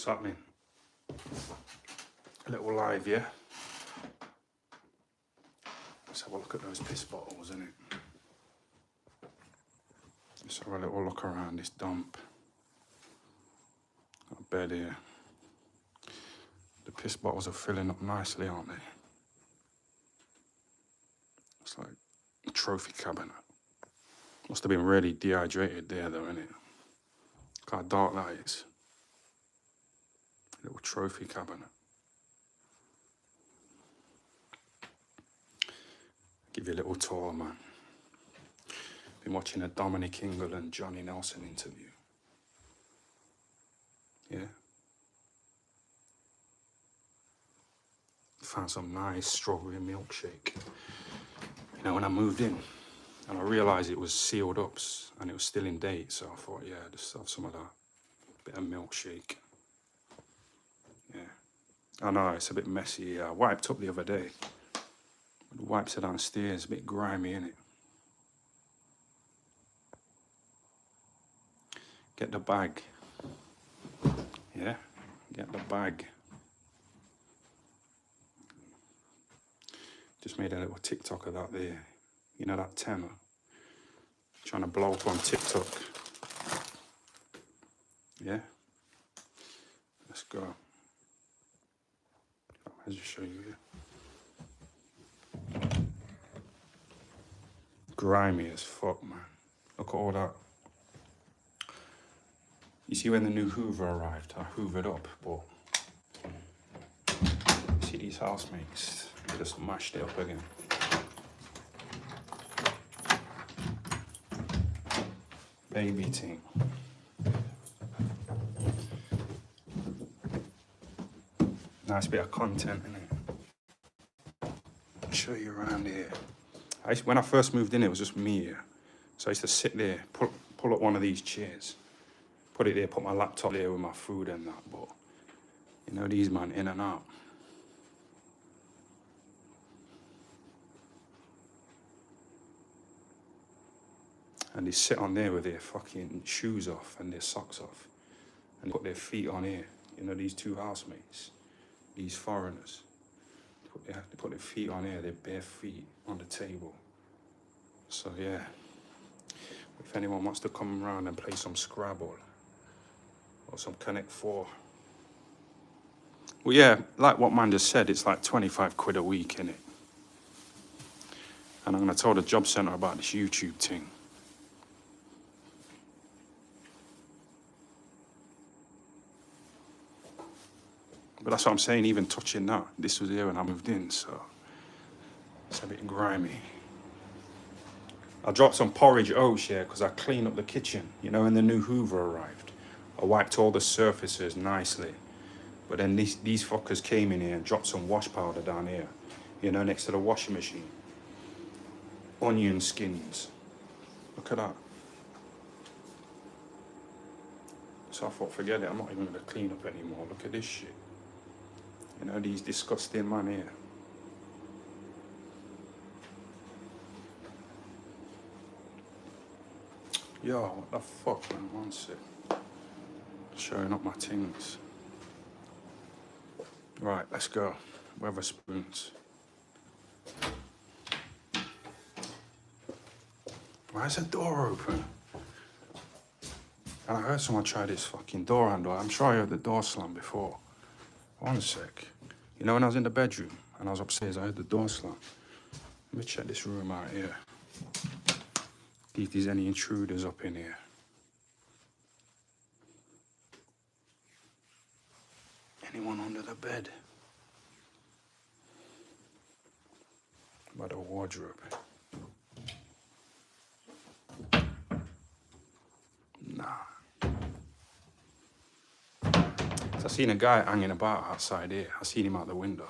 What's happening? A little live, yeah? Let's have a look at those piss bottles, innit? Let's have a little look around this dump. Got a bed here. The piss bottles are filling up nicely, aren't they? It's like a trophy cabinet. Must have been really dehydrated there, though, innit? Look how dark that is. Little trophy cabinet. Give you a little tour, man. Been watching a Dominic Ingle and Johnny Nelson interview. Yeah. Found some nice strawberry milkshake. You know, when I moved in, and I realised it was sealed up and it was still in date, so I thought, yeah, just have some of that. Bit of milkshake. Yeah. I know, it's a bit messy. I wiped up the other day. The wipes are downstairs, a bit grimy, innit? Get the bag. Yeah? Get the bag. Just made a little TikTok of that there. You know that tenor? Trying to blow up on TikTok. Yeah? Let's go. I'll just show you here. Grimy as fuck, man. Look at all that. You see when the new Hoover arrived, I hoovered up, but you see these housemates, they just mashed it up again. Baby team. Nice bit of content, innit? I'll show you around here. When I first moved in, it was just me here. So I used to sit there, pull up one of these chairs, put it there, put my laptop there with my food and that, but you know, these man in and out. And they sit on there with their fucking shoes off and their socks off and put their feet on here. You know, these two housemates, these foreigners, they put their feet on here, their bare feet on the table. So yeah, if anyone wants to come around and play some Scrabble or some Connect 4. Well, yeah, like what man just said, it's like 25 quid a week, innit? And I'm gonna tell the job centre about this YouTube thing. But that's what I'm saying, even touching that. This was here when I moved in, so it's a bit grimy. I dropped some porridge oats here because I cleaned up the kitchen. You know, when the new Hoover arrived, I wiped all the surfaces nicely. But then these fuckers came in here and dropped some wash powder down here, you know, next to the washing machine. Onion skins. Look at that. So I thought, forget it, I'm not even gonna clean up anymore. Look at this shit. You know, these disgusting man here. Yo, what the fuck, man? One sec. Showing up my things. Right, let's go. Wetherspoons. Why is the door open? And I heard someone try this fucking door handle. I'm sure I heard the door slam before. One sec. You know when I was in the bedroom and I was upstairs, I heard the door slam. Let me check this room out here. See if there's any intruders up in here. Anyone under the bed? By the wardrobe. Nah. So I seen a guy hanging about outside here. I seen him out the window.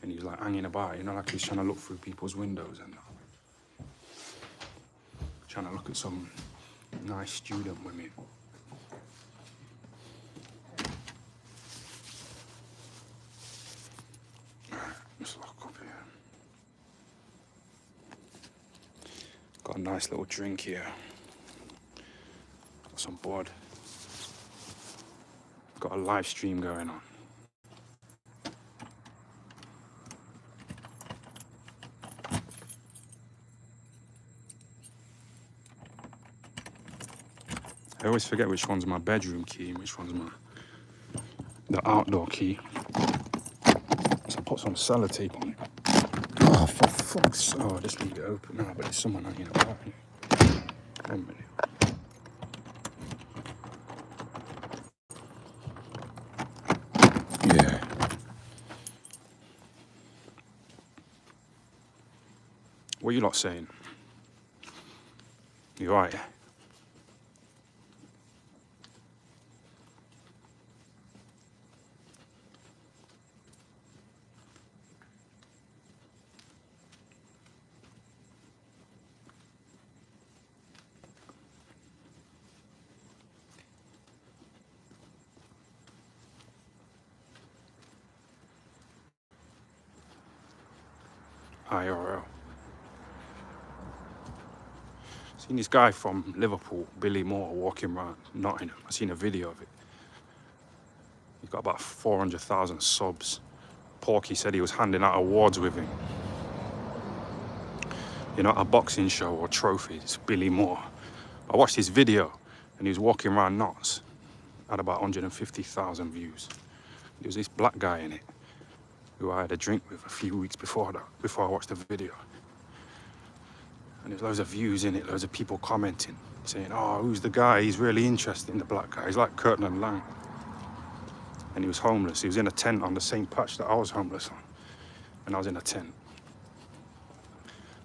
And he was like hanging about, you know, like he's trying to look through people's windows and that. Trying to look at some nice student women. Alright, let's lock up here. Got a nice little drink here. Got some bod. got a live stream going on. I always forget which one's my bedroom key and which one's the outdoor key. So I put some sellotape on it. Oh, for fuck's sake. Oh, just leave it open now, but there's someone hanging about. 1 minute. Yeah. What are you lot saying? You alright? IRL. Seen this guy from Liverpool, Billy Moore, walking around Nottingham. I seen a video of it. He's got about 400,000 subs. Porky said he was handing out awards with him. You know, a boxing show or trophies, Billy Moore. I watched his video and he was walking around Notts. Had about 150,000 views. There was this black guy in it who I had a drink with a few weeks before that, before I watched the video. And there's loads of views in it, loads of people commenting, saying, oh, who's the guy? He's really interesting, the black guy. He's like Kirtland Lang. And he was homeless. He was in a tent on the same patch that I was homeless on. And I was in a tent.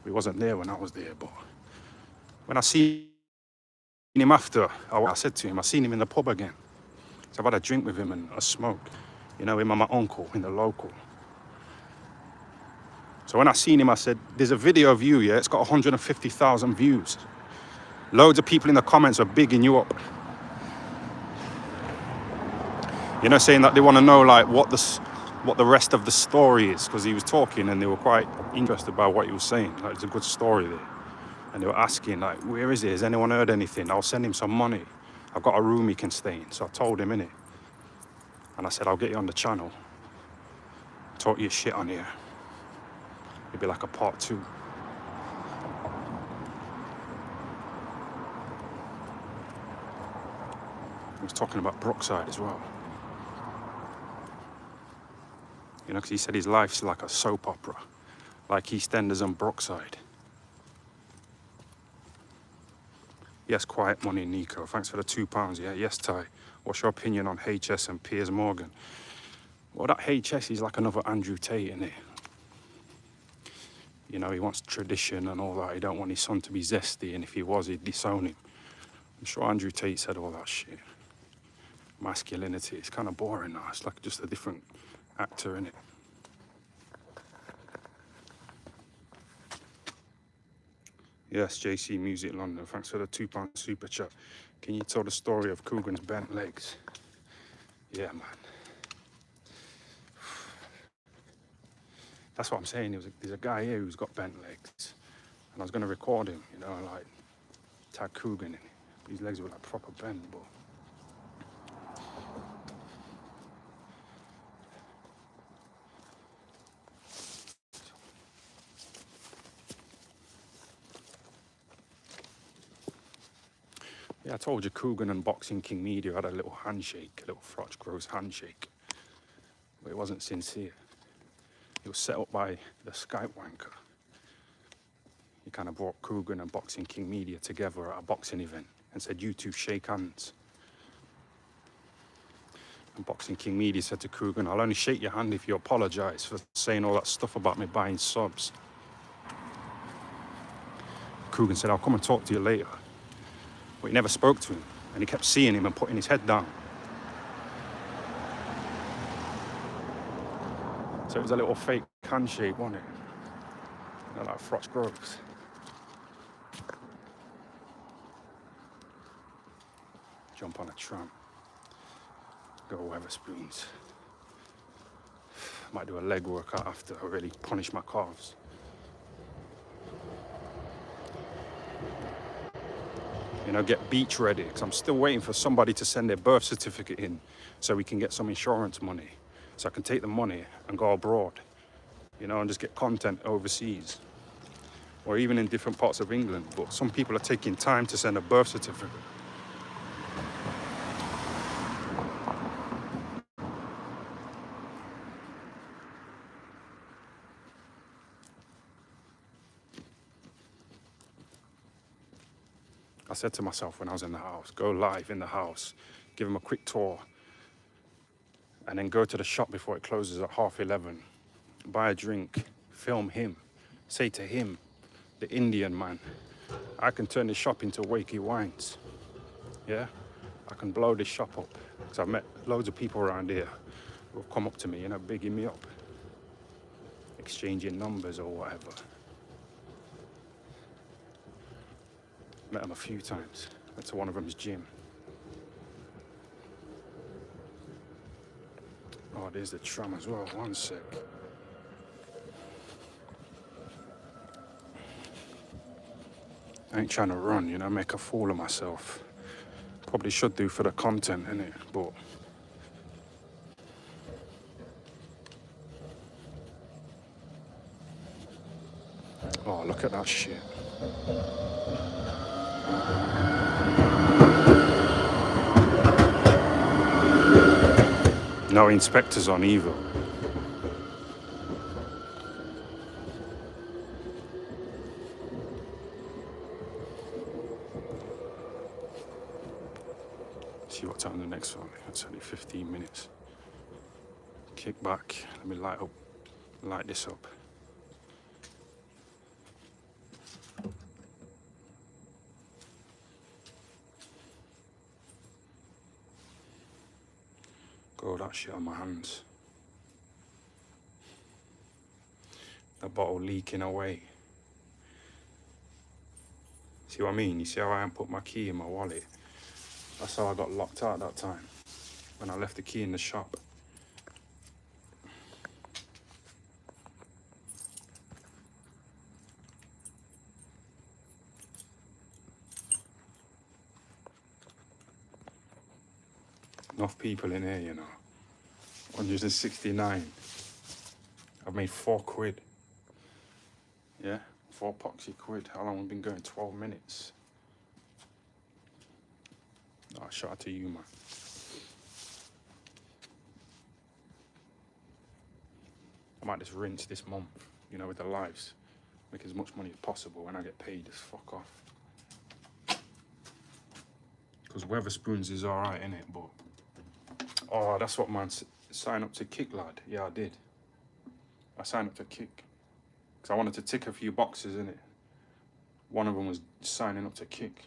He wasn't there when I was there, but when I seen him after, I said to him, I seen him in the pub again. So I've had a drink with him and a smoke. You know, him and my uncle in the local. So when I seen him, I said, there's a video of you, yeah? It's got 150,000 views. Loads of people in the comments are bigging you up. You know, saying that they want to know, like, what the rest of the story is, because he was talking and they were quite interested by what he was saying. Like, it's a good story there. And they were asking, like, where is he? Has anyone heard anything? I'll send him some money. I've got a room he can stay in. So I told him, innit? And I said, I'll get you on the channel. Talk your shit on here. It'd be like a part 2. He was talking about Brookside as well. You know, because he said his life's like a soap opera. Like EastEnders and Brookside. Yes, quiet money, Nico. Thanks for the £2. Yeah, yes, Ty. What's your opinion on HS and Piers Morgan? Well, that HS is like another Andrew Tate, innit? You know, he wants tradition and all that. He don't want his son to be zesty, and if he was, he'd disown him. I'm sure Andrew Tate said all that shit. Masculinity, it's kind of boring now. It's like just a different actor, innit? Yes, JC Music London. Thanks for the £2 super chat. Can you tell the story of Coogan's bent legs? Yeah, man. That's what I'm saying. There's a guy here who's got bent legs. And I was going to record him, you know, like, tag Coogan in it. His legs were like proper bent, but... Yeah, I told you Coogan and Boxing King Media had a little handshake, a little Frotch Gross handshake. But it wasn't sincere. It was set up by the Skype wanker. He kind of brought Coogan and Boxing King Media together at a boxing event and said, you two shake hands. And Boxing King Media said to Coogan, I'll only shake your hand if you apologise for saying all that stuff about me buying subs. Coogan said, I'll come and talk to you later. But he never spoke to him, and he kept seeing him and putting his head down. So it was a little fake handshake, wasn't it? You know, like Frotch Groves. Jump on a tram. Go Wetherspoons. Might do a leg workout after I really punish my calves. You know, get beach ready, because I'm still waiting for somebody to send their birth certificate in so we can get some insurance money. So I can take the money and go abroad, you know, and just get content overseas. Or even in different parts of England. But some people are taking time to send a birth certificate. I said to myself when I was in the house, go live in the house, give him a quick tour, and then go to the shop before it closes at 11:30, buy a drink, film him, say to him, the Indian man, I can turn this shop into Wakey Wines, yeah? I can blow this shop up, because I've met loads of people around here who have come up to me, you know, bigging me up, exchanging numbers or whatever. Met him a few times. Went to one of them's gym. Oh, there's the tram as well. One sec. I ain't trying to run, you know, make a fool of myself. Probably should do for the content, innit? But oh, look at that shit. No inspectors on either. See what time the next one. That's only 15 minutes. Kick back. Let me light this up. Go that shit on my hands. The bottle leaking away. See what I mean? You see how I ain't put my key in my wallet? That's how I got locked out that time, when I left the key in the shop. Enough people in here, you know. 169. I've made £4. Yeah, 4 poxy quid. How long have we been going? 12 minutes. Oh, shout out to you, man. I might just rinse this month, you know, with the lives. Make as much money as possible. When I get paid, just fuck off. Because Wetherspoons is alright, innit? But oh, that's what, man. Sign up to Kick, lad. Yeah, I did. I signed up to Kick. Because I wanted to tick a few boxes, innit? One of them was signing up to Kick.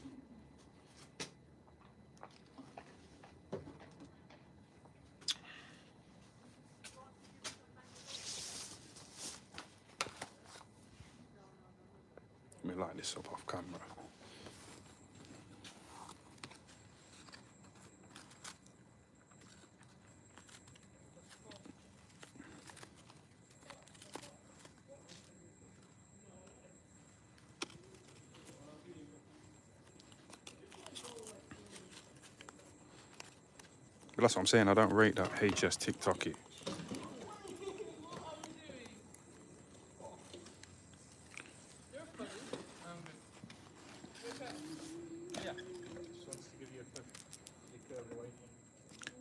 Let me light this up off camera. But that's what I'm saying, I don't rate that HS TikToky.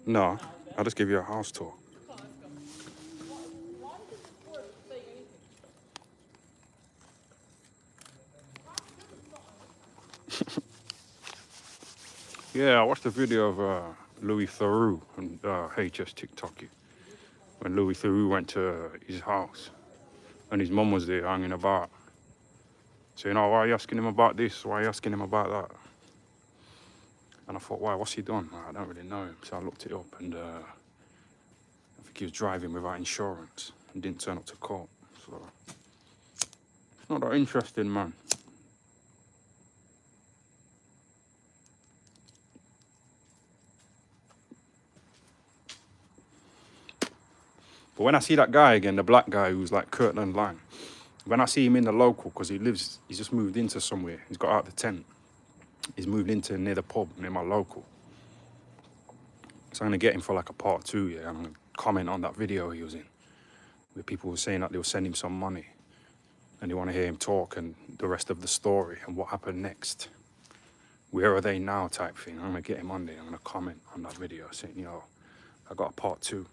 No, I'll just give you a house tour. Yeah, I watched a video of Louis Theroux and HS TikToky. When Louis Theroux went to his house and his mum was there hanging about. So, you know, why are you asking him about this? Why are you asking him about that? And I thought, why, what's he done? I don't really know him. So I looked it up and I think he was driving without insurance and didn't turn up to court. So it's not that interesting, man. But when I see that guy again, the black guy who's like Kirtland Lang, when I see him in the local, because he's just moved into somewhere, he's got out the tent, He's moved into near the pub, near my local. So I'm gonna get him for like a part 2, yeah. I'm gonna comment on that video he was in, where people were saying that they'll send him some money and they want to hear him talk and the rest of the story and what happened next. Where are they now type thing. I'm gonna get him on there. I'm gonna comment on that video saying, yo, I got a part 2.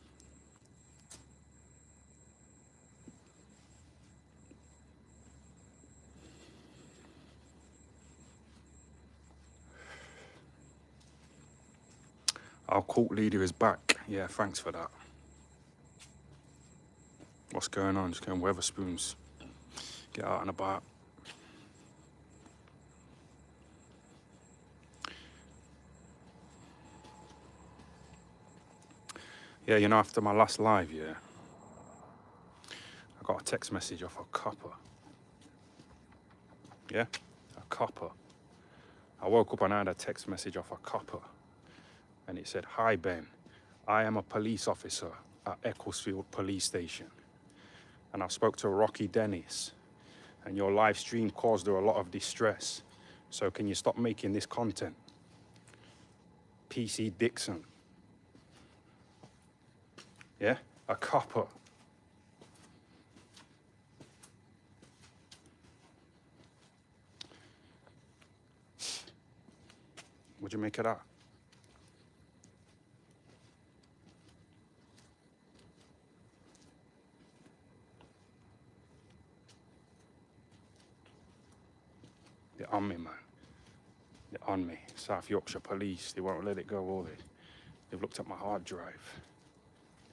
Our cult leader is back. Yeah, thanks for that. What's going on? Just going Wetherspoons. Get out and about. Yeah, you know, after my last live, yeah, I got a text message off a copper. Yeah, a copper. I woke up and I had a text message off a copper. And it said, "Hi Ben, I am a police officer at Ecclesfield Police Station. And I spoke to Rocky Dennis. And your live stream caused her a lot of distress. So can you stop making this content? PC Dixon." Yeah, a copper. What'd you make of that? They're on me, man. They're on me. South Yorkshire Police, they won't let it go, will they? They've looked at my hard drive,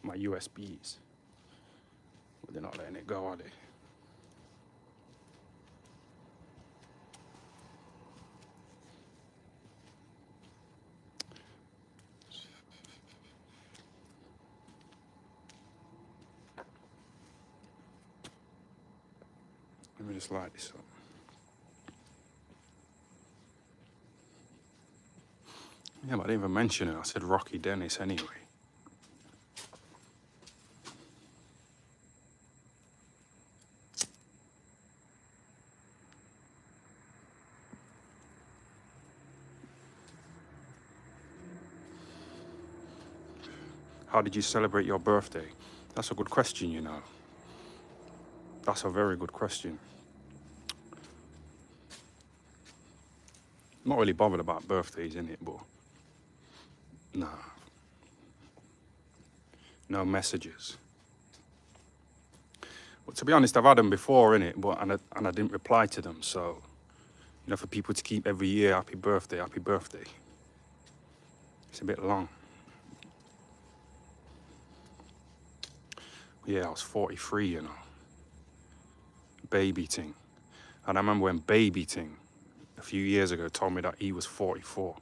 my USBs. But they're not letting it go, are they? Let me just light this up. Yeah, but I didn't even mention it. I said Rocky Dennis anyway. How did you celebrate your birthday? That's a good question, you know. That's a very good question. I'm not really bothered about birthdays, innit, but nah. No messages. But to be honest, I've had them before, innit, but and I didn't reply to them, so you know, for people to keep every year happy birthday, it's a bit long. Yeah, I was 43, you know. Baby Ting. And I remember when Baby Ting, a few years ago, told me that he was 44.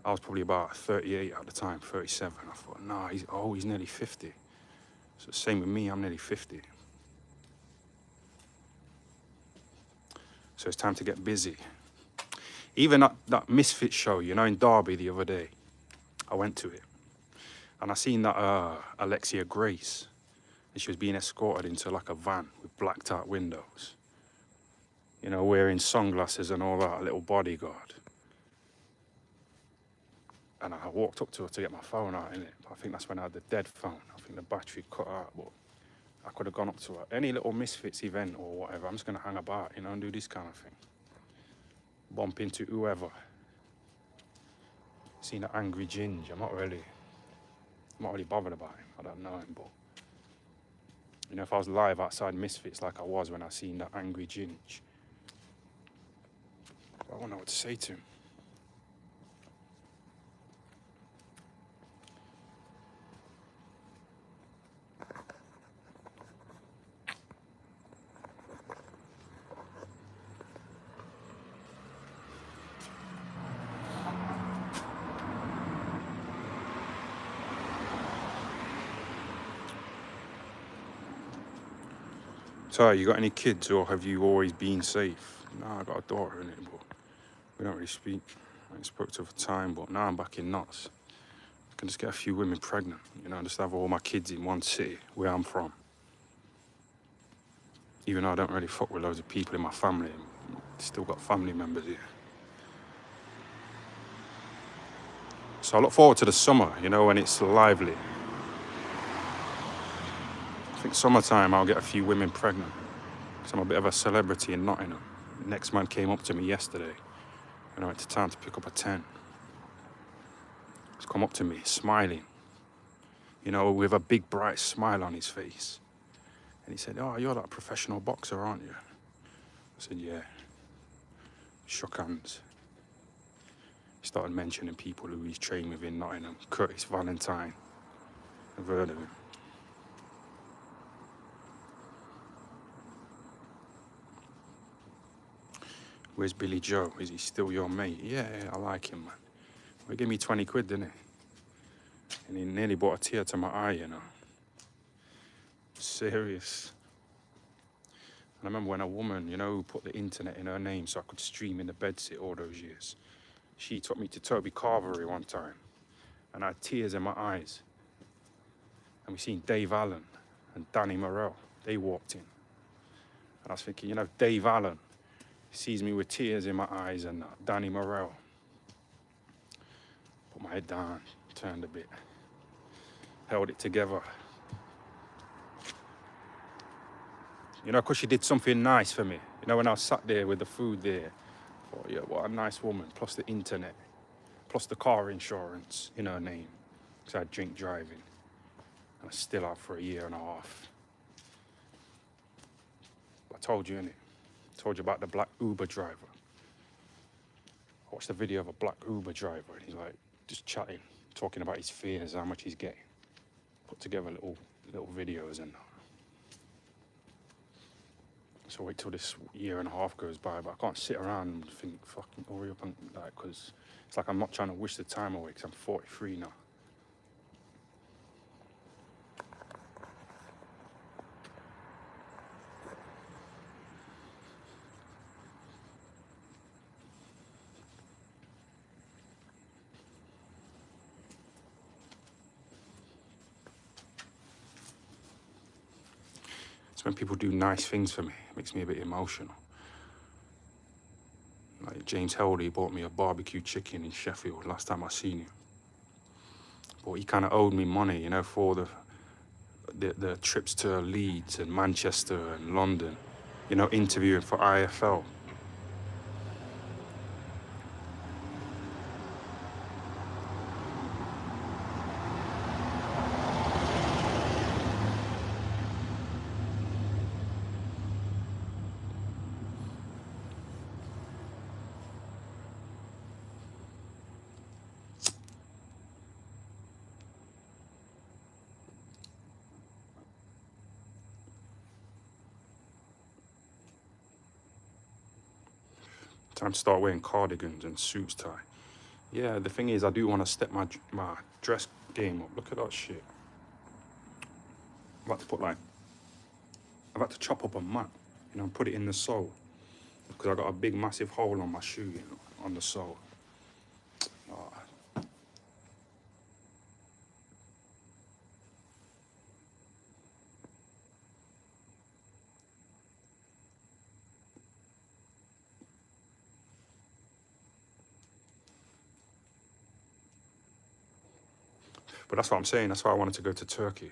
I was probably about 38 at the time, 37. I thought, nah, he's nearly 50. So same with me, I'm nearly 50. So it's time to get busy. Even that Misfit show, you know, in Derby the other day, I went to it. And I seen that Alexia Grace, and she was being escorted into like a van with blacked out windows. You know, wearing sunglasses and all that, a little bodyguard. And I walked up to her to get my phone out, innit? I think that's when I had the dead phone. I think the battery cut out, but I could have gone up to her. Any little Misfits event or whatever, I'm just gonna hang about, you know, and do this kind of thing. Bump into whoever. Seen an angry Ginge, I'm not really bothered about him. I don't know him, but you know, if I was live outside Misfits like I was when I seen that angry Ginge, I wouldn't know what to say to him. So, you got any kids or have you always been safe? Nah, I got a daughter in it, but we don't really speak. I ain't spoke to her for time, but now I'm back in Notts. I can just get a few women pregnant, you know, just have all my kids in one city where I'm from. Even though I don't really fuck with loads of people in my family, still got family members here. So I look forward to the summer, you know, when it's lively. I think summertime I'll get a few women pregnant. Because I'm a bit of a celebrity in Nottingham. The next man came up to me yesterday when I went to town to pick up a 10. He's come up to me, smiling, you know, with a big bright smile on his face. And he said, "Oh, you're that professional boxer, aren't you?" I said, "Yeah." Shook hands. He started mentioning people who he's trained with in Nottingham. Curtis Valentine. I've heard of him. "Where's Billy Joe? Is he still your mate?" Yeah, I like him, man. Well, he gave me 20 quid, didn't he? And he nearly brought a tear to my eye, you know. Serious. And I remember when a woman, you know, who put the internet in her name so I could stream in the bedsit all those years. She took me to Toby Carvery one time, and I had tears in my eyes. And we seen Dave Allen and Danny Morell. They walked in. And I was thinking, you know, Dave Allen sees me with tears in my eyes, and Danny Morell. Put my head down, turned a bit, held it together. You know, because she did something nice for me. You know, when I was sat there with the food there, I thought, yeah, what a nice woman, plus the internet, plus the car insurance in her name, because I had drink driving. And I was still out for a year and a half. I told you, innit? I told you about the black Uber driver. I watched a video of a black Uber driver, and he's like, just chatting, talking about his fears, how much he's getting. Put together little videos and that. So wait till this year and a half goes by, but I can't sit around and think, fucking hurry up and like, because it's like I'm not trying to wish the time away, because I'm 43 now. So when people do nice things for me, it makes me a bit emotional. Like James Heldy bought me a barbecue chicken in Sheffield last time I seen him. But he kind of owed me money, you know, for the trips to Leeds and Manchester and London, you know, interviewing for IFL. Time to start wearing cardigans and suits tie. Yeah, the thing is, I do want to step my dress game up. Look at that shit. I've had to chop up a mat, you know, and put it in the sole. Because I got a big, massive hole on my shoe, you know, on the sole. Oh. But that's what I'm saying. That's why I wanted to go to Turkey.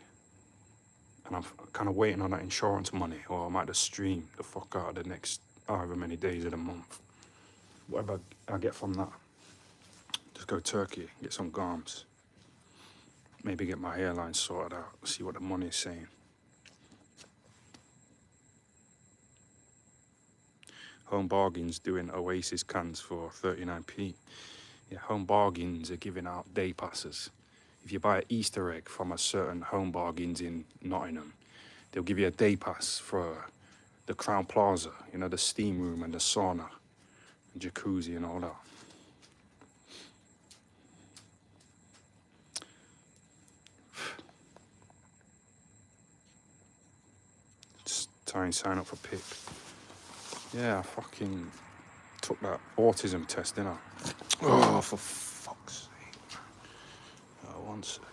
And I'm kind of waiting on that insurance money, or I might just stream the fuck out of the next however many days of the month. Whatever I get from that. Just go Turkey, get some garms. Maybe get my hairline sorted out, see what the money is saying. Home Bargains doing Oasis cans for 39p. Yeah, Home Bargains are giving out day passes. If you buy an Easter egg from a certain Home Bargains in Nottingham, they'll give you a day pass for the Crown Plaza, you know, the steam room and the sauna, and jacuzzi and all that. Just try and sign up for PIP. Yeah, I fucking took that autism test, didn't I? Oh, for fuck's sake. One sec.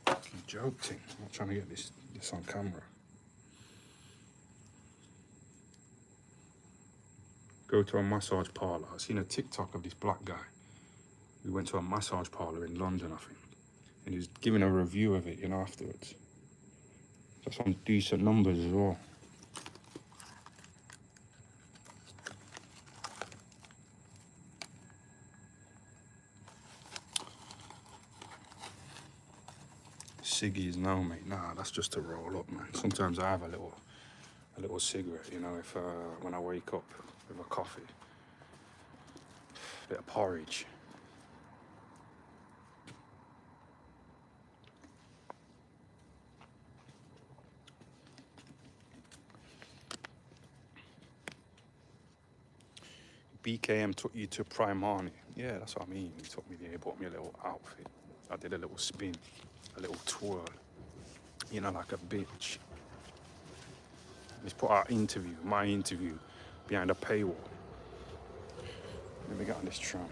Fucking joking. I'm not trying to get this on camera. go to a massage parlour. I seen a TikTok of this black guy. We went to a massage parlour in London, I think. And he was giving a review of it, you know, afterwards. That's some decent numbers as well. Ciggies, no, mate. Nah, that's just to roll up, man. Sometimes I have a little cigarette, you know, if when I wake up with a coffee, a bit of porridge. BKM took you to Primani. Yeah, that's what I mean. He took me there, bought me a little outfit. I did a little spin, a little twirl, you know, like a bitch. Let's put our interview, my interview, behind a paywall. Let me get on this tram.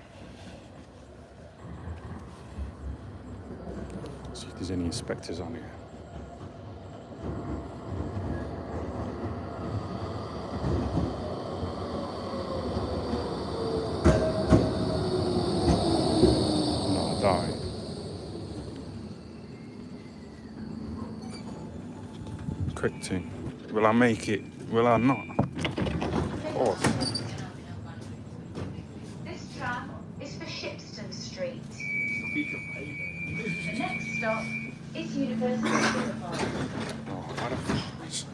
See if there's any inspectors on here. No, I died. Quick thing. Will I make it? Will I not? Oh. This tram is for Shipston Street. The next stop is University Boulevard. Oh, I don't think it's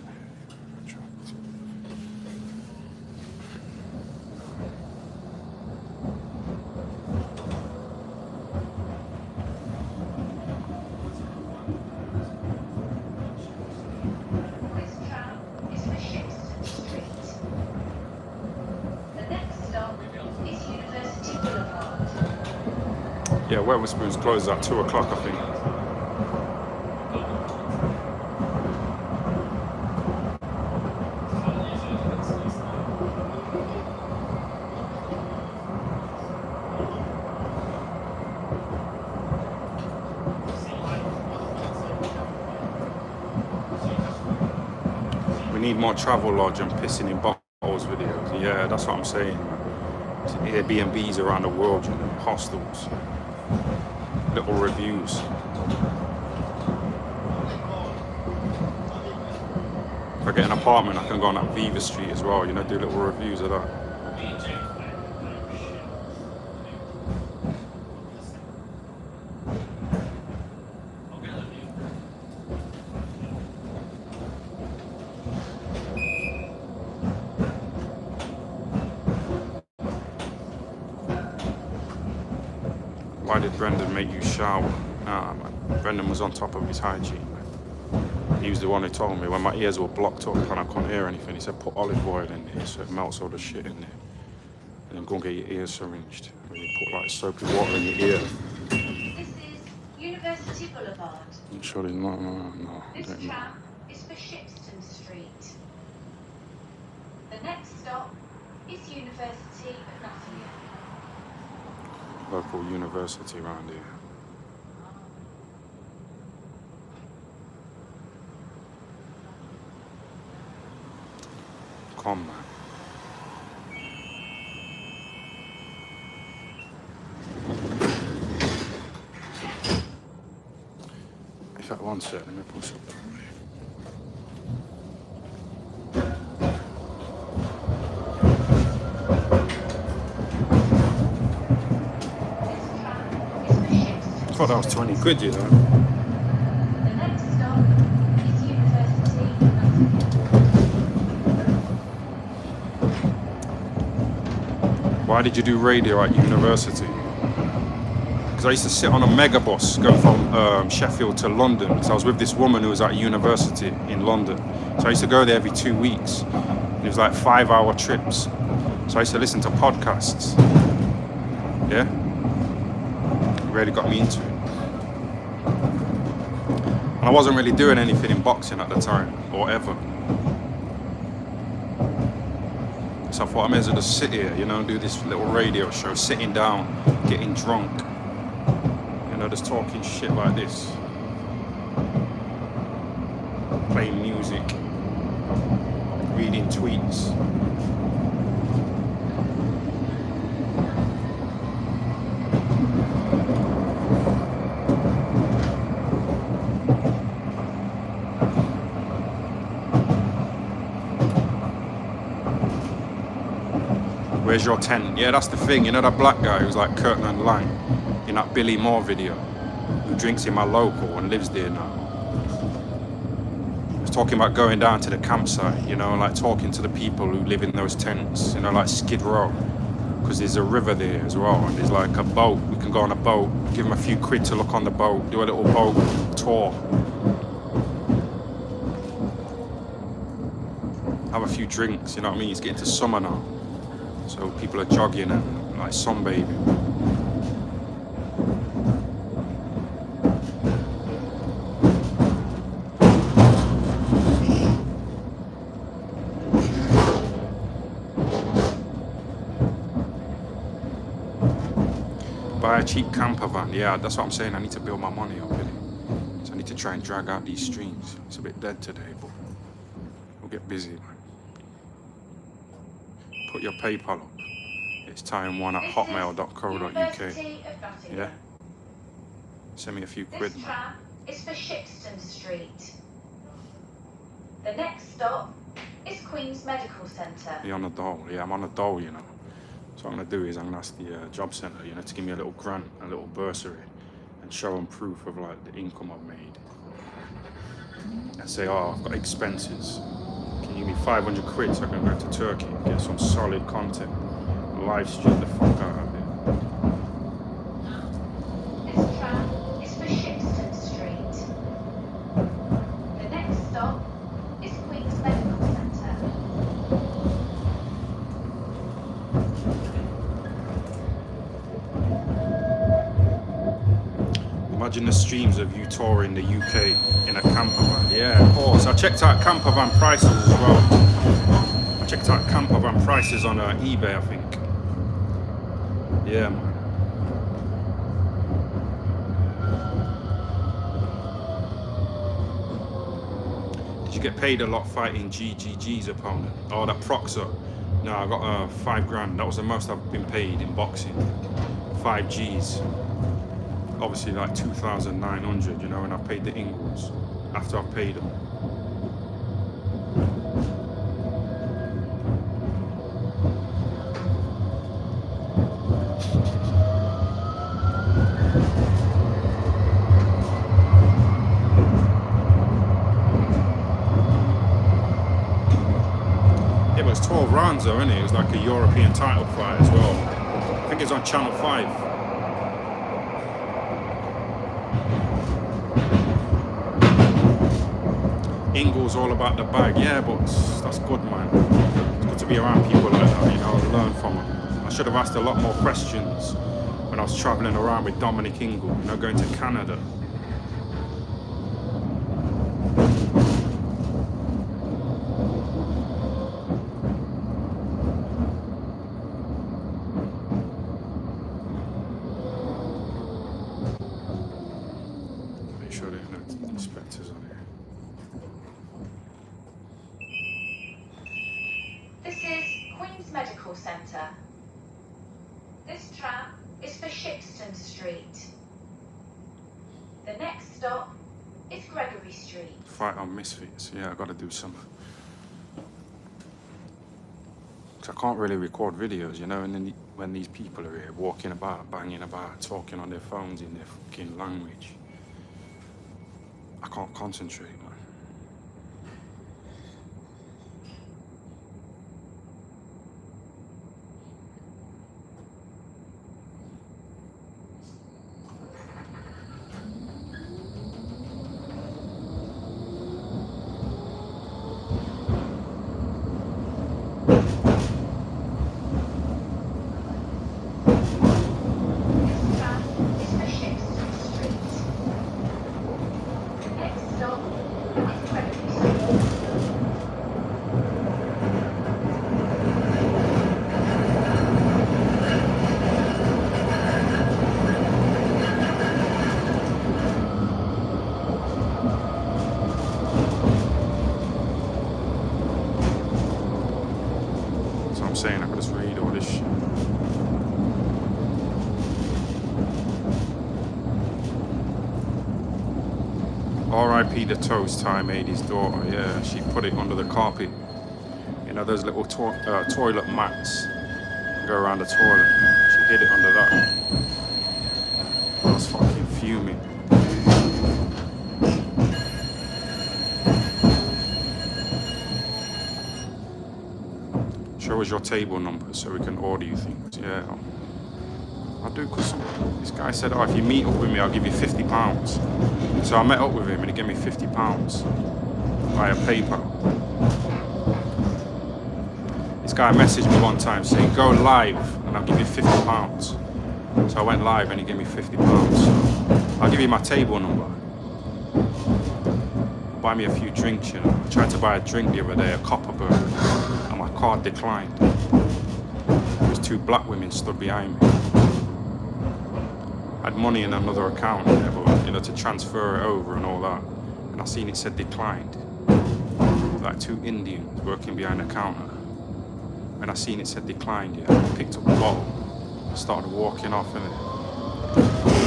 yeah, Wetherspoons closes at 2 o'clock, I think. We need more travel lodge and pissing in bottles videos. Yeah, that's what I'm saying, man. Airbnbs around the world, you know, hostels. Little reviews. If I get an apartment, I can go on that Viva Street as well, you know, do little reviews of that. Why did Brendan make you shower? Nah, man. Brendan was on top of his hygiene, man. He was the one who told me when my ears were blocked up and I couldn't hear anything. He said, put olive oil in there so it melts all the shit in there. And then go and get your ears syringed. And you put like soapy water in your ear. This is University Boulevard. I'm sure there's no. This tram is for Shipston Street. The next stop is University of Nottingham. Local university around here. Come, man. In fact, one sec, let me put something. I thought that was 20 quid, you know. The next stop is University of Nottingham. Why did you do radio at university? Because I used to sit on a megabus going from Sheffield to London. Because I was with this woman who was at university in London. So I used to go there every 2 weeks. And it was like 5-hour trips. So I used to listen to podcasts. Yeah? It really got me into it. And I wasn't really doing anything in boxing at the time, or ever. So I thought I may as well just sit here, you know, and do this little radio show, sitting down, getting drunk, you know, just talking shit like this. Playing music, reading tweets. Where's your tent? Yeah, that's the thing. You know that black guy who's like Curtin and Lang in that Billy Moore video, who drinks in my local and lives there now. He was talking about going down to the campsite, you know, like talking to the people who live in those tents, you know, like Skid Row, because there's a river there as well, and there's like a boat. We can go on a boat, give them a few quid to look on the boat, do a little boat tour, have a few drinks, you know what I mean? It's getting to summer now, so people are jogging and like sunbathing. Buy a cheap camper van. Yeah, that's what I'm saying. I need to build my money up, innit? So I need to try and drag out these streams. It's a bit dead today, but we'll get busy, man. Put your PayPal up. It's time1@hotmail.co.uk. Yeah? Send me a few quid, This man. tram is for Shipston Street. The next stop is Queen's Medical Centre. You're on the dole. Yeah, I'm on the dole, you know. So what I'm going to do is I'm going to ask the job centre, you know, to give me a little grant, a little bursary, and show them proof of like the income I've made. And say, oh, I've got expenses. Can you give me 500 quid so I can go to Turkey and get some solid content? Live stream the fuck out of it. This tram is for Shipston Street. The next stop is Queen's Medical Centre. Imagine the streams of you touring the UK in a camper van. Yeah, of course. I checked out camper van prices as well. I checked out camper van prices on eBay, I think. Yeah, man. Did you get paid a lot fighting GGG's opponent? Oh, that Proxer. No, I got 5 grand. That was the most I've been paid in boxing. 5 G's. Obviously like 2,900, you know, and I paid the Ingles after I've paid them. Yeah, but it's 12 rounds though, isn't it? It was like a European title fight as well. I think it's on Channel 5. Ingle's all about the bag, yeah, but that's good, man. It's good to be around people like that, you know, learn from them. I should have asked a lot more questions when I was traveling around with Dominic Ingle, you know, going to Canada. Make sure there are no inspectors on here. This is Queen's Medical Centre. This tram is for Shipston Street. The next stop is Gregory Street. Fight on Misfits. Yeah, I gotta do something. Cause I can't really record videos, you know, and then when these people are here walking about, banging about, talking on their phones in their fucking language, I can't concentrate, man. This tram is for Shipston Street. The next stop is Gregory Street. So I'm saying I could just read all this shit. R.I.P. the toast time made his daughter. Yeah, she put it under the carpet. You know those little toilet mats. Go around the toilet. She hid it under that. I was fucking fuming. Show us your table number so we can order you things. Yeah, I do, because this guy said, oh, if you meet up with me, I'll give you £50. So I met up with him and he gave me £50 via PayPal. This guy messaged me one time saying, go live and I'll give you £50. So I went live and he gave me £50. So I'll give you my table number. Buy me a few drinks, you know. I tried to buy a drink the other day, a Copperberg, and my card declined. There was 2 black women stood behind me. I had money in another account, yeah, but, you know, to transfer it over and all that. And I seen it said declined. Like 2 Indians working behind the counter. And I seen it said declined, yeah. I picked up the bottle, started walking off, innit?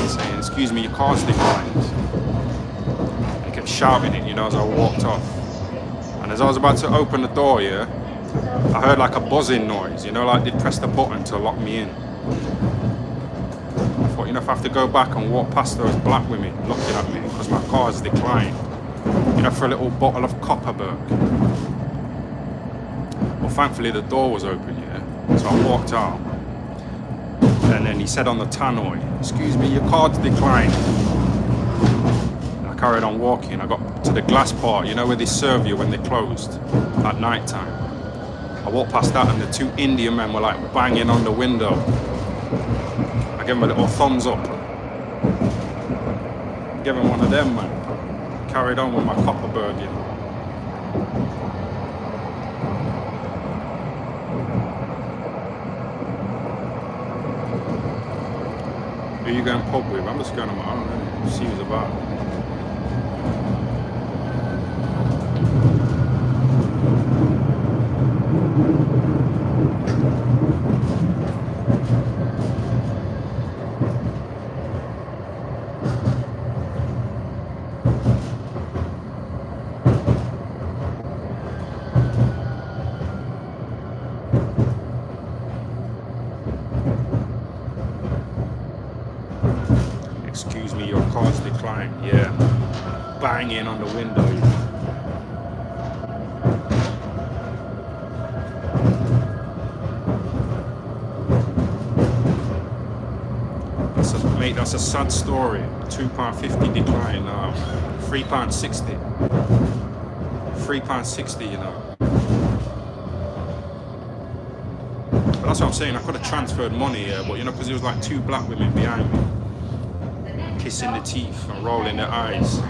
Saying, excuse me, your card's declined. And he kept shouting it, you know, as I walked off. And as I was about to open the door, yeah, I heard like a buzzing noise, you know, like they'd pressed the button to lock me in. I thought, you know, if I have to go back and walk past those black women looking at me because my car's declined, you know, for a little bottle of Copperberg. Well, thankfully the door was open, yeah, so I walked out. And then he said on the tannoy, excuse me, your card's declined. And I carried on walking. I got to the glass part, you know, where they serve you when they closed at night time. I walked past that and the 2 Indian men were like banging on the window. I gave him a little thumbs up. Gave him one of them, man. Carried on with my Copperberg, you know. Who are you going pub with? I'm just going on my own, innit? See who's about. Excuse me, your card's declined. Yeah. Banging on the window. Mate, that's a sad story. £2.50 decline. £3.60. £3.60, you know. But that's what I'm saying. I could have transferred money here, but you know, because there was like 2 black women behind me, kissing the teeth and rolling their eyes.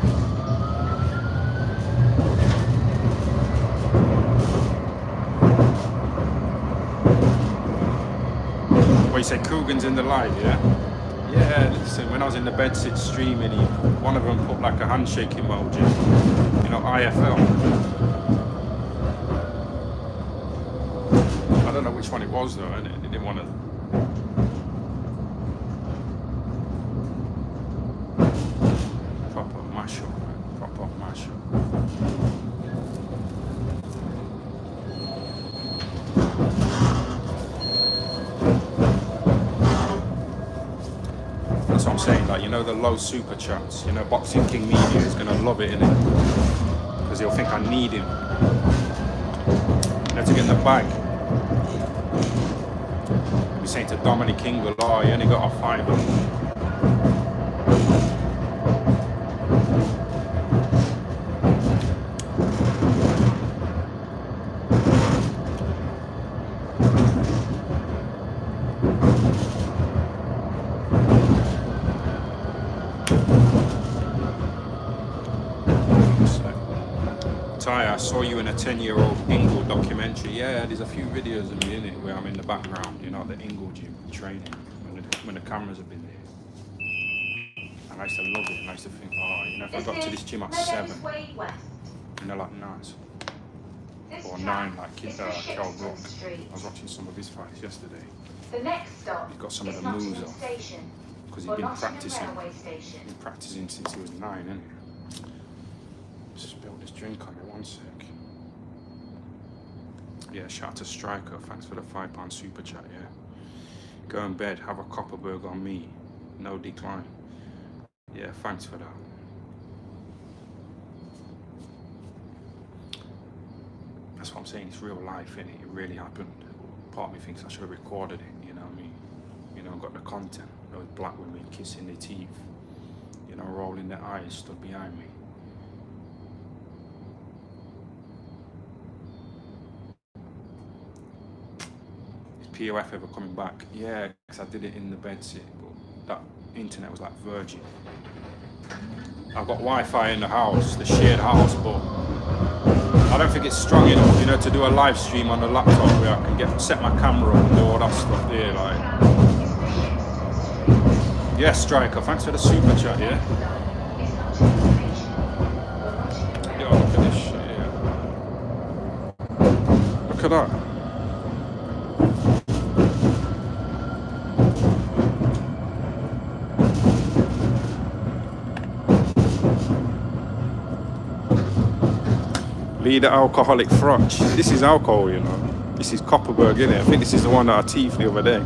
What you say, Coogan's in the live, yeah? Yeah, listen, when I was in the bedsit streaming, one of them put like a handshake emoji, you know, IFL. I don't know which one it was though, innit? They didn't want to. Proper mashup, man. Proper mashup. That's what I'm saying, like, you know, the low super chats, you know, Boxing King Media is gonna love it, innit? Because he'll think I need him. You know, to get in the bag. We're saying to Dominic Kingle, oh, he only got a £5. I saw you in a 10-year-old Ingle documentary. Yeah, there's a few videos of me in it where I'm in the background, you know, at the Ingle gym training when the cameras have been there. And I used to love it, and I used to think, oh, you know, if I got to this gym at 7, you know, like nice. Or 9, like Kel Brook. I was watching some of his fights yesterday. The next stop He's got some of the Nottingham moves off. Station, Because he's or been Nottingham practicing. Railway Station. Been practicing since he was 9, isn't he? Spilled this drink on it, one sec. Yeah, shout out to Striker, thanks for the £5 super chat, yeah. Go in bed, have a copper burger on me. No decline. Yeah, thanks for that. That's what I'm saying, it's real life, innit? It really happened. Part of me thinks I should have recorded it, you know what I mean? You know, got the content. Those black women kissing their teeth, you know, rolling their eyes, stood behind me. Is POF ever coming back? Yeah, because I did it in the bedsit, but that internet was like Virgin. I've got Wi-Fi in the house, the shared house, but I don't think it's strong enough, you know, to do a live stream on the laptop where I can set my camera up and do all that stuff there, like. Yeah, Striker, thanks for the super chat, yeah? Yo, look at this shit, yeah. Look at that. Lead the alcoholic frotch. This is alcohol, you know. This is Copperberg, innit? I think this is the one that I teethed the other day.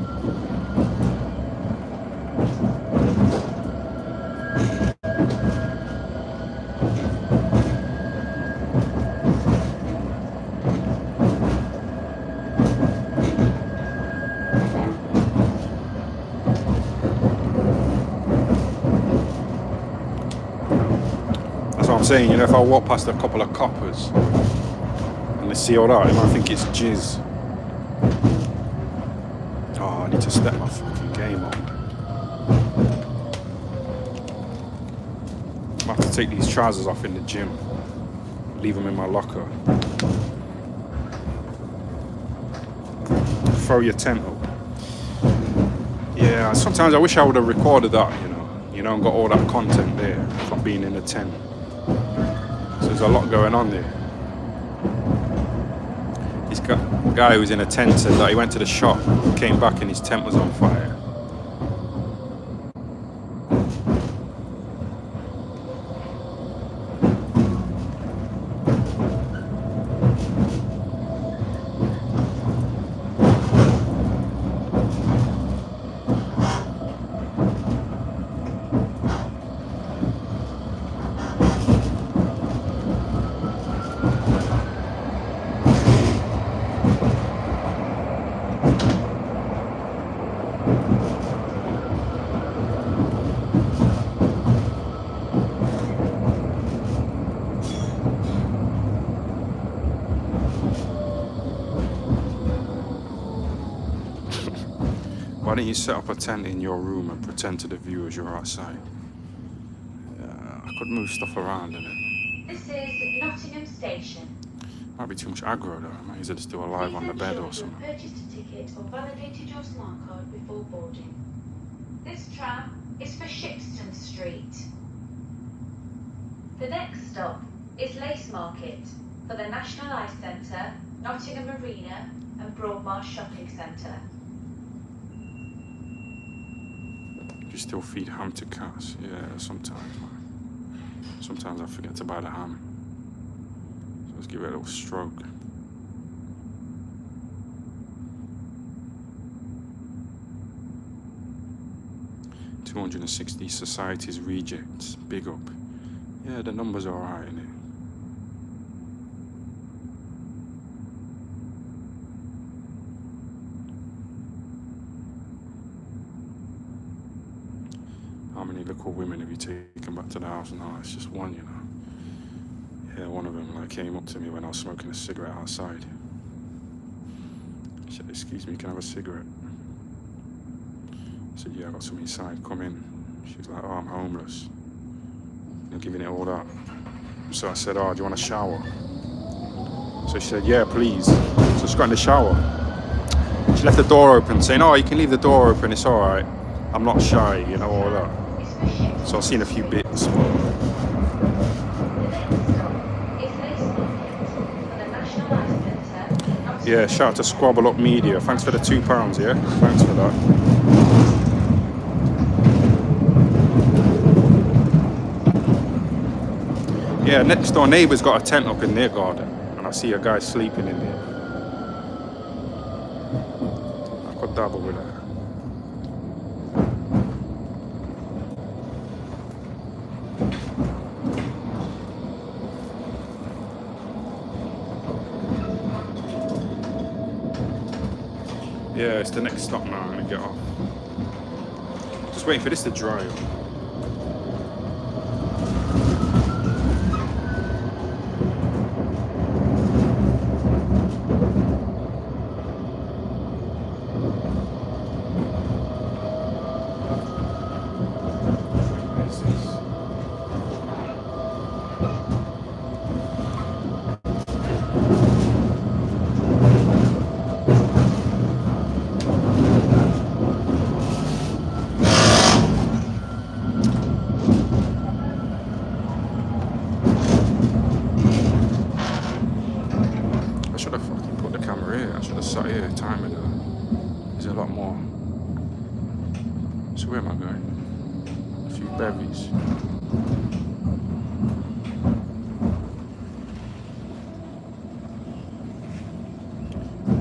Saying, you know, if I walk past a couple of coppers and they see all that, they might think it's jizz. Oh, I need to step my fucking game up. I have to take these trousers off in the gym, leave them in my locker. Throw your tent up. Yeah, sometimes I wish I would have recorded that, you know, and got all that content there from being in the tent. So there's a lot going on there. This guy who was in a tent said that he went to the shop, came back and his tent was on fire. Why don't you set up a tent in your room and pretend to the viewers you're outside? I could move stuff around in it. This is Nottingham Station. Might be too much aggro though. I might easily just do a live on the bed or something. Purchased a ticket or validated your smart card before boarding. This tram is for Shipston Street. The next stop is Lace Market for the National Ice Centre, Nottingham Arena and Broadmarsh Shopping Centre. Do you still feed ham to cats? Yeah, sometimes, man. Sometimes I forget to buy the ham. So let's give it a little stroke. $260 Society's rejects. Big up. Yeah, the numbers are alright, innit? How many little women have you taken back to the house? No, it's just one, you know. Yeah, one of them like came up to me when I was smoking a cigarette outside. She said, "Excuse me, can I have a cigarette?" I said, "Yeah, I got some inside, come in." She was like, "Oh, I'm homeless." You know, giving it all that. So I said, "Oh, do you want a shower?" So she said, "Yeah, please." So she got in the shower. She left the door open, saying, "Oh, you can leave the door open, it's alright. I'm not shy," you know, all that. So I've seen a few bits. Yeah, shout out to Squabble Up Media. Thanks for the £2, yeah? Thanks for that. Yeah, next door neighbour's got a tent up in their garden, and I see a guy sleeping in there. I could dabble with that. Yeah, it's the next stop now. I'm gonna get off. Just waiting for this to dry up. I should have fucking put the camera here. I should have sat here timing it. There's a lot more. So where am I going? A few bevies.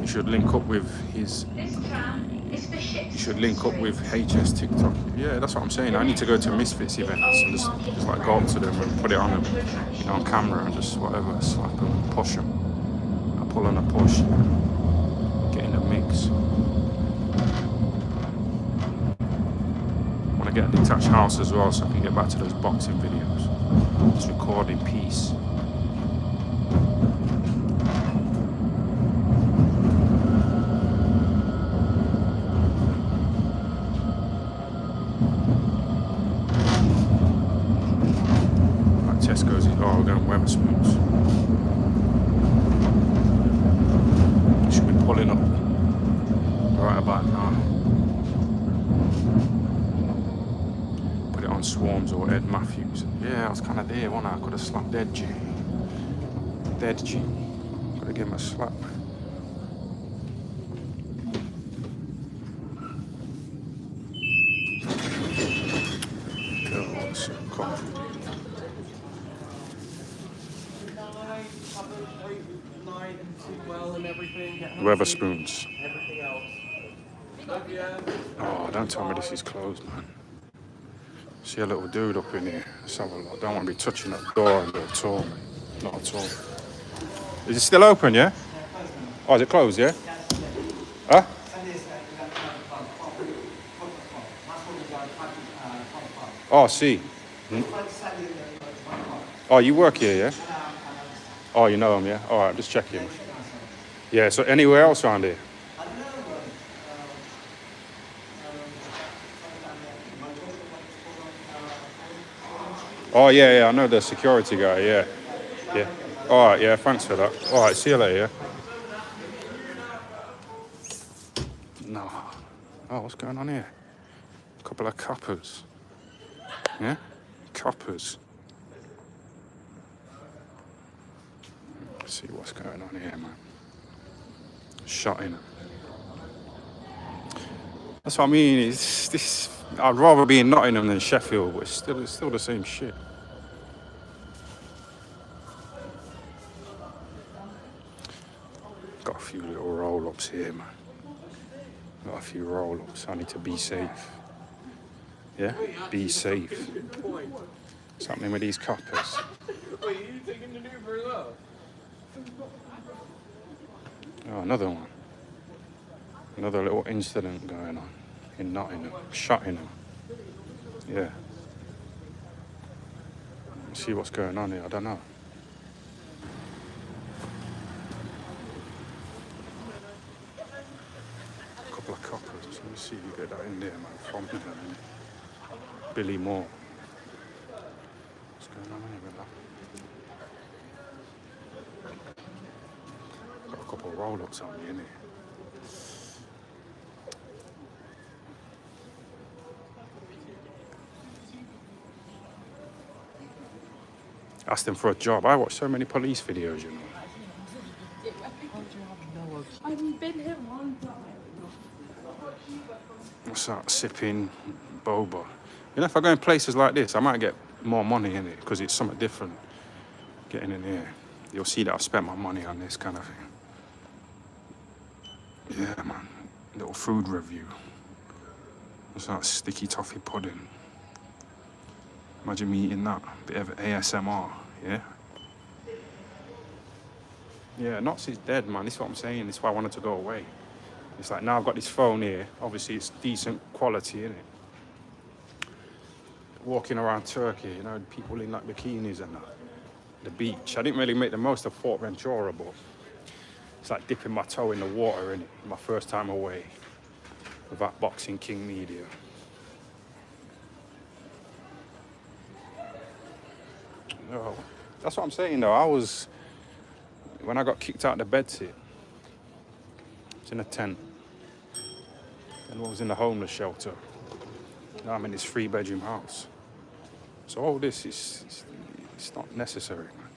You should link up with his. This tram is for Shipston You should link up with Street. HS TikTok. Yeah, that's what I'm saying. I need to go to Misfits events and just like go up to them and put it on them, you know, on camera and just whatever, slap them, push them. I pull on a push, get in the mix. I want to get a detached house as well so I can get back to those boxing videos. Just record in peace. Tesco's is, oh, we're going Wetherspoons. Should be pulling up right about now. Put it on Swarms or Ed Matthews. Yeah, I was kind of there, wasn't I? I could have slapped Dead G. Dead G. Could have given him a slap. Oh, some coffee. Wetherspoons. Oh, don't tell me this is closed, man. See a little dude up in here. Let's have a look. Don't want to be touching that door at all, mate. Not at all. Is it still open, yeah? Oh, is it closed, yeah? Huh? Oh, see. Hmm? Oh, you work here, yeah? Oh, you know him, yeah? All right, just checking. Yeah, so anywhere else around here? Oh, yeah, I know the security guy, yeah. Yeah. All right, yeah, thanks for that. All right, see you later, yeah? No. Oh, what's going on here? A couple of coppers. Yeah? Coppers. Let's see what's going on here, man. Shot in. That's what I mean. It's this. I'd rather be in Nottingham than Sheffield, but it's still the same shit. Got a few little roll-ups here, man. Got a few roll-ups. I need to be safe. Yeah, be safe. What's happening with these coppers? Wait, you taking the Uber as well? Oh, another one. Another little incident going on in Nottingham. Shot in him. Yeah. Let's see what's going on here. I don't know. A couple of coppers. Let me see if you get that in there, man. From him. Billy Moore. What's going on here with that? Got a couple of roll-ups on me, innit? Asked him for a job. I watch so many police videos, you know. I've been here one time. What's that? Sipping boba. You know, if I go in places like this, I might get more money in it because it's something different. Getting in here, you'll see that I've spent my money on this kind of thing. Yeah, man. Little food review. What's that? Sticky toffee pudding. Imagine me eating that. Bit of ASMR, yeah? Yeah, Nazis dead, man. This is what I'm saying. This is why I wanted to go away. It's like now I've got this phone here. Obviously, it's decent quality, isn't it? Walking around Turkey, you know, people in like bikinis and that. The beach. I didn't really make the most of Fort Ventura, but it's like dipping my toe in the water, innit? My first time away with that Boxing King media. No, that's what I'm saying though. When I got kicked out of the bedsit, I was in a tent. And I was in the homeless shelter. Now I'm in this 3-bedroom house. So all this it's not necessary, man.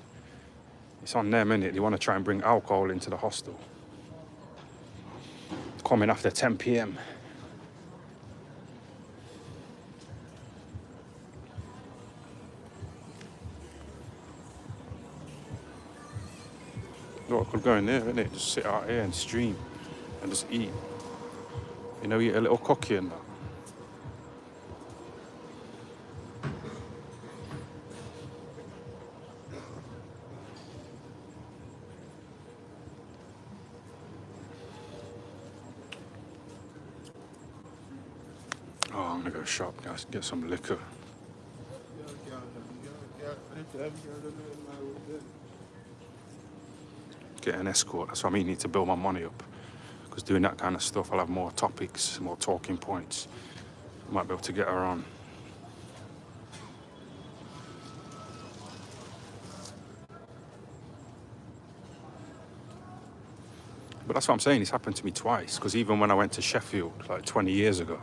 It's on them, innit? They want to try and bring alcohol into the hostel. Coming after 10 p.m. Look, I could go in there, innit? Just sit out here and stream and just eat. You know, eat a little cookie and that. Oh, I'm gonna go shop, guys, get some liquor. Get an escort. That's what I mean. Need to build my money up. Because doing that kind of stuff, I'll have more topics, more talking points. I might be able to get her on. But that's what I'm saying. It's happened to me twice. Because even when I went to Sheffield, like 20 years ago,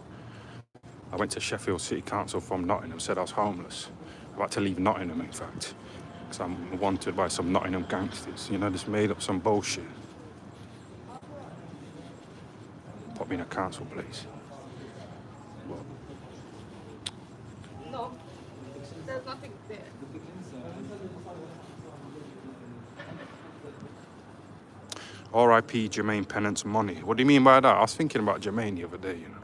I went to Sheffield City Council from Nottingham, said I was homeless. I had to leave Nottingham, in fact. Because I'm wanted by some Nottingham gangsters. You know, just made up some bullshit. Put me in a council place. Well, No, there's nothing there. R.I.P. Jermaine Pennant's money. What do you mean by that? I was thinking about Jermaine the other day, you know.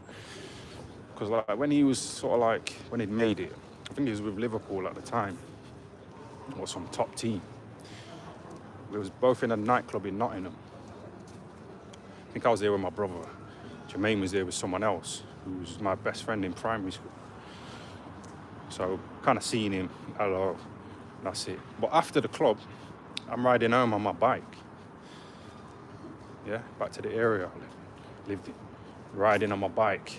Because like when he was sort of like, when he'd made it, I think he was with Liverpool at the time. Or some top team. We was both in a nightclub in Nottingham. I think I was there with my brother. Jermaine was there with someone else, who was my best friend in primary school. So kind of seeing him, hello, that's it. But after the club, I'm riding home on my bike. Yeah, back to the area I lived in. Riding on my bike.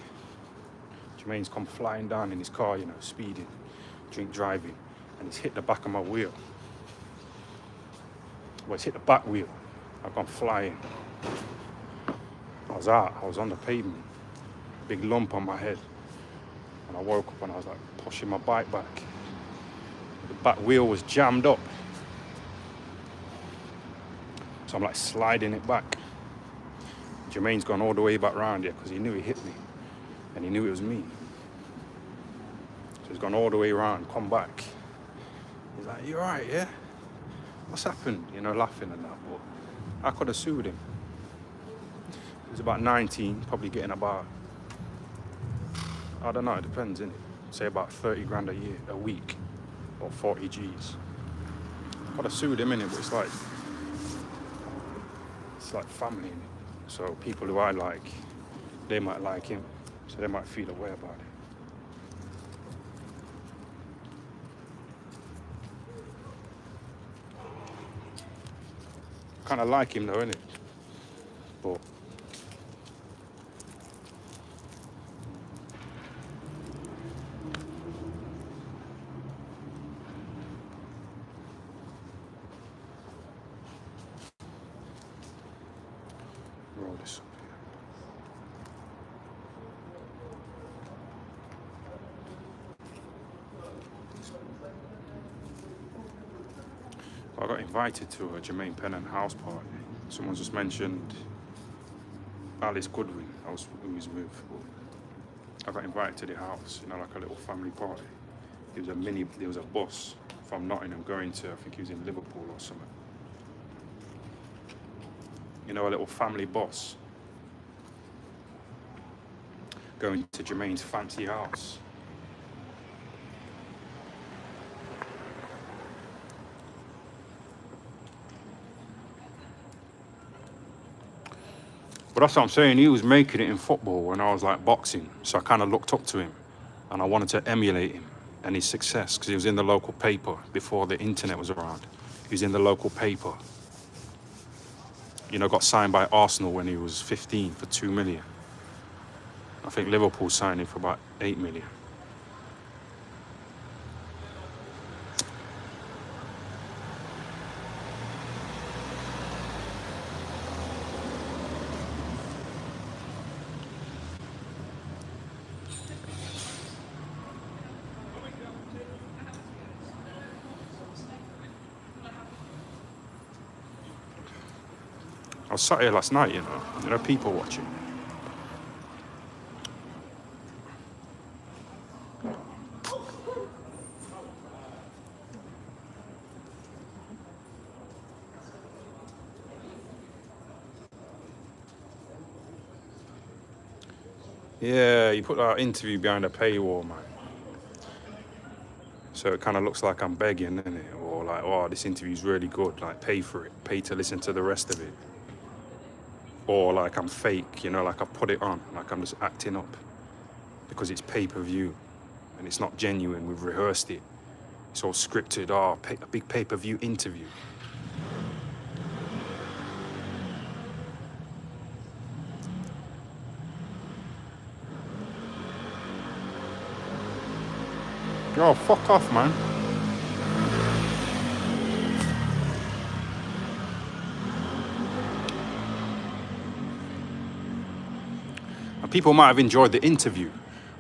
Jermaine's come flying down in his car, you know, speeding, drink driving, and he's hit the back of my wheel. Well, it's hit the back wheel. I've gone flying. I was on the pavement, big lump on my head. And I woke up and I was like pushing my bike back. The back wheel was jammed up. So I'm like sliding it back. Jermaine's gone all the way back round here because he knew he hit me. And he knew it was me. So he's gone all the way around, come back. He's like, you alright, yeah? What's happened? You know, laughing and that. But I could have sued him. He was about 19, probably getting about, I don't know, it depends, innit? Say about 30 grand a week, or 40 G's. I could have sued him, innit? But it's like family, innit? So people who I like, they might like him, so they might feel a way about it. Kind of like him though, innit? But roll this up here. I got invited to a Jermaine Pennant house party. Someone just mentioned Alice Goodwin. I was with. I got invited to the house, you know, like a little family party. There was a bus from Nottingham going to, I think he was in Liverpool or something. You know, a little family bus going to Jermaine's fancy house. But that's what I'm saying. He was making it in football when I was like boxing. So I kind of looked up to him and I wanted to emulate him and his success because he was in the local paper before the internet was around. He was in the local paper. You know, got signed by Arsenal when he was 15 for 2 million. I think Liverpool signed him for about 8 million. I was sat here last night, you know, people watching. Yeah, you put that interview behind a paywall, man. So it kind of looks like I'm begging, innit? Or like, oh, this interview's really good, like pay for it, pay to listen to the rest of it. Or like I'm fake, you know, like I put it on, like I'm just acting up because it's pay-per-view and it's not genuine, we've rehearsed it. It's all scripted, a big pay-per-view interview. Oh, fuck off, man. And people might have enjoyed the interview,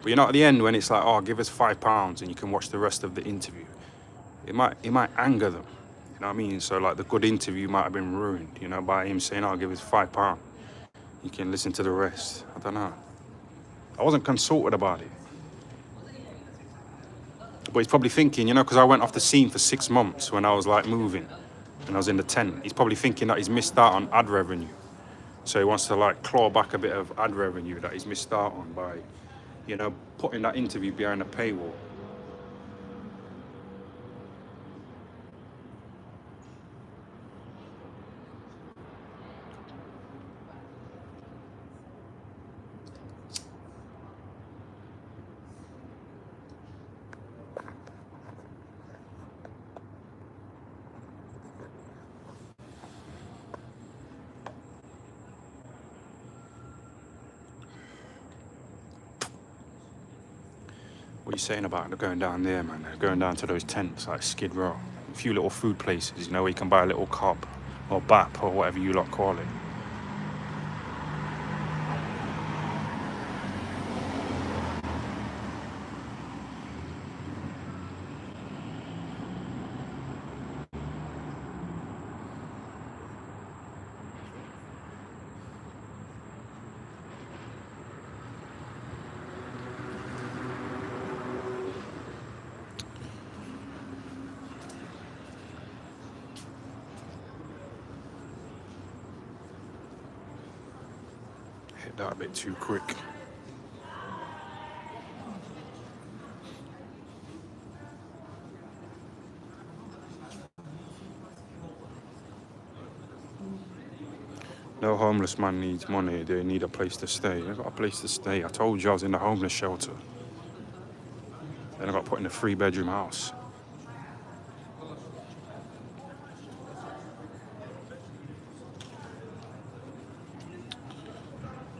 but you know, at the end when it's like, oh, give us £5 and you can watch the rest of the interview, it might anger them. You know what I mean? So like the good interview might have been ruined, you know, by him saying, oh, give us £5. You can listen to the rest. I don't know. I wasn't consulted about it. But he's probably thinking, you know, because I went off the scene for 6 months when I was like moving and I was in the tent. He's probably thinking that he's missed out on ad revenue. So he wants to like claw back a bit of ad revenue that he's missed out on by, you know, putting that interview behind a paywall. What are you saying about going down there, man? Going down to those tents like Skid Row. A few little food places, you know, where you can buy a little cob or bap or whatever you lot call it. Hit that a bit too quick. No homeless man needs money, they need a place to stay. They've got a place to stay. I told you I was in the homeless shelter. Then I got put in a 3-bedroom house.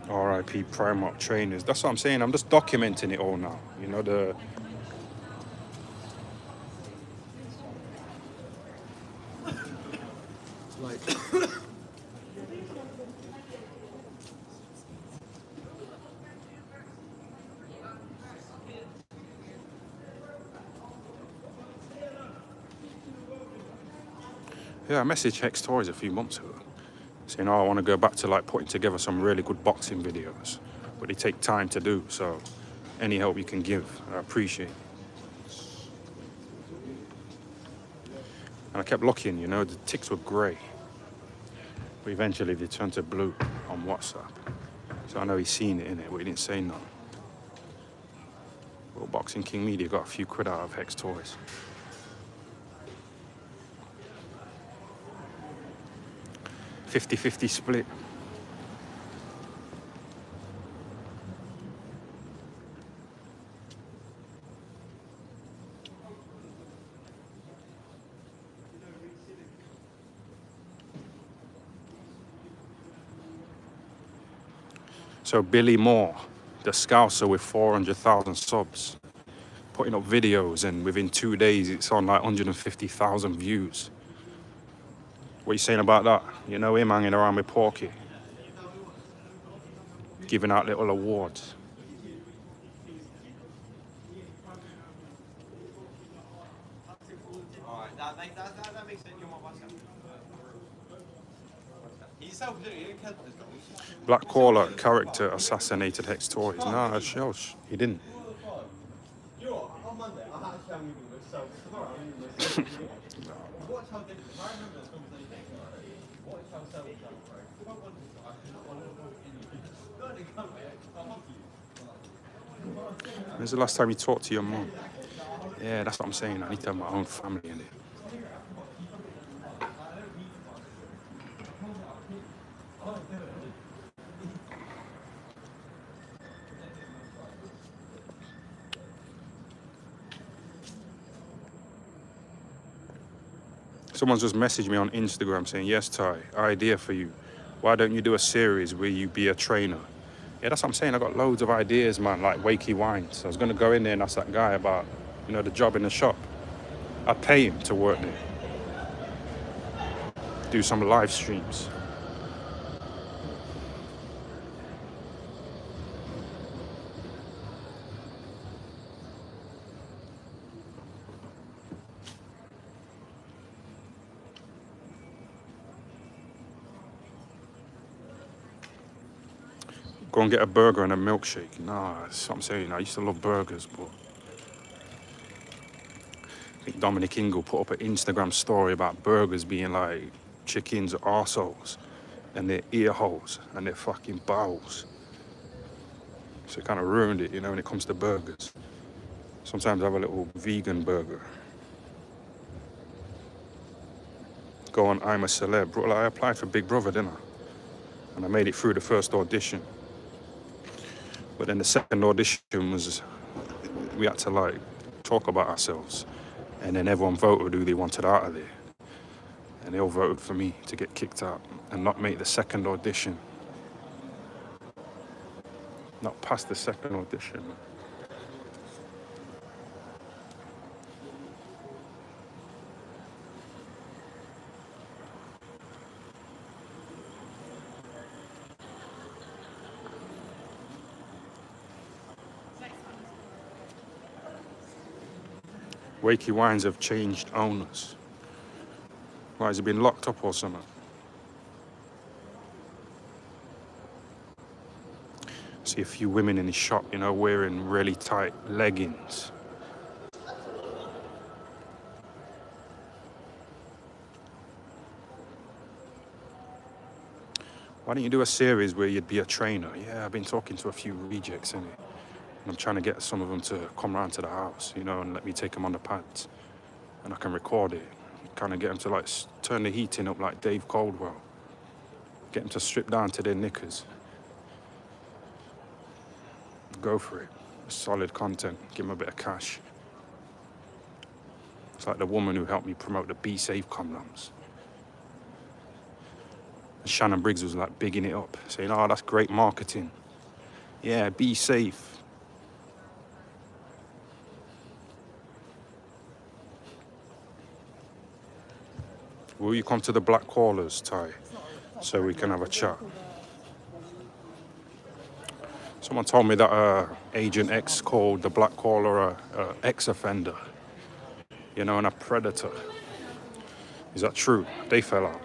RIP Primark trainers. That's what I'm saying. I'm just documenting it all now. You know, Like, yeah, I messaged Hex Toys a few months ago, saying, oh, I want to go back to like putting together some really good boxing videos, but they take time to do, so any help you can give, I appreciate. And I kept looking, you know, the ticks were grey, but eventually they turned to blue on WhatsApp. So I know he's seen it, innit, but he didn't say nothing. Well, Boxing King Media got a few quid out of Hex Toys. 50-50 split. So Billy Moore, the Scouser with 400,000 subs, putting up videos, and within 2 days it's on like 150,000 views. What are you saying about that? You know him hanging around with Porky, giving out little awards. Alright, that makes sense. You're my WhatsApp. He's self-doing, he didn't care about this guy. Black Caller character assassinated Hex Tories. Nah, he didn't. You know what? On Monday, I actually am moving with so tomorrow I'm moving with watch how different. I remember this conversation. Watch how selfish I'm, right? If I wanted to, I could not want to know anything. No, they can't, mate. I'll help you. When's the last time you talked to your mum? Yeah, that's what I'm saying. I need to have my own family in it. Someone's just messaged me on Instagram saying, yes, Ty, idea for you. Why don't you do a series where you be a trainer? Yeah, that's what I'm saying. I got loads of ideas, man, like Wakey Wines. I was going to go in there and ask that guy about, you know, the job in the shop. I'd pay him to work there. Do some live streams. Go and get a burger and a milkshake. Nah, that's what I'm saying. I used to love burgers, but I think Dominic Ingle put up an Instagram story about burgers being like chickens' arseholes and their ear holes and their fucking bowels. So it kind of ruined it, you know, when it comes to burgers. Sometimes I have a little vegan burger. Go on I'm a Celeb. Bro, like, I applied for Big Brother, didn't I? And I made it through the first audition. But then the second audition was, we had to like talk about ourselves. And then everyone voted who they wanted out of there. And they all voted for me to get kicked out and not make the second audition. Not past the second audition. Wakey Wines have changed owners. Why, has he been locked up or something? See a few women in the shop, you know, wearing really tight leggings. Why don't you do a series where you'd be a trainer? Yeah, I've been talking to a few rejects in it. I'm trying to get some of them to come round to the house, you know, and let me take them on the pads. And I can record it. Kind of get them to, like, turn the heating up like Dave Caldwell. Get them to strip down to their knickers. Go for it. Solid content. Give them a bit of cash. It's like the woman who helped me promote the Be Safe condoms. And Shannon Briggs was, like, bigging it up, saying, oh, that's great marketing. Yeah, be safe. Will you come to the Black Callers, Ty, so we can have a chat? Someone told me that Agent X called the Black Caller a ex-offender, you know, and a predator. Is that true? They fell out.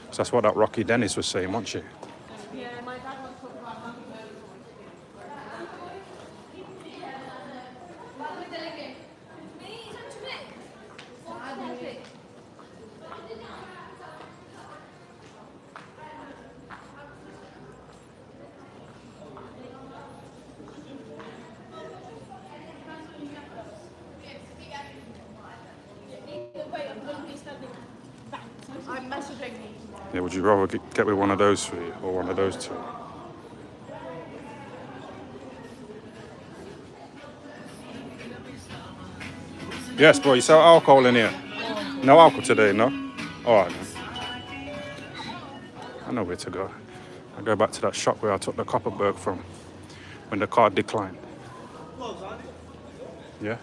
So that's what that Rocky Dennis was saying, wasn't she? Yeah, my dad was talking about money. I'm messaging you. Yeah, would you rather get with one of those three or one of those two? Yes, bro, you sell alcohol in here? No alcohol today, no? All right, man. I know where to go. I go back to that shop where I took the Copperberg from when the card declined. Yeah?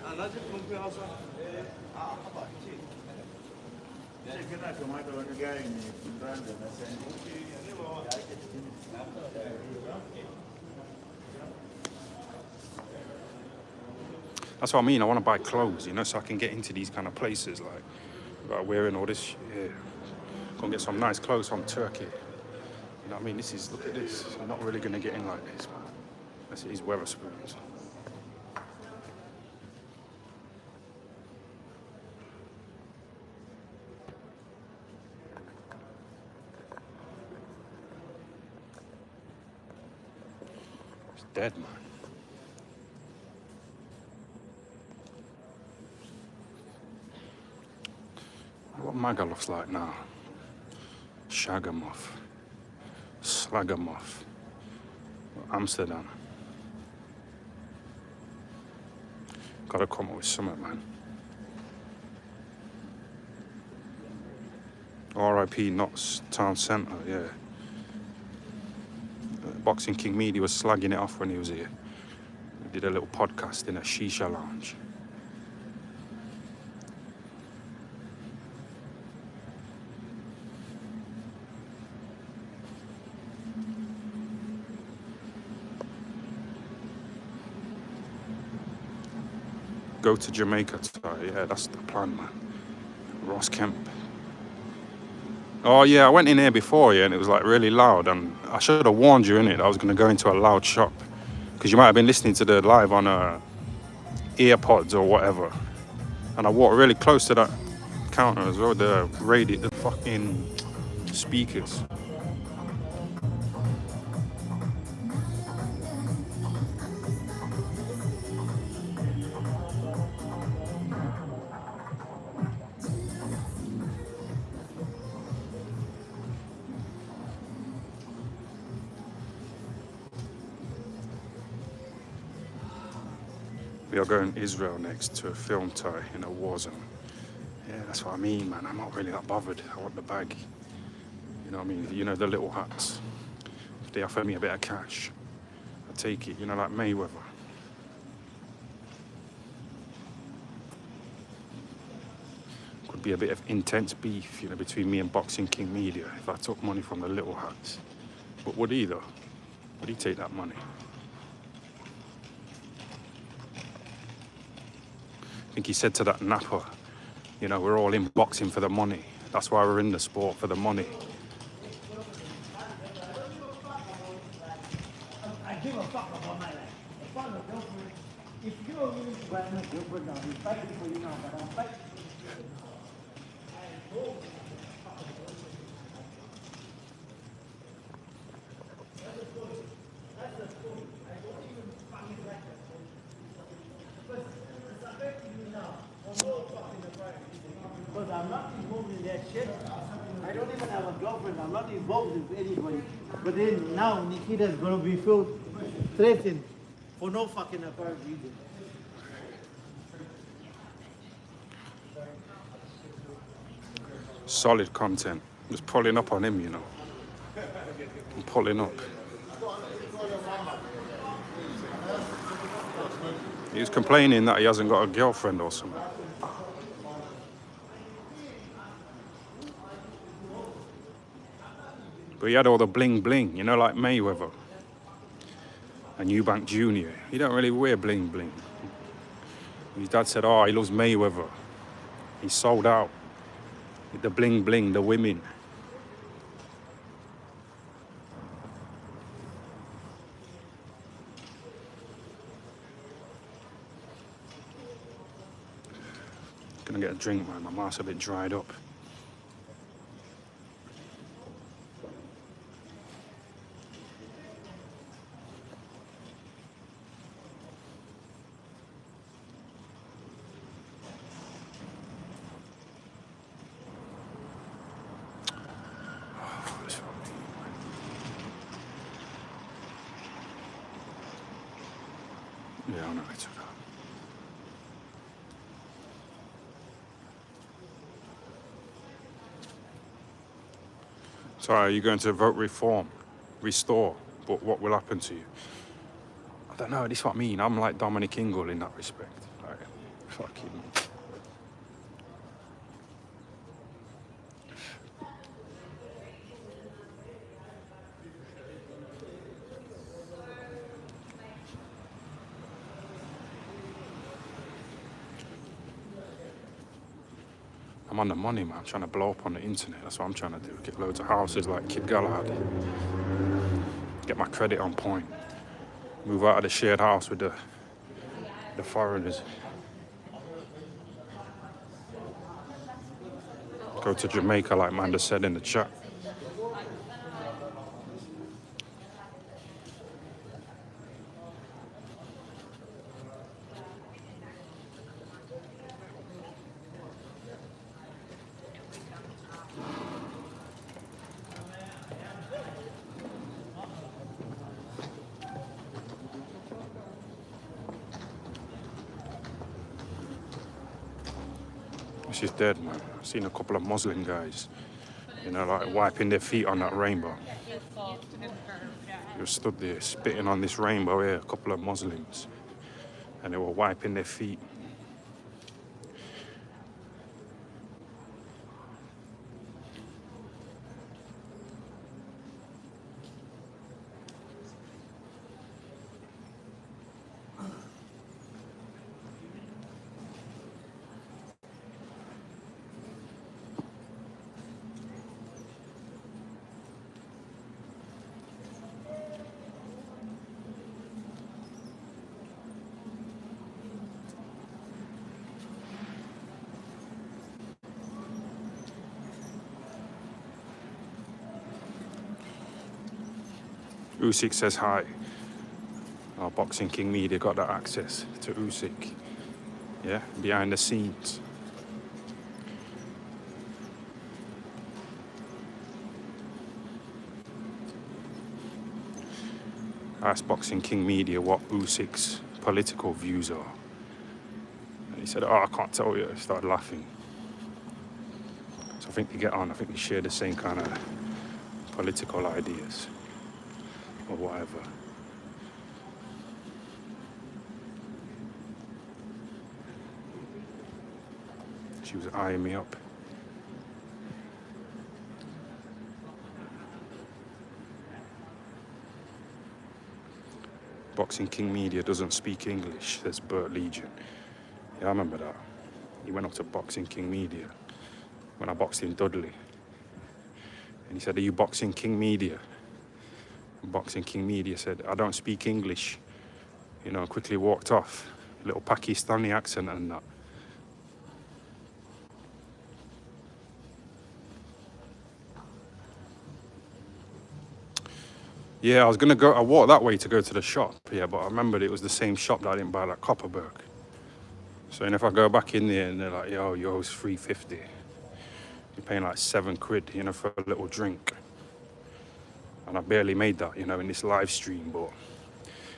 That's what I mean. I want to buy clothes, you know, so I can get into these kind of places, like without wearing all this shit. Yeah. Go and get some nice clothes from Turkey. You know what I mean? This is, look at this. I'm not really going to get in like this, man. That's these Wetherspoons. It's dead, man. What Maga looks like now. Shagamoff. Slagamoff. Amsterdam. Gotta come up with something, man. R.I.P. Notts Town Centre, yeah. Boxing King Media was slagging it off when he was here. We did a little podcast in a shisha lounge. Go to Jamaica, yeah, that's the plan, man. Ross Kemp. Oh yeah, I went in here before, yeah, and it was like really loud, and I should have warned you in it. I was going to go into a loud shop because you might have been listening to the live on earpods or whatever. And I walked really close to that counter as well, the radio, the fucking speakers. We are going to Israel next to a film tie in a war zone. Yeah, that's what I mean, man. I'm not really that bothered. I want the bag. You know what I mean? You know, the little hats. If they offer me a bit of cash, I take it. You know, like Mayweather. Could be a bit of intense beef, you know, between me and Boxing King Media if I took money from the little hats. But would he, though? Would he take that money? I think he said to that napper, you know, we're all in boxing for the money. That's why we're in the sport, for the money. I give a fuck about my life. If I'm a girlfriend, if you're willing to buy my girlfriend, I'll be fighting for you now, but I'm fighting for you. Because I'm not involved in that shit. I don't even have a girlfriend. I'm not involved with anybody. But then now Nikita's gonna be feel threatened for no fucking apparent reason. Solid content. Just pulling up on him, you know. I'm pulling up. He was complaining that he hasn't got a girlfriend or something. But he had all the bling bling, you know, like Mayweather and Eubank Jr. He don't really wear bling bling. His dad said, oh, he loves Mayweather. He sold out with the bling bling, the women. Gonna get a drink, man. My mouth's a bit dried up. Yeah, I know it's okay. So are you going to vote reform? restore, but what will happen to you? I don't know, this is what I mean. I'm like Dominic Ingle in that respect. Like, fucking... I'm on the money, man. I'm trying to blow up on the internet. That's what I'm trying to do. Get loads of houses like Kid Galahad. Get my credit on point. Move out of the shared house with the foreigners. Go to Jamaica like Manda said in the chat. She's dead, man. I've seen a couple of Muslim guys, you know, like wiping their feet on that rainbow. They were stood there spitting on this rainbow here, a couple of Muslims, and they were wiping their feet. Usyk says hi. Our Boxing King Media got that access to Usyk. Yeah, behind the scenes. Asked Boxing King Media what Usyk's political views are. And he said, oh, I can't tell you. He started laughing. So I think they get on. I think they share the same kind of political ideas. Or whatever. She was eyeing me up. Boxing King Media doesn't speak English, says Burt Legion. Yeah, I remember that. He went up to Boxing King Media when I boxed in Dudley. And he said, are you Boxing King Media? Boxing King Media said, I don't speak English. You know, quickly walked off. A little Pakistani accent and that. Yeah, I walked that way to go to the shop, yeah, but I remembered it was the same shop that I didn't buy that Copperberg. So and if I go back in there and they're like, yo, it's $3.50. You're paying like £7, you know, for a little drink. And I barely made that, you know, in this live stream, but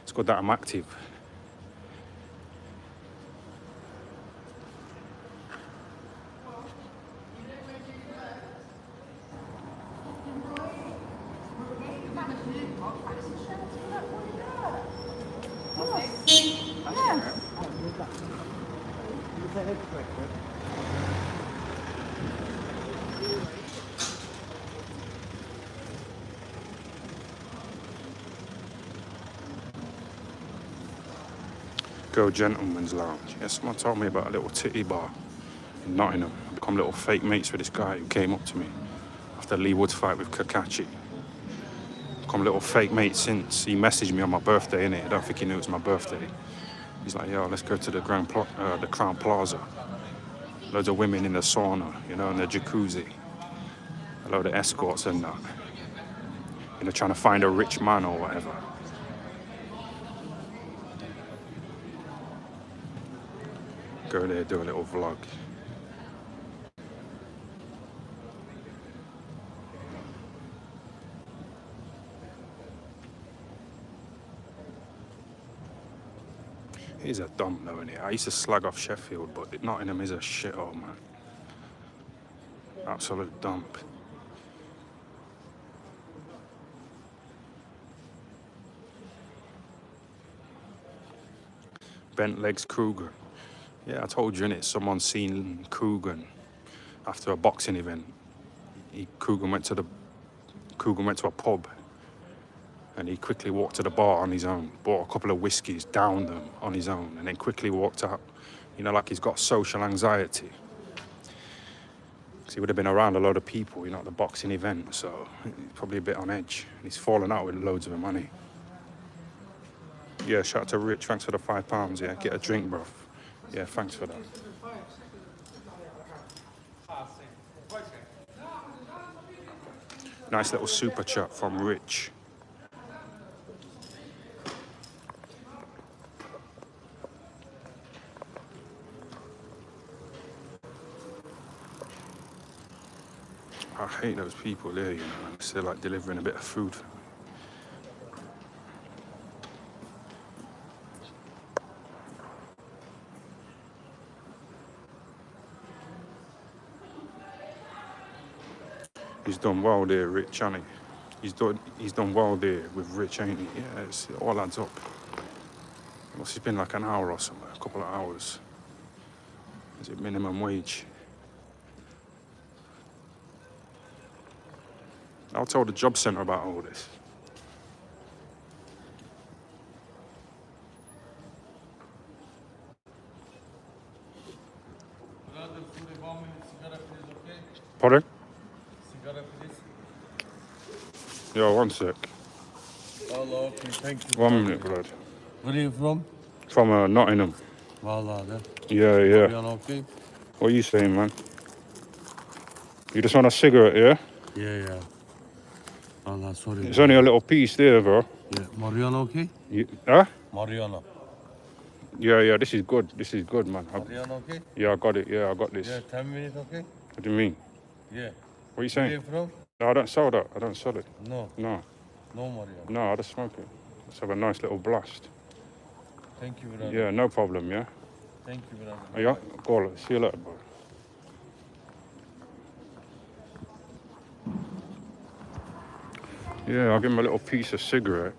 it's good that I'm active. Go Gentleman's Lounge. Yeah, someone told me about a little titty bar in Nottingham. I become little fake mates with this guy who came up to me after Lee Wood's fight with Kakachi. Become little fake mates since. He messaged me on my birthday, innit? I don't think he knew it was my birthday. He's like, yo, let's go to the Crown Plaza. Loads of women in the sauna, you know, in the jacuzzi. A load of escorts and that. You know, trying to find a rich man or whatever. Go there, do a little vlog. It is a dump though, innit? I used to slag off Sheffield, but Nottingham is a shithole, man. Absolute dump. Bent legs Coogan. Yeah, I told you, innit? Someone seen Coogan after a boxing event. Coogan went to a pub and he quickly walked to the bar on his own, bought a couple of whiskies, downed them on his own, and then quickly walked out. You know, like he's got social anxiety. So he would have been around a lot of people, you know, at the boxing event, so he's probably a bit on edge. And he's fallen out with loads of money. Yeah, shout out to Rich, thanks for the £5, yeah. Get a drink, bro. Yeah, thanks for that. Nice little super chat from Rich. I hate those people there, you know, they're like delivering a bit of food. He's done well there, Rich, ain't he? He's done well there with Rich, ain't he? Yeah, it all adds up. It must have been like an hour or something, a couple of hours. Is it minimum wage? I'll tell the job centre about all this. Pardon? Yo, one sec. Allah, okay, thank you. 1 minute, blood. Where are you from? From Nottingham. Wallah, Yeah. you okay? What are you saying, man? You just want a cigarette, yeah? Yeah. Allah, sorry. It's only a little piece there, bro. Yeah, Mariana, okay? Huh? Mariana. Yeah, this is good, man. Mariana, okay? Yeah, I got it, yeah, I got this. Yeah, 10 minutes, okay? What do you mean? Yeah. What are you Where are saying? you from? No, I don't sell that. I don't sell it. No, No, Mariana. I just smoke it. Let's have a nice little blast. Thank you, brother. Yeah, no problem, yeah? Thank you, brother. Oh, yeah? Go on, see you later, bro. Yeah, I'll give him a little piece of cigarette.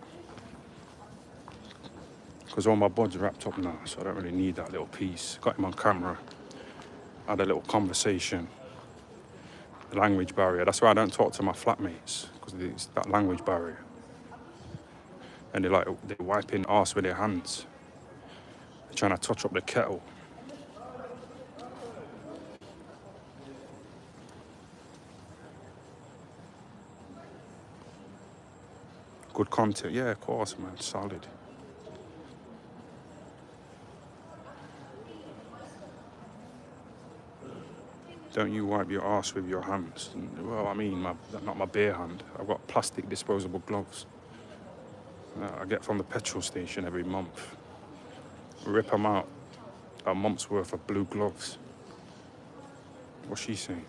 Because all my bud's wrapped up now, so I don't really need that little piece. Got him on camera. Had a little conversation. The language barrier. That's why I don't talk to my flatmates, because it's that language barrier. And they're wiping arse with their hands. They're trying to touch up the kettle. Good content, yeah, of course, man, solid. Don't you wipe your arse with your hands? Well, I mean, not my bare hand. I've got plastic disposable gloves. I get from the petrol station every month. Rip them out. A month's worth of blue gloves. What's she saying?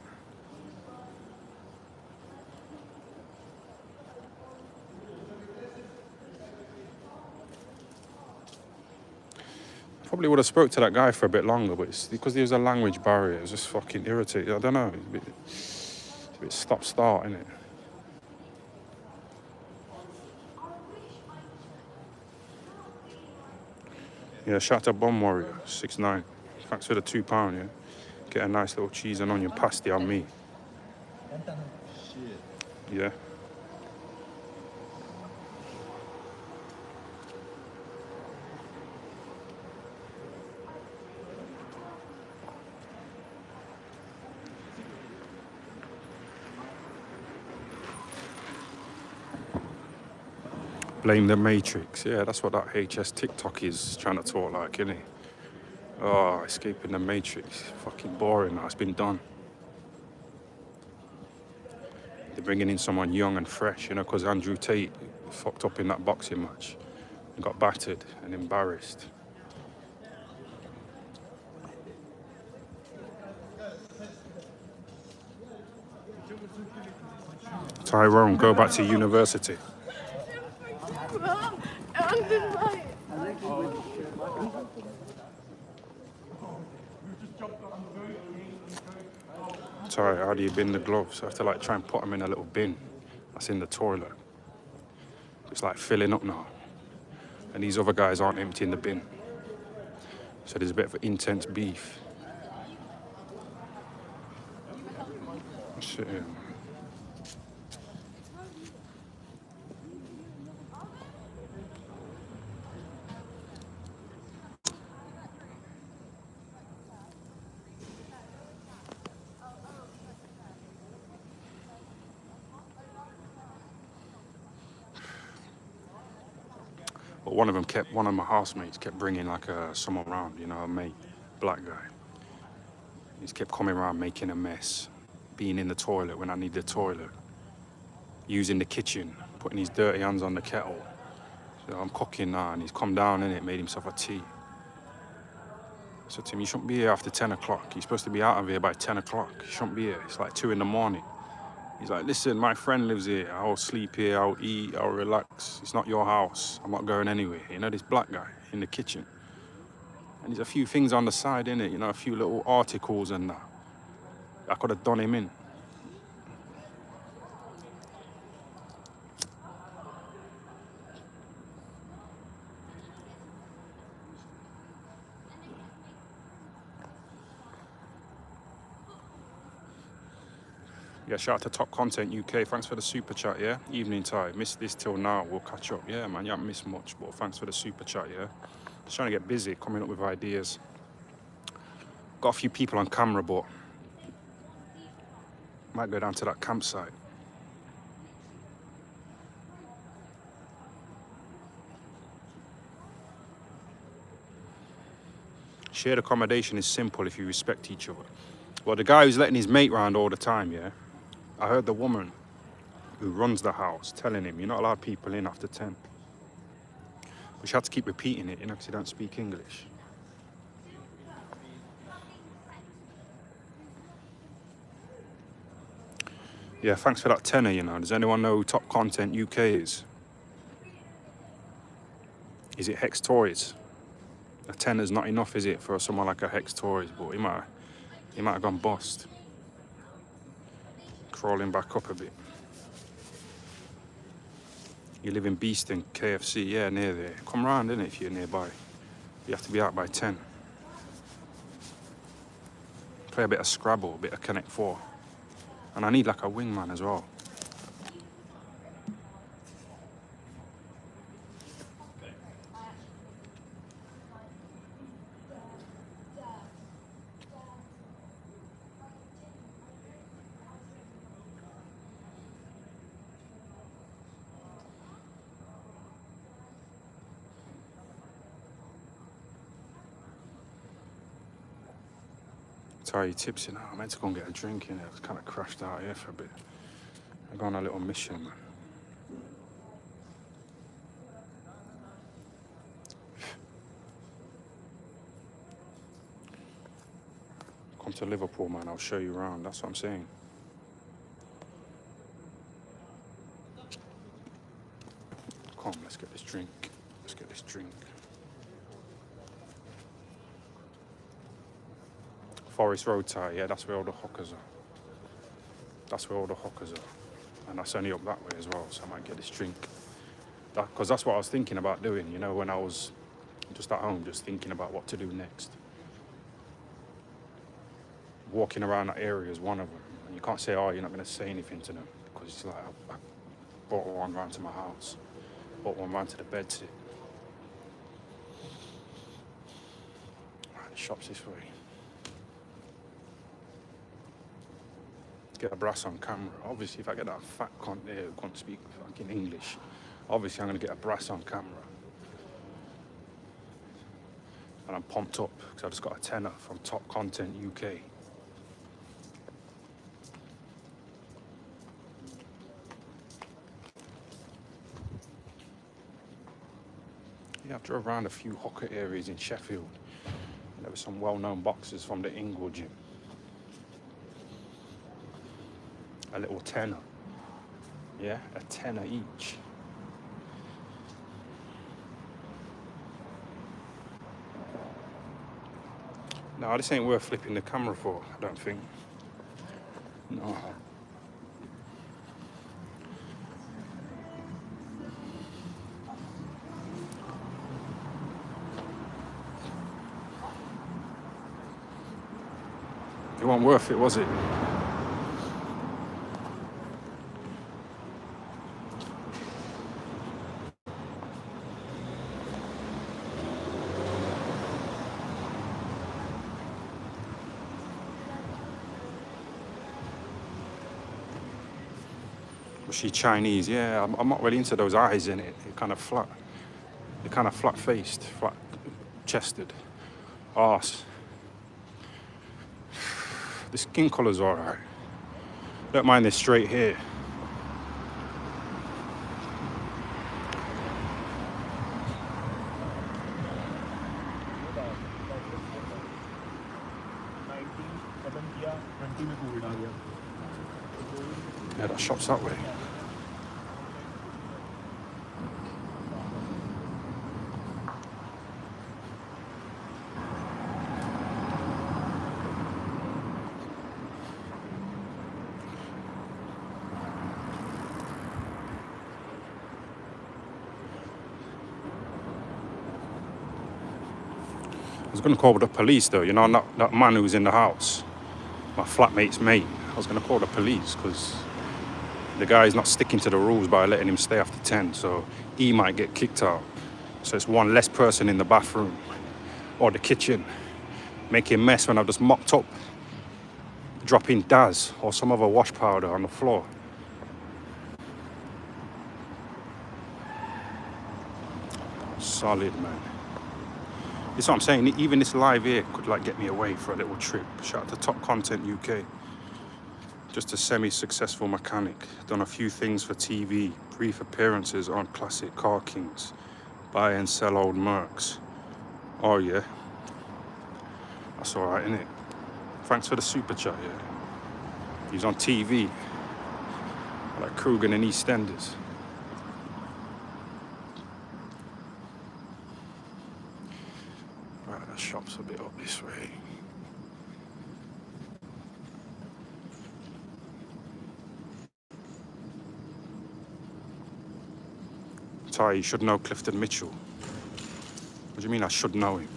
Probably would have spoke to that guy for a bit longer, but it's because there was a language barrier. It was just fucking irritating. I don't know. It's a bit stop-start, innit? Yeah, shout out to Bomb Warrior, 6'9". Thanks for the £2, yeah? Get a nice little cheese and onion pasty on me. Yeah. Blame the Matrix. Yeah, that's what that HS TikTok is trying to talk like, isn't it? Oh, escaping the Matrix. Fucking boring now. It's been done. They're bringing in someone young and fresh, you know, because Andrew Tate fucked up in that boxing match and got battered and embarrassed. Tyrone, go back to university. Sorry, how do you bin the gloves? I have to try and put them in a little bin that's in the toilet. It's filling up now. And these other guys aren't emptying the bin. So there's a bit of intense beef. Shit, yeah. But one of my housemates kept bringing like someone around, you know, a mate, black guy. He's kept coming around making a mess, being in the toilet when I need the toilet, using the kitchen, putting his dirty hands on the kettle. So I'm cooking now and he's come down in it, made himself a tea. So Tim, you shouldn't be here after 10 o'clock. You're supposed to be out of here by 10 o'clock. You shouldn't be here. It's like 2 in the morning. He's like, listen, my friend lives here. I'll sleep here, I'll eat, I'll relax. It's not your house. I'm not going anywhere. You know, this black guy in the kitchen. And there's a few things on the side, innit? You know, a few little articles and that. I could have done him in. Yeah, shout out to Top Content UK. Thanks for the super chat, yeah? Evening time. Missed this till now. We'll catch up. Yeah, man, you haven't missed much, but thanks for the super chat, yeah? Just trying to get busy, coming up with ideas. Got a few people on camera, but might go down to that campsite. Shared accommodation is simple if you respect each other. Well, the guy who's letting his mate round all the time, yeah? I heard the woman who runs the house telling him, you're not allowed people in after 10. But she had to keep repeating it, you know, because he don't speak English. Yeah, thanks for that tenner, you know. Does anyone know who Top Content UK is? Is it Hex Toys? A tenner's not enough, is it, for someone like a Hex Toys? But he might have gone bust. Crawling back up a bit. You live in Beeston, KFC, yeah, near there. Come round, innit, if you're nearby. You have to be out by 10. Play a bit of Scrabble, a bit of Connect 4. And I need like a wingman as well. Tired tipsy now. I meant to go and get a drink in it. I was kind of crashed out here for a bit. I go on a little mission, man. Come to Liverpool, man. I'll show you around. That's what I'm saying. Come, let's get this drink. Let's get this drink. Forest Road Tire, yeah, that's where all the hookers are. That's where all the hookers are. And that's only up that way as well, so I might get this drink. Because that's what I was thinking about doing, you know, when I was just at home, just thinking about what to do next. Walking around that area is one of them. And you can't say, oh, you're not going to say anything to them. Because it's like, I brought one round to my house. Brought one round to the bedsit. Right, the shop's this way. Get a brass on camera. Obviously, if I get that fat cunt there who can't speak fucking English, obviously I'm going to get a brass on camera. And I'm pumped up because I just got a tenner from Top Content UK. Yeah, I drove around a few hooker areas in Sheffield. And there were some well-known boxers from the Ingle gym. A little tenner. Yeah, a tenner each. No, this ain't worth flipping the camera for, I don't think. No. It wasn't worth it, was it? Was she Chinese? Yeah, I'm not really into those eyes in it. They're kind of flat. They're kind of flat-faced, flat-chested. Arse. The skin colour's alright. Don't mind this straight hair. Yeah, that shop's that way. I was going to call the police though, you know, that man who's in the house, my flatmate's mate. I was going to call the police because the guy's not sticking to the rules by letting him stay after 10, so he might get kicked out. So it's one less person in the bathroom or the kitchen making a mess when I've just mopped up, dropping Daz or some other wash powder on the floor. Solid, man. That's what I'm saying. Even this live here could like get me away for a little trip. Shout out to Top Content UK. Just a semi-successful mechanic. Done a few things for TV. Brief appearances on classic Car Kings. Buy and sell old Mercs. Oh yeah. That's alright, innit? Thanks for the super chat, yeah. He's on TV. Like Krugen and EastEnders. Right, the shop's a bit up this way. Ty, you should know Clifton Mitchell. What do you mean I should know him?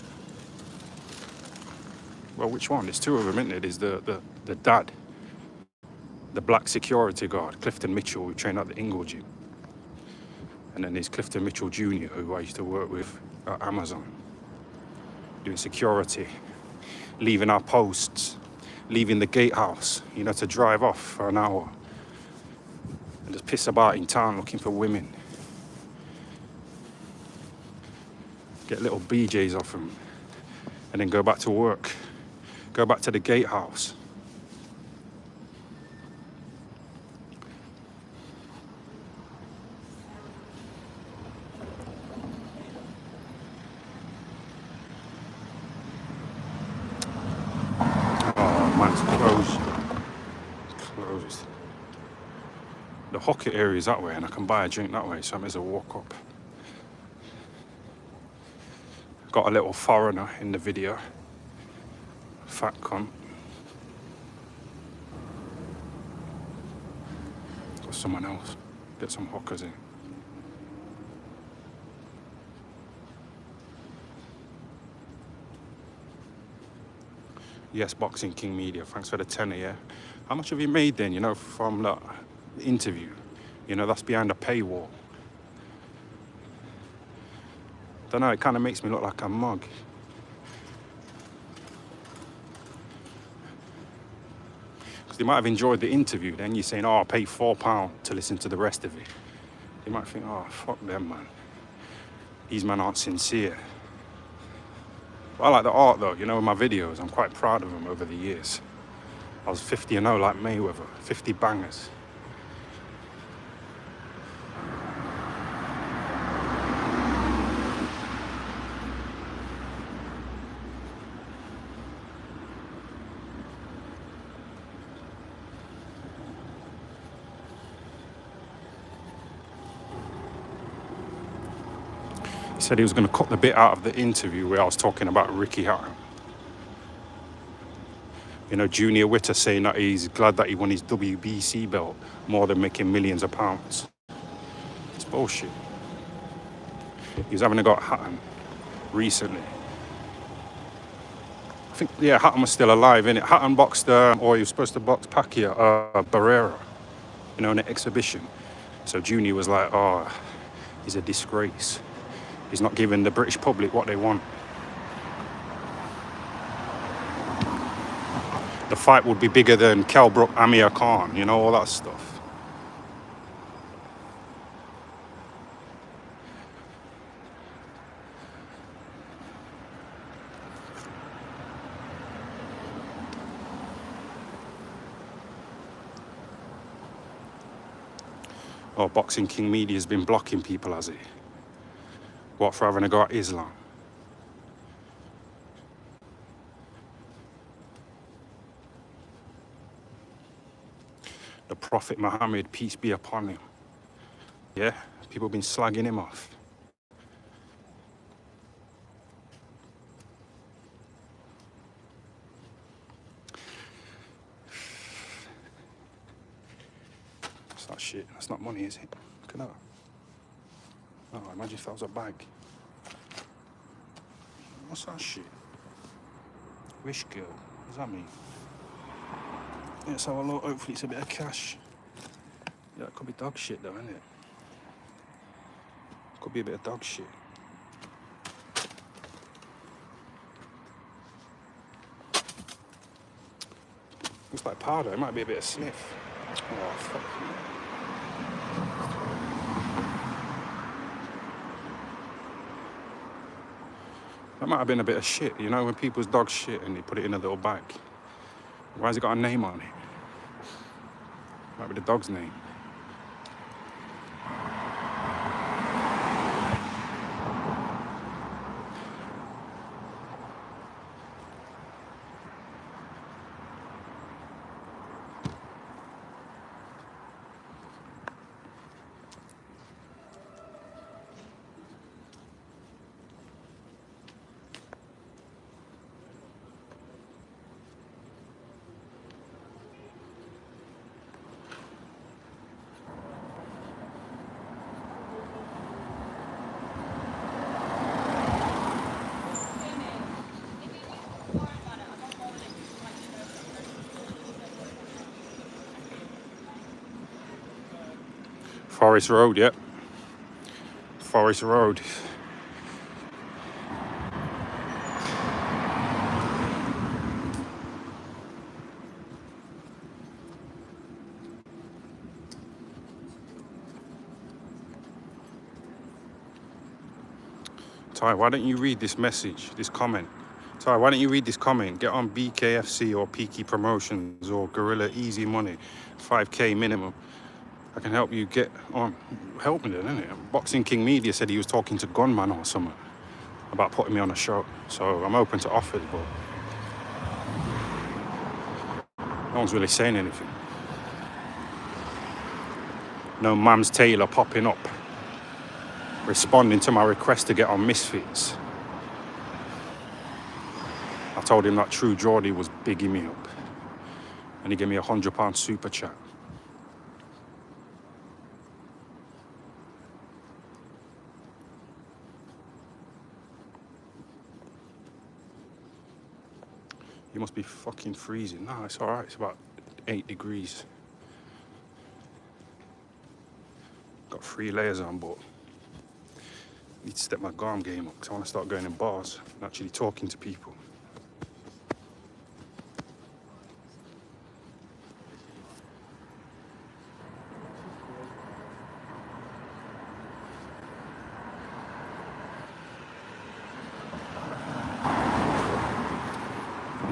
Well, which one? There's two of them, isn't there? There's the dad, the black security guard, Clifton Mitchell, who trained at the Ingle Gym. And then there's Clifton Mitchell Jr., who I used to work with at Amazon, doing security, leaving our posts, leaving the gatehouse, you know, to drive off for an hour and just piss about in town looking for women. Get little BJs off them and then go back to work. Go back to the gatehouse. Oh man, it's closed. The hawker area is that way and I can buy a drink that way, so I may as well walk up. Got a little foreigner in the video. Fat cunt. Got someone else. Get some hookers in. Yes, Boxing King Media. Thanks for the tenner, yeah. How much have you made then, you know, from that interview? You know, that's behind a paywall. Don't know, it kind of makes me look like a mug. Because they might have enjoyed the interview, then you're saying, oh, I'll pay £4 to listen to the rest of it. They might think, oh, fuck them, man. These men aren't sincere. But I like the art, though, you know, in my videos. I'm quite proud of them over the years. I was 50-0 like Mayweather, 50 bangers. He said he was going to cut the bit out of the interview where I was talking about Ricky Hatton. You know, Junior Witter saying that he's glad that he won his WBC belt more than making millions of pounds. It's bullshit. He was having a go at Hatton recently I think, yeah, Hatton was still alive, innit? Hatton boxed, or he was supposed to box Pacquiao, Barrera, you know, in the exhibition. So Junior was like, oh, he's a disgrace. He's not giving the British public what they want. The fight would be bigger than Kell Brook, Amir Khan, you know, all that stuff. Oh, Boxing King Media has been blocking people, has he? What, for having a go at Islam? The Prophet Muhammad, peace be upon him. Yeah, people have been slagging him off. That's not shit. That's not money, is it? Look at that. Oh, imagine if that was a bag. What's that shit? Wish girl. What does that mean? Let's have a look. Hopefully it's a bit of cash. Yeah, it could be dog shit though, isn't it? Could be a bit of dog shit. Looks like powder. It might be a bit of sniff. Oh, fuck me. That might have been a bit of shit, you know, when people's dog shit and they put it in a little bag. Why has it got a name on it? Might be the dog's name. Forest Road, yep. Forest Road. Ty, why don't you read this message, this comment? Ty, why don't you read this comment? Get on BKFC or Peaky Promotions or Gorilla Easy Money, 5K minimum. I can help you get on. Help me then, innit? Boxing King Media said he was talking to Gunman or something about putting me on a show. So I'm open to offers, but no one's really saying anything. No Mams Taylor popping up, responding to my request to get on Misfits. I told him that True Geordie was bigging me up, and he gave me £100 super chat. You must be fucking freezing. No, it's all right. It's about 8 degrees. Got 3 layers on, but I need to step my garm game up because I want to start going in bars and actually talking to people.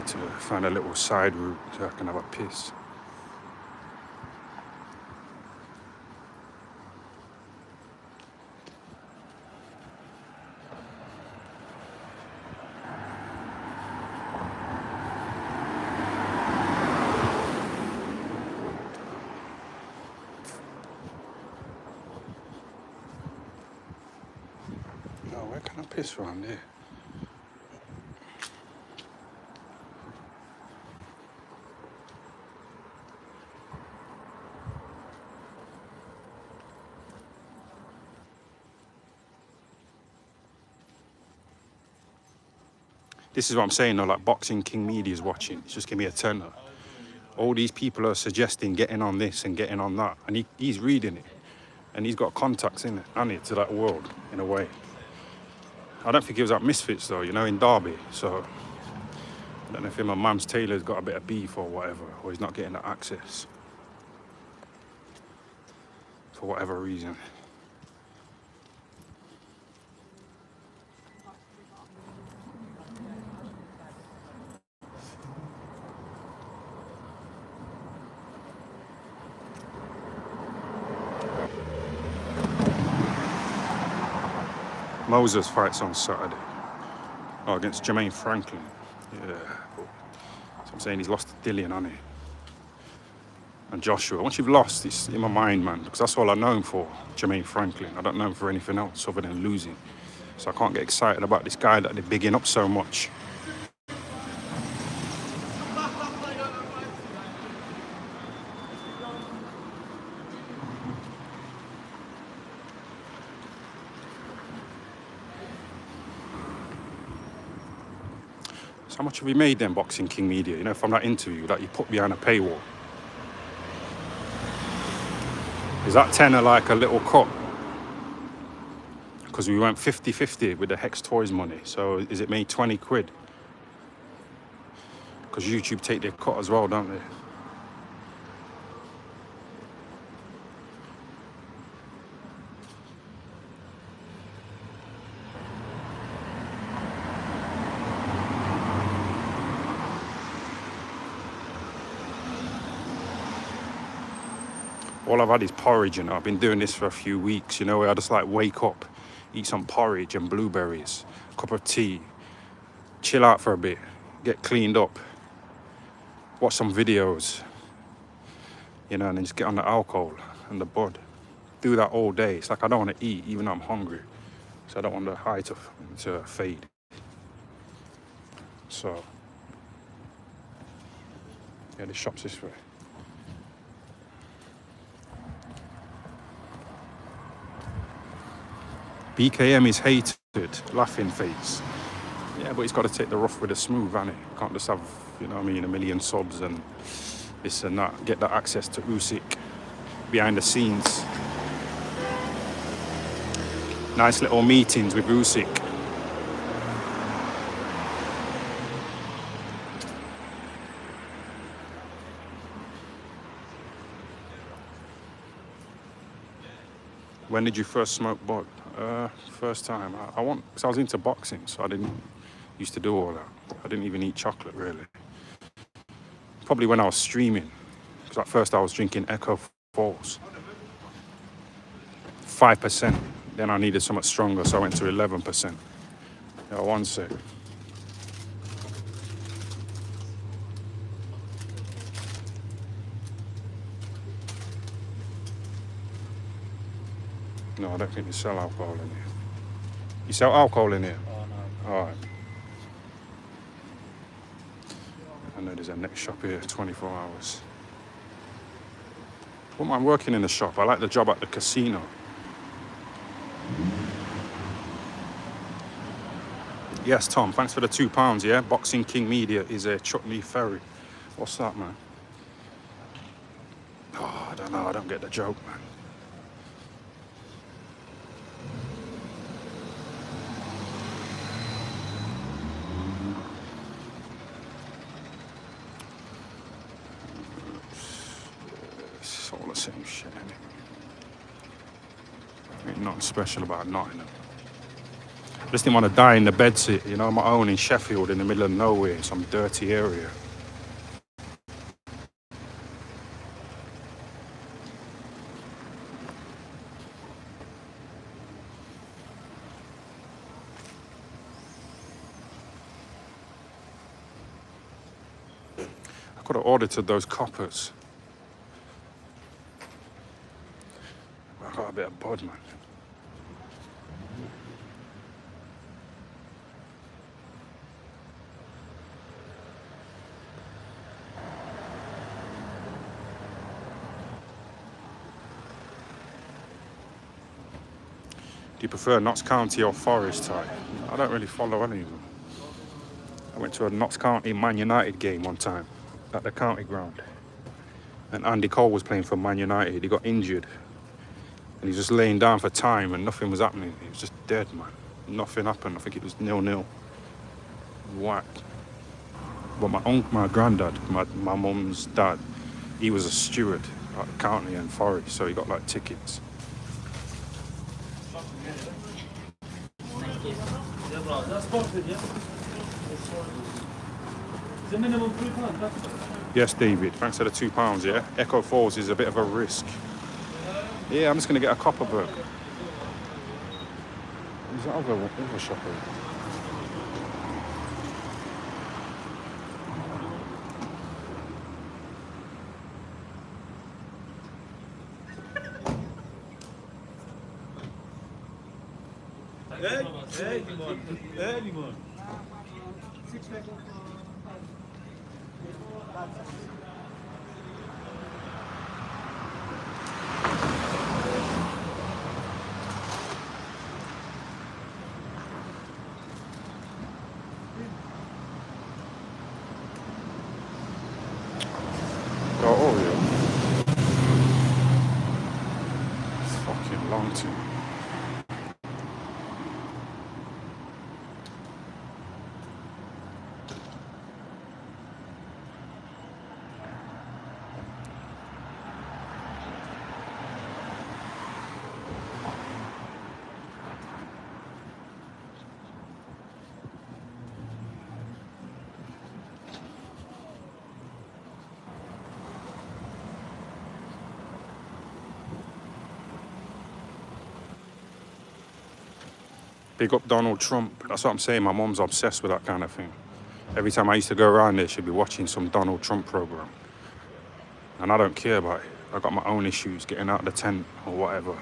To find a little side route so I can have a piss. No, where can I piss around here? This is what I'm saying though, like Boxing King Media is watching. It's just give me a tenner. All these people are suggesting getting on this and getting on that. And he's reading it. And he's got contacts in it, and it to that world, in a way. I don't think he was at Misfits though, you know, in Derby. So I don't know if him and Mams Taylor's got a bit of beef or whatever, or he's not getting the access. For whatever reason. Moses fights on Saturday. Oh, against Jermaine Franklin. Yeah. So I'm saying he's lost to Dillian, hasn't he? And Joshua. Once you've lost, it's in my mind, man, because that's all I know him for, Jermaine Franklin. I don't know him for anything else other than losing. So I can't get excited about this guy that they're bigging up so much. So how much have we made then, Boxing King Media? You know, from that interview that you put behind a paywall. Is that tenner like a little cut? Because we went 50-50 with the Hex Toys money. So is it made 20 quid? Because YouTube take their cut as well, don't they? All I've had is porridge, you know. I've been doing this for a few weeks, you know, where I just like wake up, eat some porridge and blueberries, cup of tea, chill out for a bit, get cleaned up, watch some videos, you know, and then just get on the alcohol and the bud. Do that all day. It's like I don't want to eat, even though I'm hungry. So I don't want the high to fade. So, yeah, the shop's this way. BKM is hated, laughing face. Yeah, but he's got to take the rough with the smooth, hasn't he? Can't just have, you know what I mean, a million subs and this and that. Get that access to Usyk behind the scenes. Nice little meetings with Usyk. When did you first smoke bud? First time. Because I was into boxing, so I didn't used to do all that. I didn't even eat chocolate, really. Probably when I was streaming. Because at first I was drinking Echo Falls. 5%. Then I needed something stronger, so I went to 11%. Yeah, one sec. No, I don't think you sell alcohol in here. You sell alcohol in here? Oh, no. All right. I know there's a next shop here, 24 hours. I wouldn't mind working in the shop. I like the job at the casino. Yes, Tom, thanks for the £2, yeah? Boxing King Media is a Chutney Ferry. What's that, man? Oh, I don't know. I don't get the joke, man. It's all the same shit, isn't it? Ain't nothing special about Nottingham. I just didn't want to die in the bedsit, you know, my own in Sheffield in the middle of nowhere, in some dirty area. I could have audited those coppers. I got a bit of bud, man. Do you prefer Notts County or Forest type? I don't really follow any of them. went to a Notts County Man United game one time at the county ground. And Andy Cole was playing for Man United. He got injured. And he was just laying down for time and nothing was happening. He was just dead, man. Nothing happened. I think it was 0-0. Whacked. But my granddad, my mum's dad, he was a steward at the county and Forest, so he got like tickets. Yeah, bro, that's sponsored, yeah? It's a minimum £3, that's it. Yes, David, thanks for the £2, yeah? Echo Falls is a bit of a risk. Yeah, I'm just going to get a Copperberg. Is that other shop over? Anyone. Oh, yeah. It's fucking long too. Big up Donald Trump. That's what I'm saying. My mom's obsessed with that kind of thing. Every time I used to go around there, she'd be watching some Donald Trump program. And I don't care about it. I got my own issues, getting out of the tent or whatever.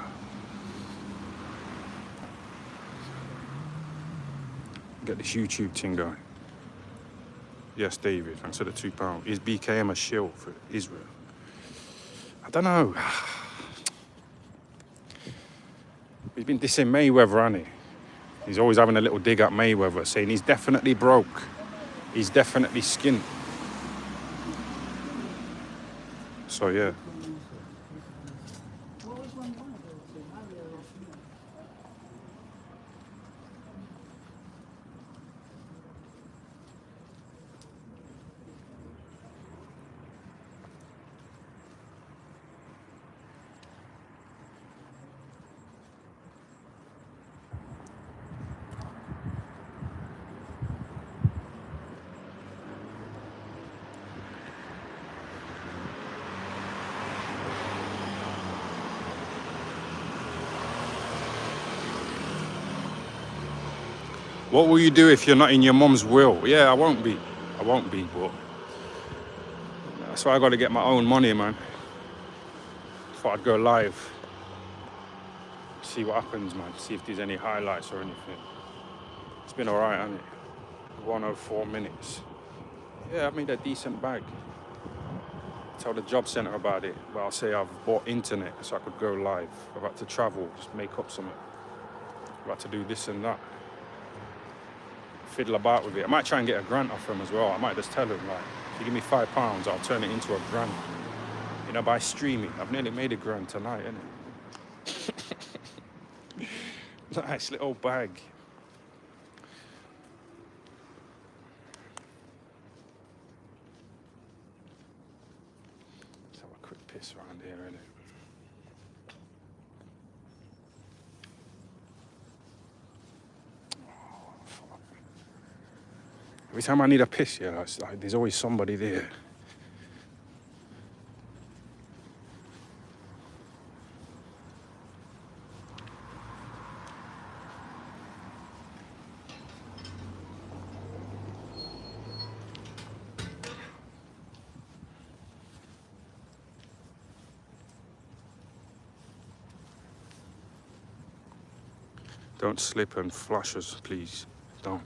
Get this YouTube thing going. Yes, David, thanks for the £2. Is BKM a shill for Israel? I don't know. He's been dissing Mayweather, hasn't he? He's always having a little dig at Mayweather, saying he's definitely broke. He's definitely skint. So, yeah. What will you do if you're not in your mum's will? Yeah, I won't be, but that's why I got to get my own money, man. Thought I'd go live, see what happens, man. See if there's any highlights or anything. It's been alright, hasn't it? 104 minutes. Yeah, I've made a decent bag. Tell the job centre about it, but I'll say I've bought internet so I could go live. I've had to travel, just make up something. I've had to do this and that. Fiddle about with it. I might try and get a grant off him as well. I might just tell him, like, if you give me £5, I'll turn it into a grant. You know, by streaming. I've nearly made a grand tonight, innit? Nice little bag. Let's have a quick piss around here, innit? Every time I need a piss, yeah, it's like, there's always somebody there. Don't slip and flash us, please. Don't.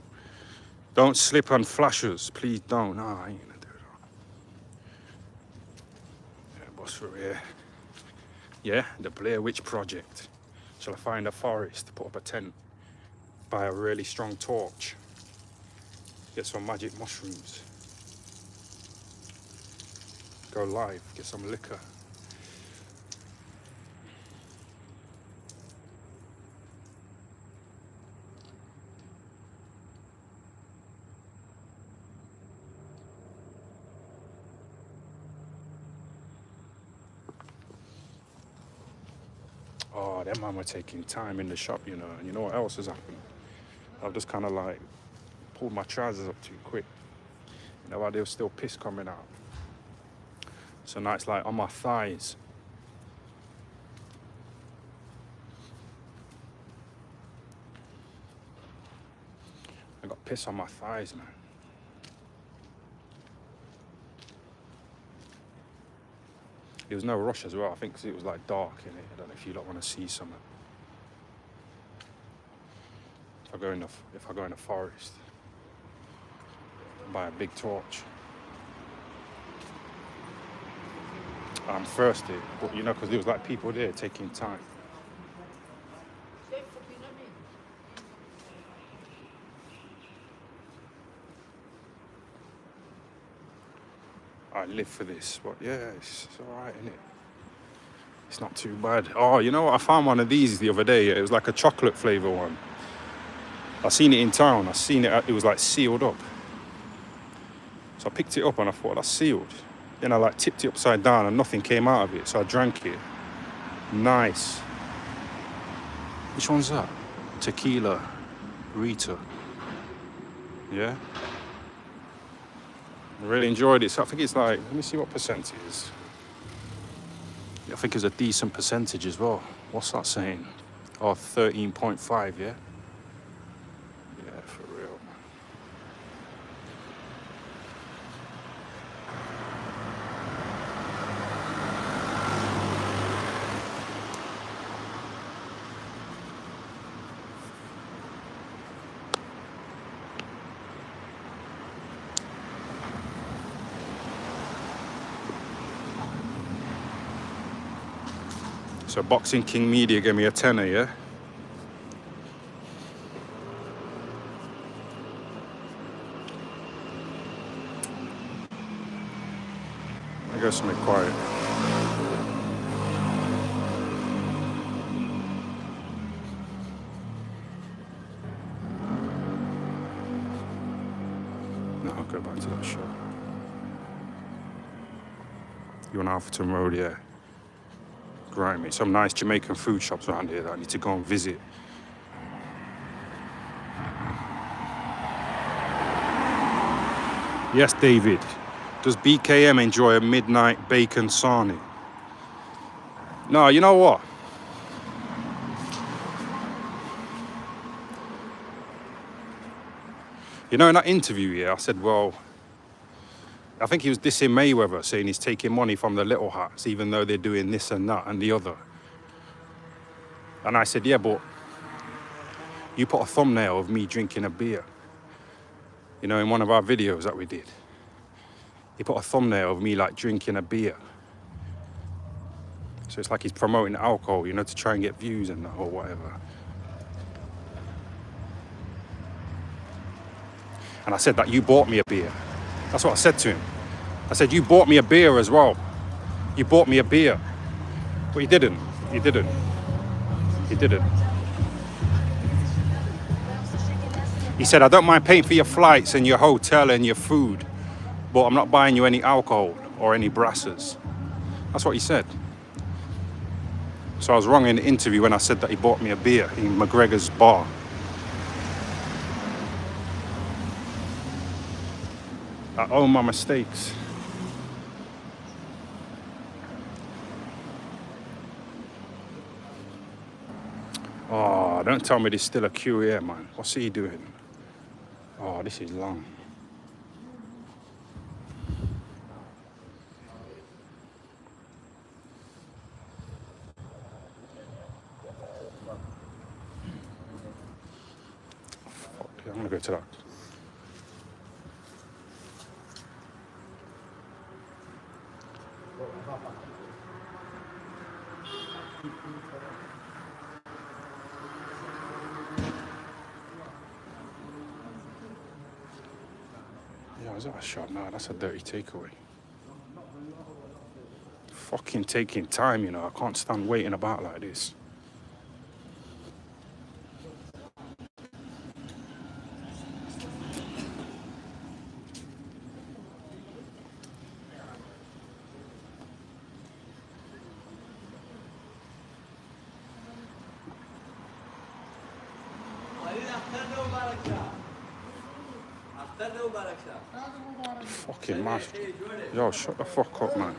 Don't slip and flash us, please don't. No, I ain't gonna do that. Yeah, boss through here. Yeah, the Blair Witch Project. Shall I find a forest, put up a tent, buy a really strong torch? Get some magic mushrooms. Go live, get some liquor. Oh, them man were taking time in the shop, you know. And you know what else has happened? I've just kind of like pulled my trousers up too quick. You know why there was still piss coming out. So now it's like on my thighs. I got piss on my thighs, man. There was no rush as well. I think 'cause it was like dark in it. I don't know if you lot want to see something. If I go in the forest, buy a big torch. I'm thirsty, but you know, because there was like people there taking time. I live for this, but yeah, it's alright, innit? It's not too bad. Oh, you know what? I found one of these the other day. It was like a chocolate flavour one. I seen it in town. I seen it. It was like sealed up. So I picked it up and I thought that's sealed. Then I like tipped it upside down and nothing came out of it. So I drank it. Nice. Which one's that? Tequila. Rita. Yeah. I really enjoyed it. So I think it's like, let me see what percent it is. I think it's a decent percentage as well. What's that saying? Oh, 13.5, yeah? Yeah, for real. So Boxing King Media gave me a tenner, yeah? I go somewhere quiet. No, I'll go back to that shop. You on Alpherton Road, yeah? Grimy. Some nice Jamaican food shops around here that I need to go and visit. Yes, David. Does BKM enjoy a midnight bacon sarnie? No, you know what? You know, in that interview, yeah, I said, well, I think he was dissing Mayweather, saying he's taking money from the little hats, even though they're doing this and that and the other. And I said, yeah, but you put a thumbnail of me drinking a beer. You know, in one of our videos that we did. He put a thumbnail of me like drinking a beer. So it's like he's promoting alcohol, you know, to try and get views and that or whatever. And I said that you bought me a beer. That's what I said to him. I said, you bought me a beer as well. You bought me a beer. But you didn't. You didn't. You didn't. He said, I don't mind paying for your flights and your hotel and your food, but I'm not buying you any alcohol or any brasses. That's what he said. So I was wrong in the interview when I said that he bought me a beer in McGregor's bar. I own my mistakes. Oh, don't tell me there's still a queue here, man. What's he doing? Oh, this is long. Fuck, I'm gonna go to that. is that a shop? No, that's a dirty takeaway. Fucking taking time, you know. I can't stand waiting about like this. Fucking mask. Yo, shut the fuck up, man.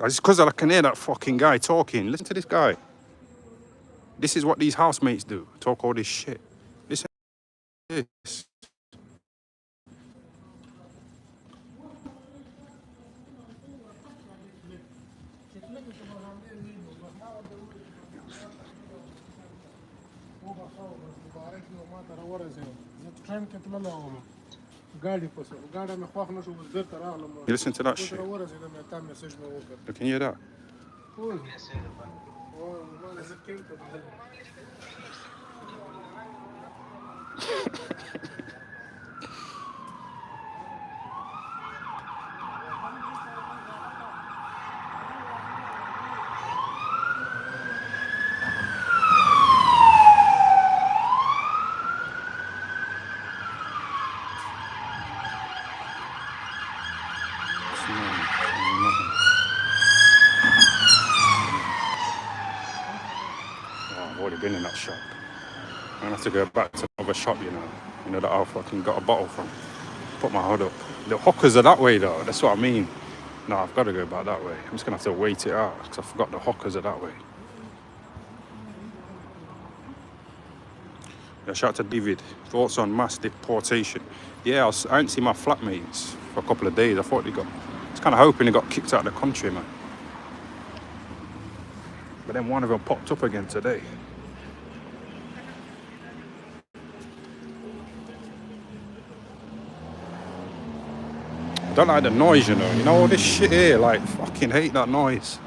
It's because I can hear that fucking guy talking. Listen to this guy. This is what these housemates do. Talk all this shit. Listen to this. You listen to that shit? You can hear that? I've already been in that shop. I'm gonna have to go back to another shop, you know that I fucking got a bottle from. Put my hood up. The hookers are that way though, that's what I mean. No, I've got to go back that way. I'm just gonna have to wait it out because I forgot the hookers are that way. Yeah, shout out to David. Thoughts on mass deportation? Yeah, I ain't seen my flatmates for a couple of days. I thought I was kind of hoping they got kicked out of the country, man. But then one of them popped up again today. I don't like the noise, you know. You know all this shit here, like, fucking hate that noise.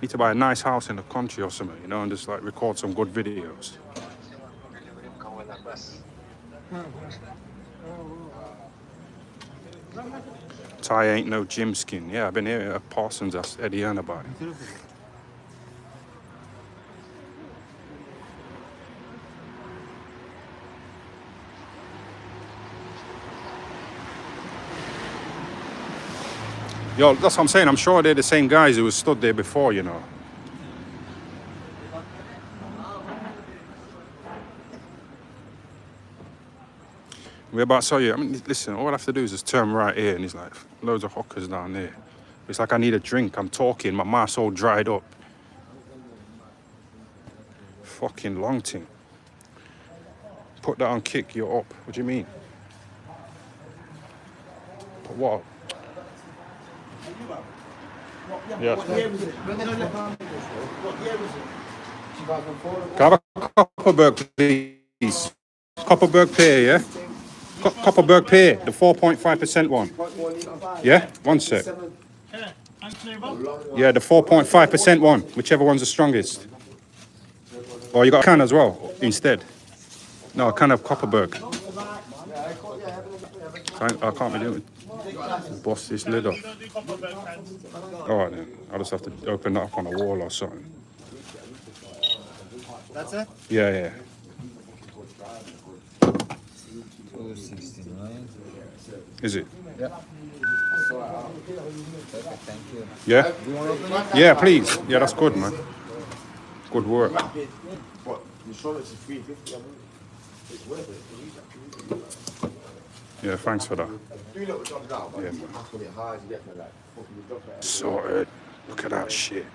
Need to buy a nice house in the country or something, you know, and just like record some good videos. Thai ain't no gym skin. Yeah, I've been here at Parsons, asked Eddie Hearn about it. Yo, that's what I'm saying. I'm sure they're the same guys who stood there before, you know. We're about to show you. I mean, listen, all I have to do is just turn right here, and there's like loads of hookers down there. It's like I need a drink. I'm talking. My mouth's all dried up. Fucking long thing. Put that on kick, you're up. What do you mean? Put what up? Yeah. What year was it? What year was it? 2004. Can I have a Copperberg, please? Copperberg pear, yeah? Copperberg pear, the 4.5% one. Yeah? One sec. Yeah, the 4.5% one, whichever one's the strongest. Or you got a can as well, instead. No, a can of Copperberg. I can't be doing it. Boss this lid off. Alright then, I'll just have to open that up on a wall or something. That's it? Yeah, yeah. 269. Is it? Yeah. Perfect, thank you. Yeah? Do you want to open it? Yeah, please. Yeah, that's good, man. Good work. What? Insurance is 350 a month. It's worth it. You use that. Yeah, thanks for that. Do little jobs now, but Yeah, it's man. when it hard, you get to like fucking the job better. Sorted. Look at that shit.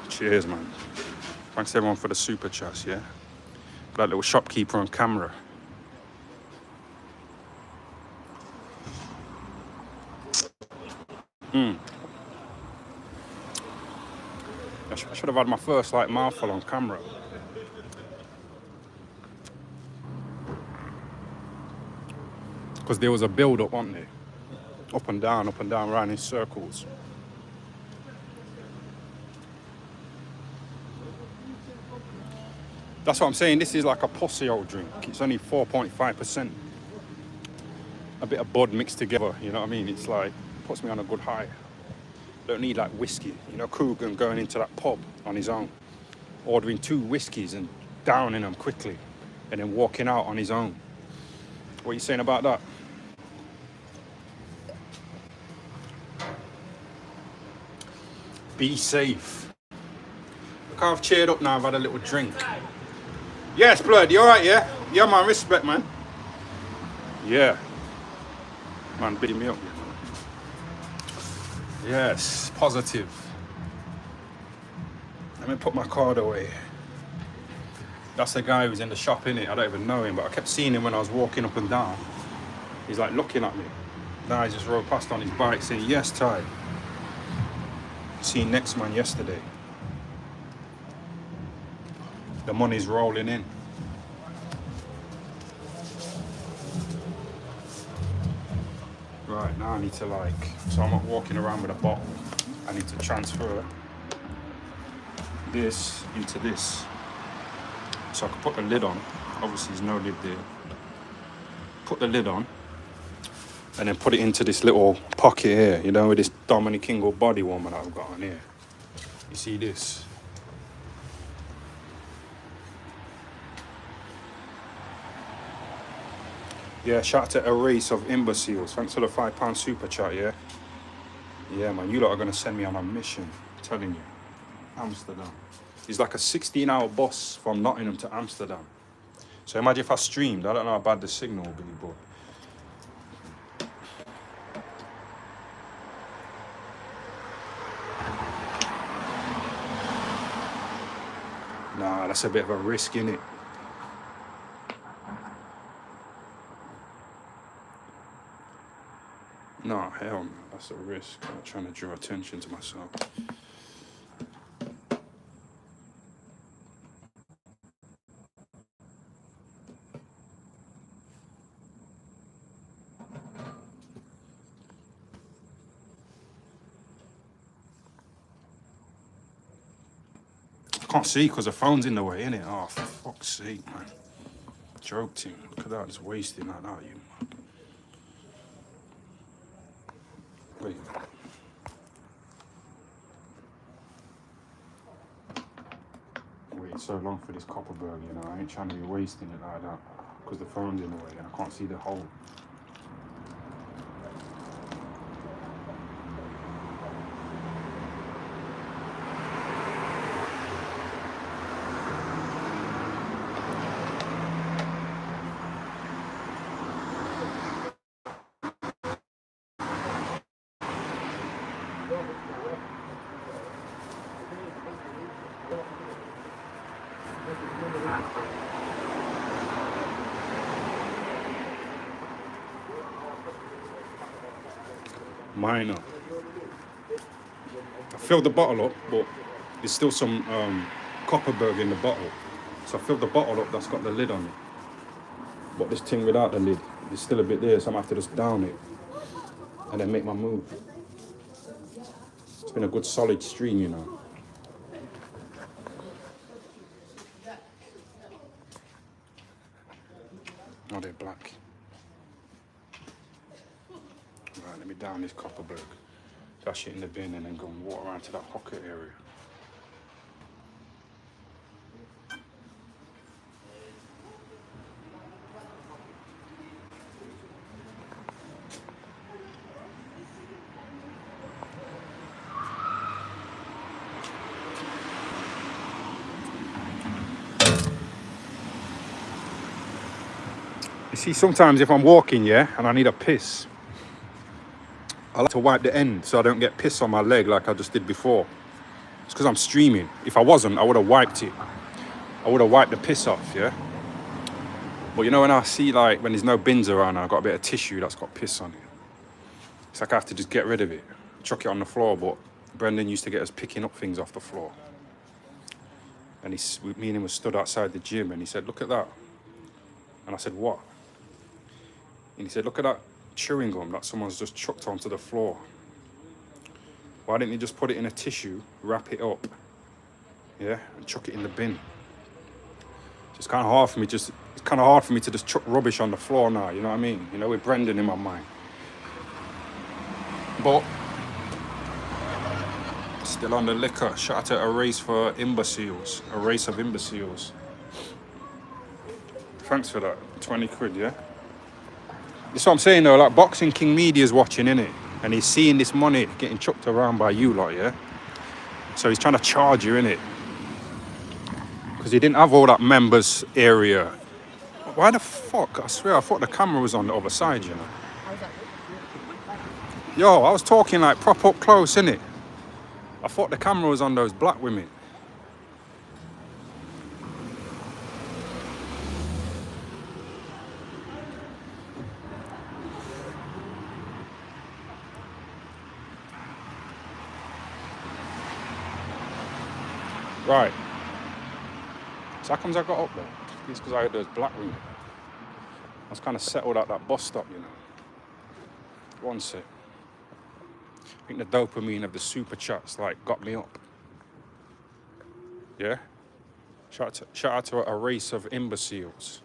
Cheers, man. Thanks everyone for the super chats, yeah? That little shopkeeper on camera. I should have had my first like mouthful on camera. Because there was a build-up, wasn't there? Up and down, round in circles. That's what I'm saying. This is like a pussy old drink. It's only 4.5%. A bit of bud mixed together, you know what I mean? It's like, puts me on a good high. Don't need like whiskey. You know, Coogan going into that pub on his own, ordering 2 whiskeys and downing them quickly, and then walking out on his own. What are you saying about that? Be safe. Look how I've cheered up now. I've had a little drink. Yes, blood. You alright, yeah? Yeah, man. Respect, man. Yeah. Man, beating me up. Yes, positive. Let me put my card away. That's the guy who's in the shop, innit? I don't even know him, but I kept seeing him when I was walking up and down. He's like looking at me. Now he just rode past on his bike saying, yes, Ty. Seen next man yesterday. The money's rolling in. Right, now I need to like, so I'm not walking around with a bottle. I need to transfer this into this. So I can put the lid on. Obviously there's no lid there. Put the lid on and then put it into this little pocket here, you know, with this Dominic Kingle body warmer that I've got on here. You see this? Yeah, shout out to a race of imbeciles. Thanks for the £5 super chat, yeah? Yeah, man, you lot are going to send me on a mission. I'm telling you. Amsterdam. It's like a 16-hour bus from Nottingham to Amsterdam. So imagine if I streamed. I don't know how bad the signal will be, but... Nah, that's a bit of a risk, innit? No, hell no, that's a risk. I'm not trying to draw attention to myself. I can't see because the phone's in the way, innit? Oh, for fuck's sake, man. Joke team. Look at that, it's wasting like that, you man. Wait. Wait so long for this Copperberg, you know? I ain't trying to be wasting it like that because the phone's in the way and I can't see the hole. Minor. I filled the bottle up, but there's still some Copperberg in the bottle. So I filled the bottle up that's got the lid on it. But this thing without the lid, there's still a bit there, so I'm gonna have to just down it and then make my move. It's been a good solid stream, you know. Oh, they're black. Right, let me down this Copperberg. Dash it in the bin and then go and walk around to that pocket area. You see, sometimes if I'm walking, yeah, and I need a piss, I like to wipe the end so I don't get piss on my leg like I just did before. It's because I'm streaming. If I wasn't, I would have wiped it. I would have wiped the piss off, yeah? But you know when I see, like, when there's no bins around, I've got a bit of tissue that's got piss on it. It's like I have to just get rid of it, chuck it on the floor. But Brendan used to get us picking up things off the floor. And me and him was stood outside the gym, and he said, look at that. And I said, what? And he said, look at that chewing gum that someone's just chucked onto the floor. Why didn't you just put it in a tissue, wrap it up, yeah, and chuck it in the bin? It's kind of hard for me. It's kind of hard for me to just chuck rubbish on the floor now. You know what I mean? You know, with Brendan in my mind. But still on the liquor. Shout out to a race for imbeciles. A race of imbeciles. Thanks for that. 20 quid, yeah? That's what I'm saying though, like Boxing King Media's watching, innit? And he's seeing this money getting chucked around by you lot, yeah? So he's trying to charge you, innit? Because he didn't have all that members area. Why the fuck? I swear, I thought the camera was on the other side, you know? Yo, I was talking like prop up close, innit? I thought the camera was on those black women. Right. So how comes I got up there? It's because I had those black women. I was kind of settled at that bus stop, you know. One sec. I think the dopamine of the super chats like got me up. Yeah? Shout out to a race of imbeciles.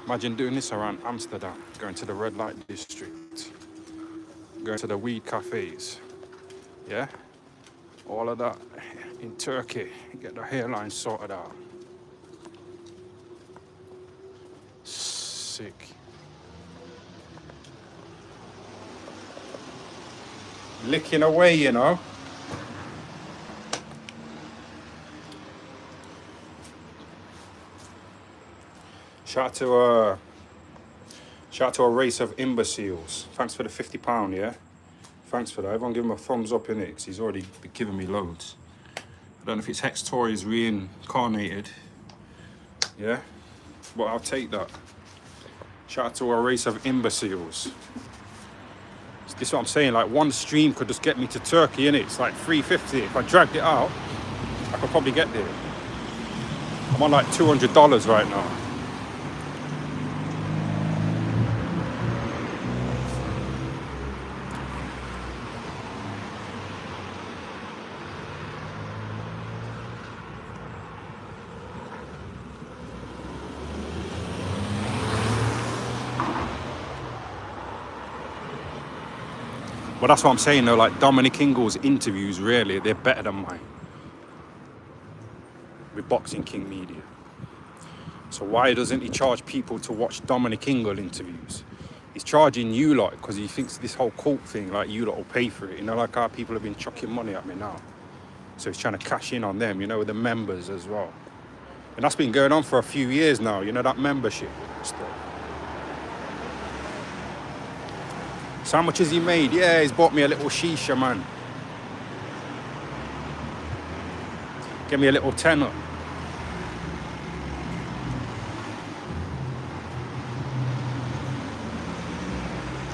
Imagine doing this around Amsterdam, going to the red light district, going to the weed cafes. Yeah? All of that in Turkey, get the hairline sorted out. Sick. Licking away, you know. Shout out to a race of imbeciles. Thanks for the £50, yeah? Thanks for that. Everyone give him a thumbs up in it, because he's already been giving me loads. I don't know if it's Hex Tories reincarnated. Yeah? But I'll take that. Shout out to a race of imbeciles. This is what I'm saying, like one stream could just get me to Turkey, innit? It's like $3.50. If I dragged it out, I could probably get there. I'm on like $200 right now. But that's what I'm saying though, like Dominic Ingle's interviews, really, they're better than mine. With Boxing King Media. So why doesn't he charge people to watch Dominic Ingle interviews? He's charging you lot because he thinks this whole cult thing, like you lot will pay for it. You know, like how people have been chucking money at me now. So he's trying to cash in on them, you know, with the members as well. And that's been going on for a few years now, you know, that membership stuff. So how much has he made? Yeah, he's bought me a little shisha, man. Give me a little tenner.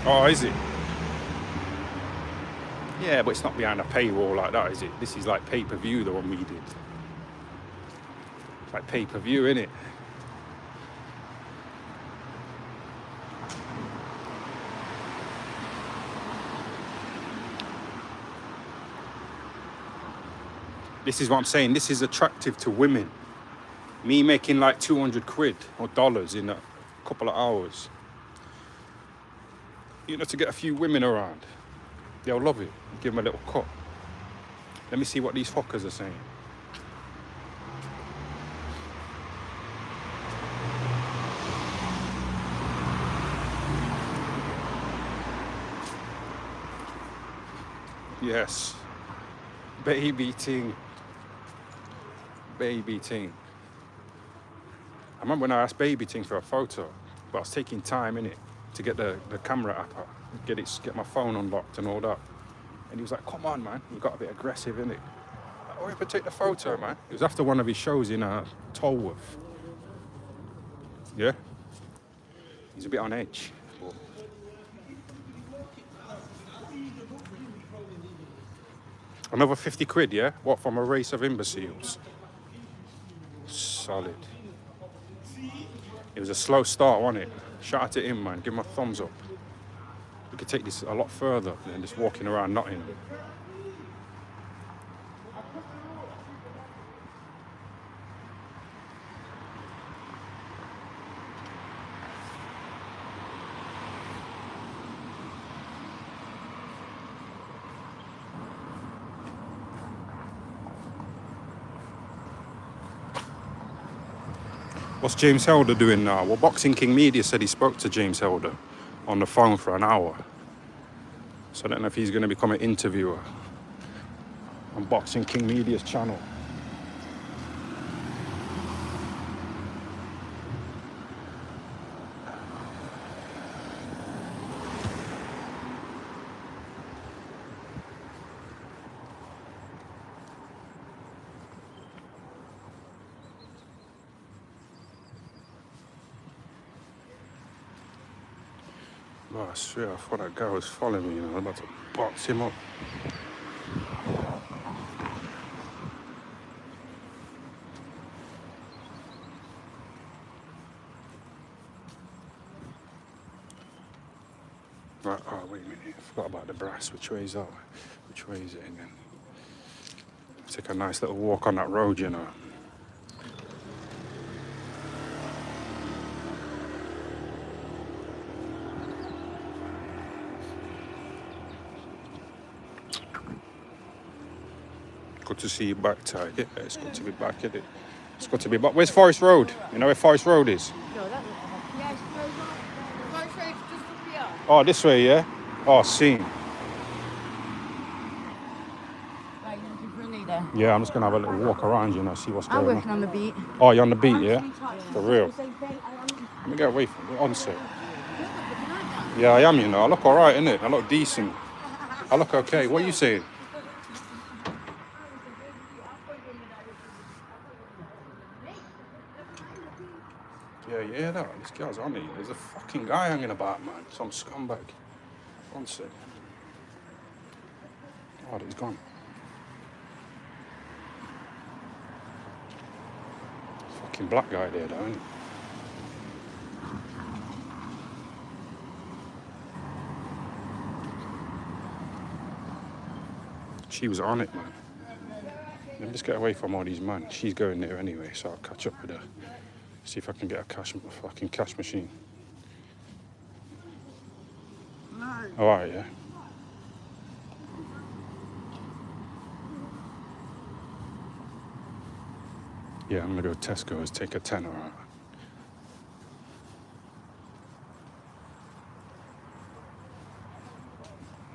Oh, is it? Yeah, but it's not behind a paywall like that, is it? This is like pay-per-view, the one we did. It's like pay-per-view, innit? This is what I'm saying. This is attractive to women. Me making like 200 quid or dollars in a couple of hours. You know, to get a few women around. They'll love it. Give them a little cut. Let me see what these fuckers are saying. Yes. Baby ting. Baby ting. I remember when I asked Baby Ting for a photo, but I was taking time in it to get the camera app out, get my phone unlocked and all that. And he was like, "Come on, man!" He got a bit aggressive in it. Like, "Hurry up and take the photo, man." It was after one of his shows in Tolworth. Yeah, he's a bit on edge. But... Another 50 quid, yeah? What, from a race of imbeciles? Solid. It was a slow start, wasn't it? Shout out to him, man. Give him a thumbs up. We could take this a lot further than just walking around Nottingham. What's James Helder doing now? Well, Boxing King Media said he spoke to James Helder on the phone for an hour. So I don't know if he's going to become an interviewer on Boxing King Media's channel. Oh, I swear, I thought that guy was following me, you know, I'm about to box him up. Right, oh, wait a minute, I forgot about the brass. Which way is that? Which way is it again? Take a nice little walk on that road, you know. Good to see you back, Ty. Yeah, it's good to be back, isn't it? It's good to be back. Where's Forest Road? You know where Forest Road is? No, that was... Yeah, it's Forest Road just up here. Oh, this way, yeah? Oh, seen. Right, you're looking for a leader. Yeah, I'm just going to have a little walk around, you know, see what's I'm going working on the beat. Oh, you're on the beat, yeah? For real. Let me get away from it. On set. Yeah, I am, you know. I look alright, innit? I look decent. I look okay. What are you saying? Yeah, you hear that? This guy's on it. There's a fucking guy hanging about, man. Some scumbag. One sec. Oh, he's gone. Fucking black guy there, though, isn't he? She was on it, man. Let me just get away from all these men. She's going there anyway, so I'll catch up with her. See if I can get a fucking cash machine. Alright, yeah. Yeah, I'm gonna go to Tesco's, take a tenner out.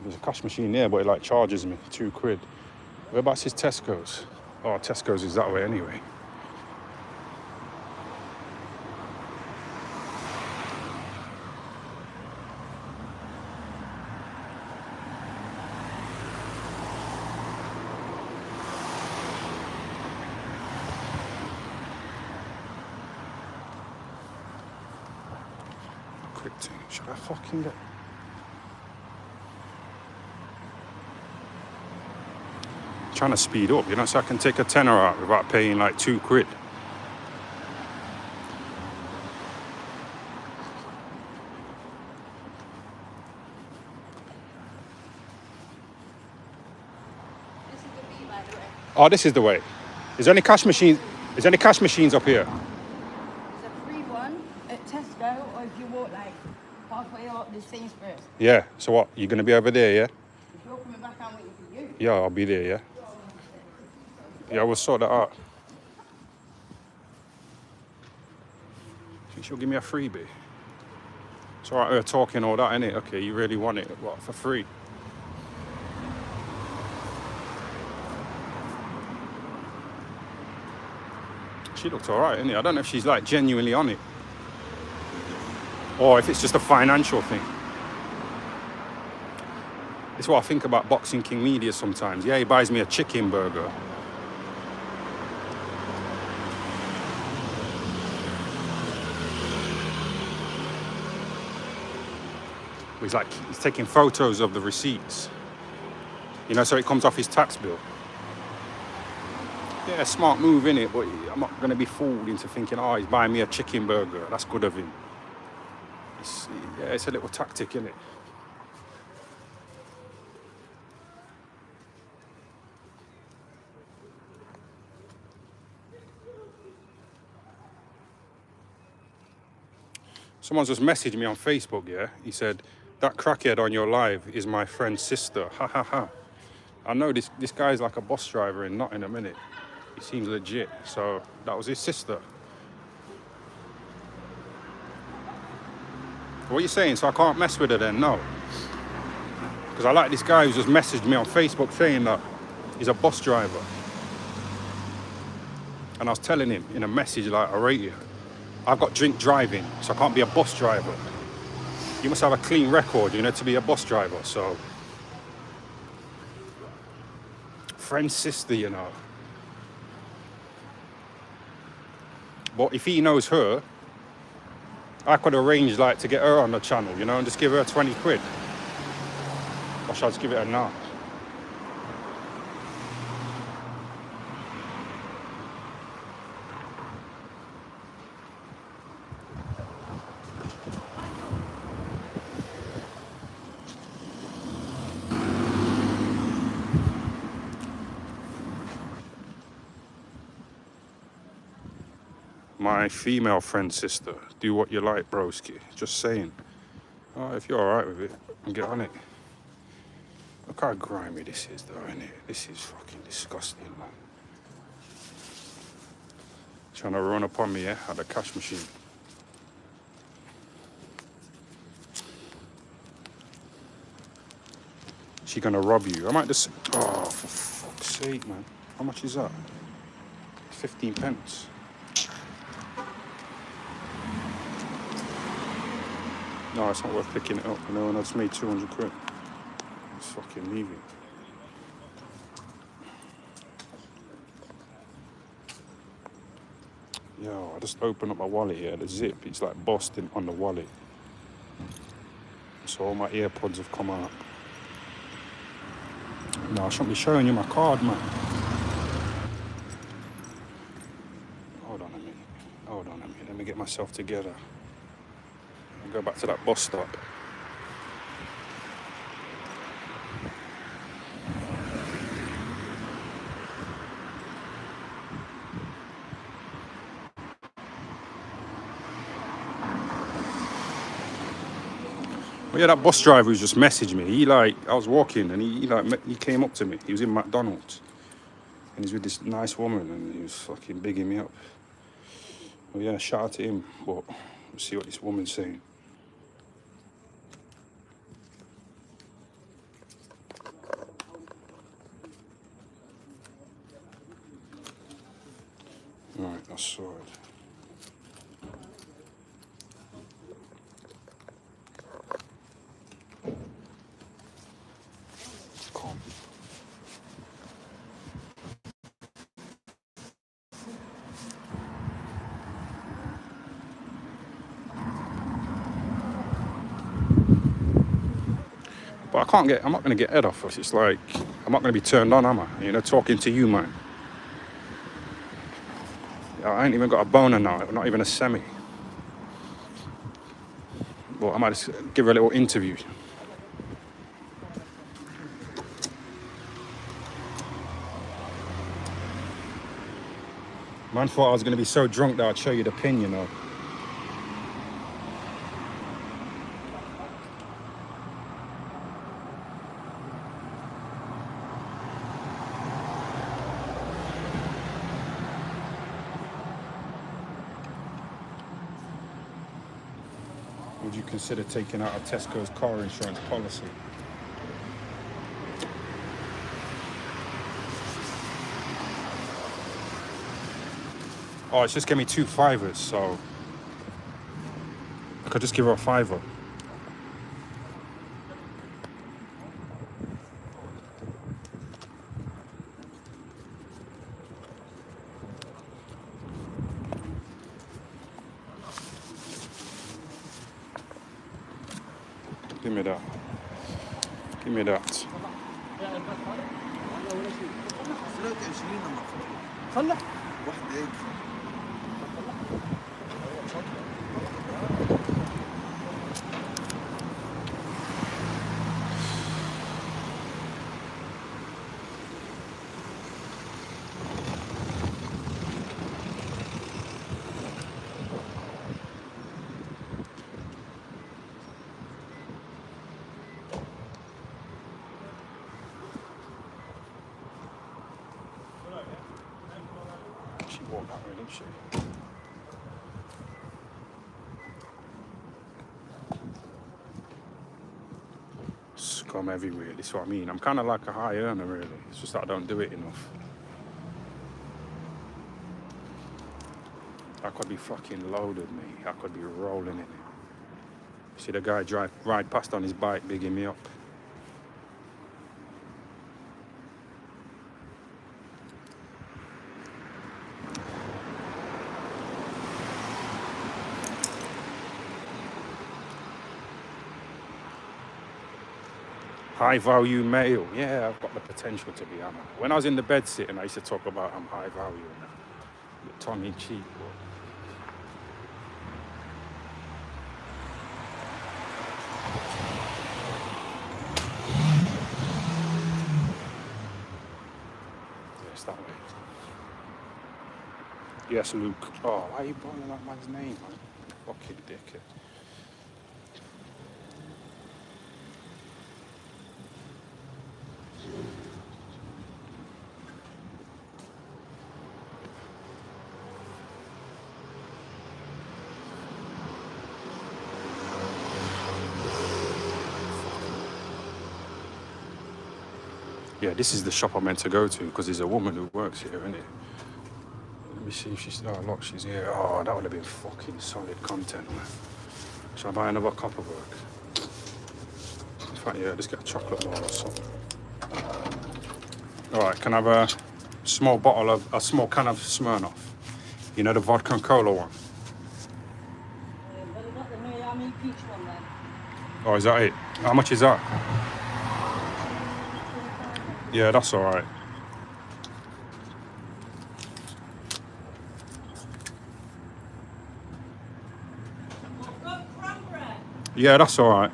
There's a cash machine there, but it like charges me £2. Whereabouts is Tesco's? Oh, Tesco's is that way anyway. Quick thing, should I fucking get... Trying to speed up, you know, so I can take a tenner out without paying like £2. This is the beat, by the way. Oh, this is the way. Is there any cash machines? Is there any cash machines up here? There's a free one at Tesco, or if you walk like halfway up, there's Sainsbury's. Yeah. So what? You're gonna be over there, yeah? If you're coming back, I'm waiting for you. Yeah, I'll be there, yeah. Yeah, we'll sort that out. Think she'll give me a freebie? It's alright, her talking all that, innit? Okay, you really want it? What, for free? She looked alright, innit? I don't know if she's like genuinely on it, or if it's just a financial thing. It's what I think about Boxing King Media sometimes. Yeah, he buys me a chicken burger. He's taking photos of the receipts, you know, so it comes off his tax bill. Yeah, smart move, innit? But I'm not going to be fooled into thinking, oh, he's buying me a chicken burger. That's good of him. It's a little tactic, innit? Someone's just messaged me on Facebook, yeah? He said, that crackhead on your live is my friend's sister. Ha ha ha. I know this guy's like a bus driver in Nottingham, innit? He seems legit. So that was his sister. What are you saying? So I can't mess with her then? No. Because I like this guy who's just messaged me on Facebook saying that he's a bus driver. And I was telling him in a message, like, I rate you. I've got drink driving, so I can't be a bus driver. You must have a clean record, you know, to be a bus driver. So, friend's sister, you know. But if he knows her, I could arrange, like, to get her on the channel, you know, and just give her 20 quid. Or shall I just give it her now? My female friend sister, do what you like, broski. Just saying. Oh, if you're alright with it, get on it. Look how grimy this is, though, innit? This is fucking disgusting, man. Trying to run up on me, yeah, at the cash machine. She gonna rob you. I might just... Oh, for fuck's sake, man. How much is that? 15 pence. No, it's not worth picking it up, you know, and I just made 200 quid. Just fucking leave it. Yo, I just opened up my wallet here, the zip, it's like busting on the wallet. So all my AirPods have come out. No, I shouldn't be showing you my card, man. Hold on a minute, let me get myself together. Go back to that bus stop. Well, yeah, that bus driver who just messaged me, I was walking and he came up to me. He was in McDonald's and he's with this nice woman and he was fucking bigging me up. Well, yeah, shout out to him, but we'll see what this woman's saying. Right, that's sorted. Come. But I'm not going to get head off us. It's like, I'm not going to be turned on, am I? You know, talking to you, man. I ain't even got a boner now, not even a semi. But I might just give her a little interview. Man thought I was going to be so drunk that I'd show you the pin, you know. Would you consider taking out a Tesco's car insurance policy? Oh, it's just gave me 2 fivers, so I could just give her a fiver. Give me that. Give me that. She walked that way, didn't she? Scum everywhere, this is what I mean. I'm kind of like a high earner, really. It's just that I don't do it enough. I could be fucking loaded, mate. I could be rolling in it. See the guy ride past on his bike, bigging me up. High value male. Yeah, I've got the potential to be, Anna. When I was in the bed sitting, I used to talk about I'm high value and that. Tongue in cheek. Yes, that way. Yes, Luke. Oh, why are you calling that man's name, man? Fucking dickhead. Yeah, this is the shop I meant to go to because there's a woman who works here, isn't it? Let me see if she's... Oh, look, she's here. Oh, that would have been fucking solid content, man. Shall I buy another copper work? In fact, yeah, just get a chocolate bar or something. All right, can I have a small can of Smirnoff? You know, the vodka and cola one? Well, you got the Miami peach one then. Oh, is that it? How much is that? Yeah, that's all right. Yeah, that's all right.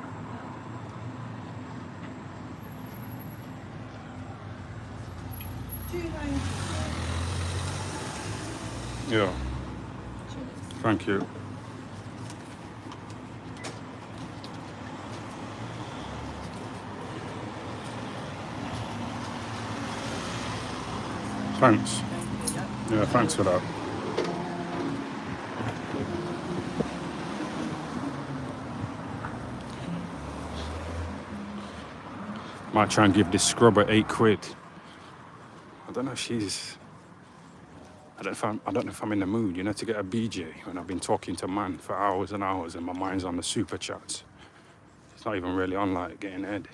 Yeah. Thank you. Thanks. Yeah, thanks for that. Might try and give this scrubber 8 quid. I don't know if she's... I don't know if I'm in the mood, you know, to get a BJ when I've been talking to man for hours and hours and my mind's on the super chats. It's not even really on like getting head.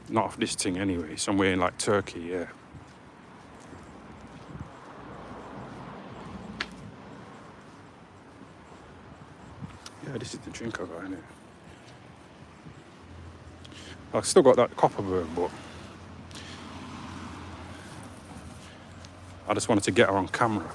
Not off this thing anyway, somewhere in like Turkey, yeah. Yeah, this is the drink I got, innit? I've still got that Copperberg, but I just wanted to get her on camera.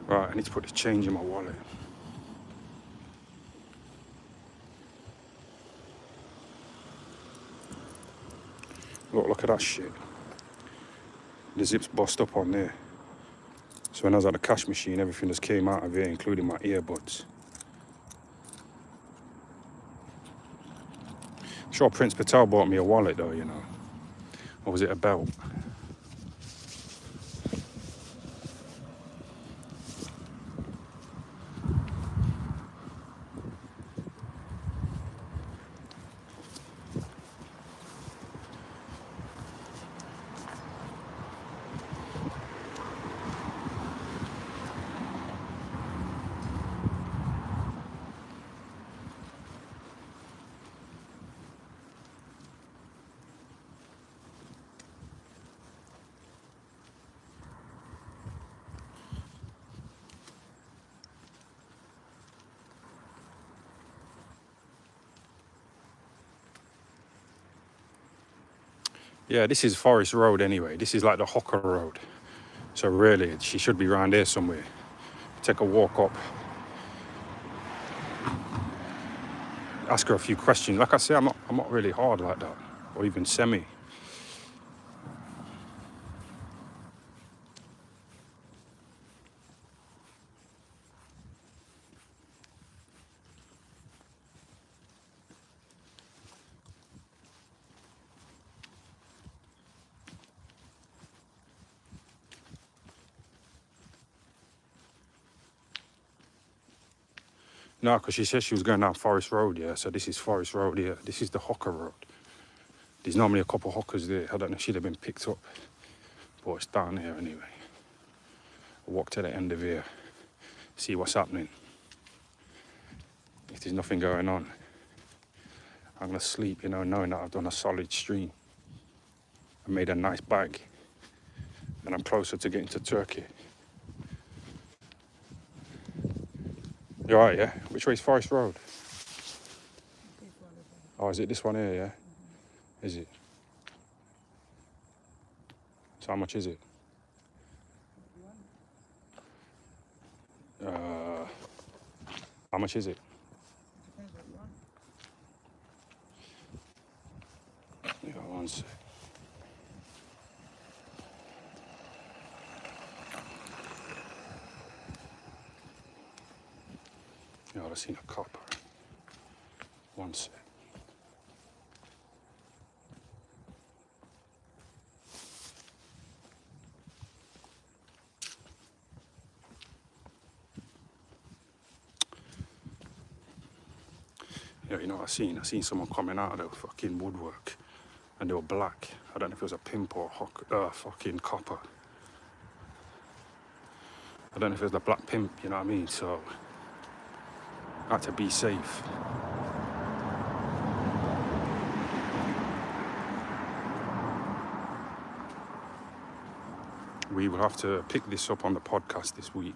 Right, I need to put the change in my wallet. Look at that shit. The zip's bust up on there. So when I was at the cash machine, everything just came out of here, including my earbuds. I'm sure Prince Patel bought me a wallet though, you know. Or was it a belt? Yeah, this is Forest Road anyway. This is like the Hocker Road. So really, she should be around here somewhere. Take a walk up. Ask her a few questions. Like I say, I'm not really hard like that, or even semi. No, because she said she was going down Forest Road, yeah. So this is Forest Road here. This is the Hocker Road. There's normally a couple of hookers there. I don't know if she'd have been picked up, but it's down here anyway. I'll walk to the end of here, see what's happening. If there's nothing going on, I'm gonna sleep, you know, knowing that I've done a solid stream. I made a nice bag, and I'm closer to getting to Turkey. You alright, yeah? Which way's Forest Road? Oh, is it this one here, yeah? Is it? So how much is it? How much is it? Yeah, one sec. Yeah, I've seen a copper. One sec. Yeah, you know what I seen? I seen someone coming out of the fucking woodwork and they were black. I don't know if it was a pimp or fucking copper. I don't know if it was the black pimp, you know what I mean? So I had to be safe. We will have to pick this up on the podcast this week.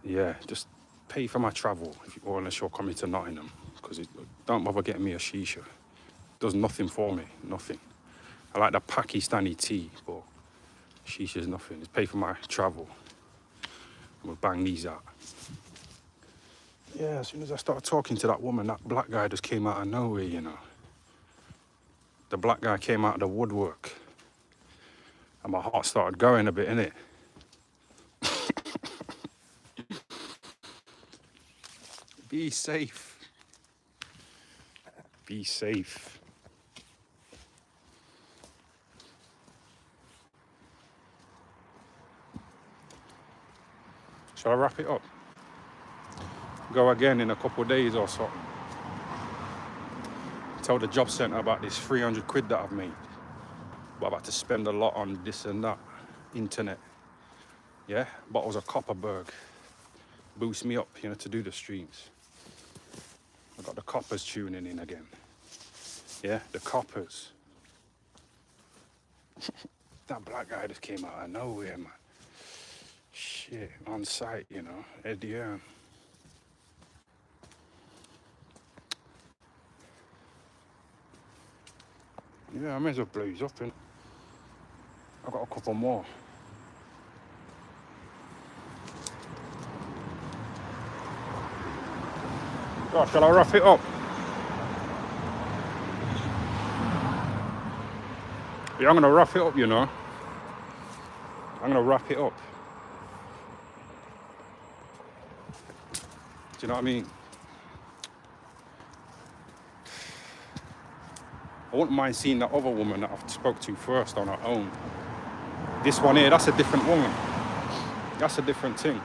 Yeah, just pay for my travel, or unless you're coming to Nottingham, because don't bother getting me a shisha. Does nothing for me, nothing. I like the Pakistani tea, but shisha's nothing. Just pay for my travel, and we'll bang these out. Yeah, as soon as I started talking to that woman, that black guy just came out of nowhere, you know. The black guy came out of the woodwork, and my heart started going a bit, innit? Be safe. Be safe. Shall I wrap it up? Go again in a couple of days or so. Tell the job centre about this 300 quid that I've made. But I'm about to spend a lot on this and that. Internet. Yeah? Bottles of Copperberg. Boost me up, you know, to do the streams. I've got the coppers tuning in again. Yeah, the coppers. That black guy just came out of nowhere, man. Shit, on site, you know, Eddie Earn. Yeah, I may as well blaze up, innit? I've got a couple more. Gosh, shall I wrap it up? Yeah, I'm gonna wrap it up, you know. I'm gonna wrap it up. Do you know what I mean? I wouldn't mind seeing that other woman that I spoke to first on her own. This one here, that's a different woman. That's a different thing.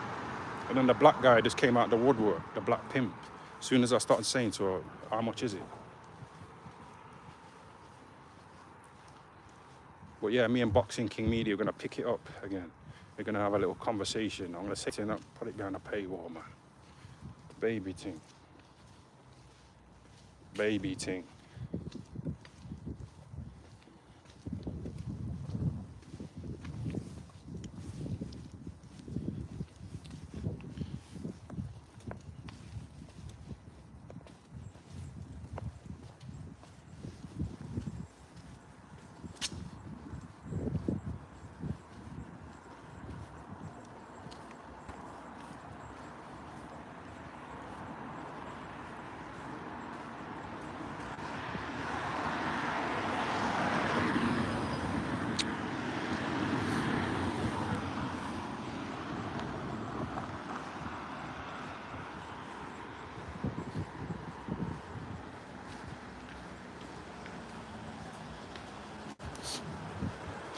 And then the black guy just came out the woodwork, the black pimp. As soon as I started saying to her, how much is it? But yeah, me and Boxing King Media are gonna pick it up again. We're gonna have a little conversation. I'm gonna say to them, put it behind a paywall, man. Baby thing. Baby thing.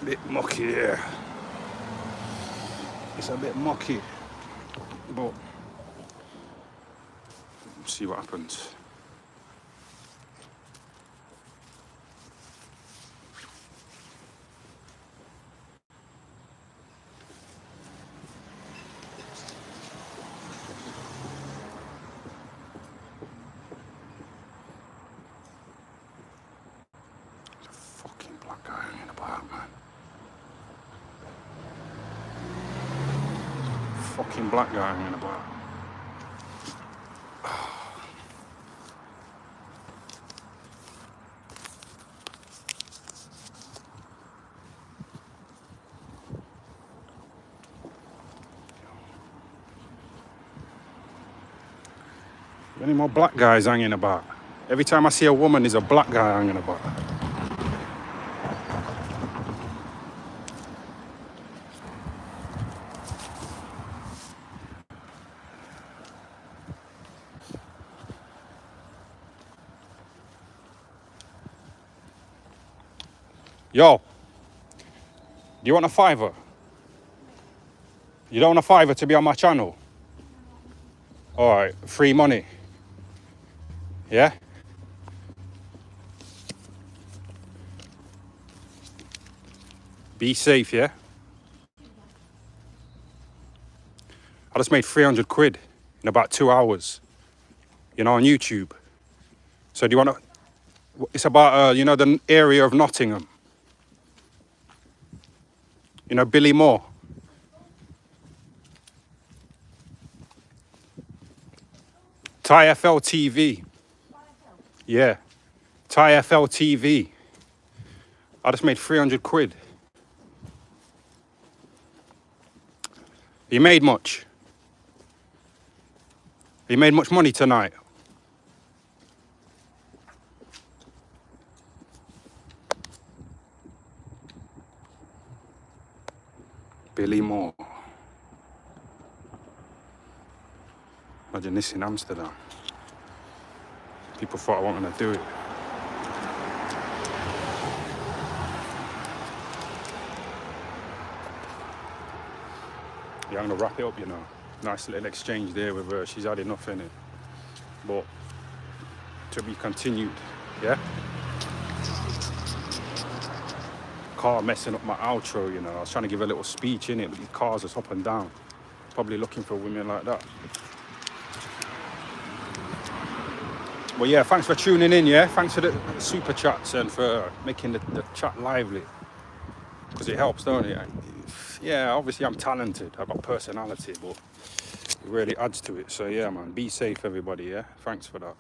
Bit mucky here. It's a bit mucky, but see what happens. There's a fucking black guy hanging about, man. Fucking black guy hanging about. Any more black guys hanging about? Every time I see a woman, there's a black guy hanging about. Yo, do you want a fiver? You don't want a fiver to be on my channel? All right, free money. Yeah? Be safe, yeah? I just made 300 quid in about 2 hours, you know, on YouTube. So do you want to, it's about, you know, the area of Nottingham. You know, Billy Moore. Thai FL TV. Yeah. Thai FL TV. I just made 300 quid. You made much? You made much money tonight? Billy Moore. Imagine this in Amsterdam. People thought I wasn't gonna do it. Yeah, I'm gonna wrap it up, you know. Nice little exchange there with her. She's had enough in it. But to be continued, yeah? Car messing up my outro, you know. I was trying to give a little speech in it, but these cars are up and down. Probably looking for women like that. Well, yeah, thanks for tuning in, yeah? Thanks for the super chats and for making the chat lively. Because it helps, don't it? Yeah, obviously I'm talented. I've got personality, but it really adds to it. So, yeah, man, be safe, everybody, yeah? Thanks for that.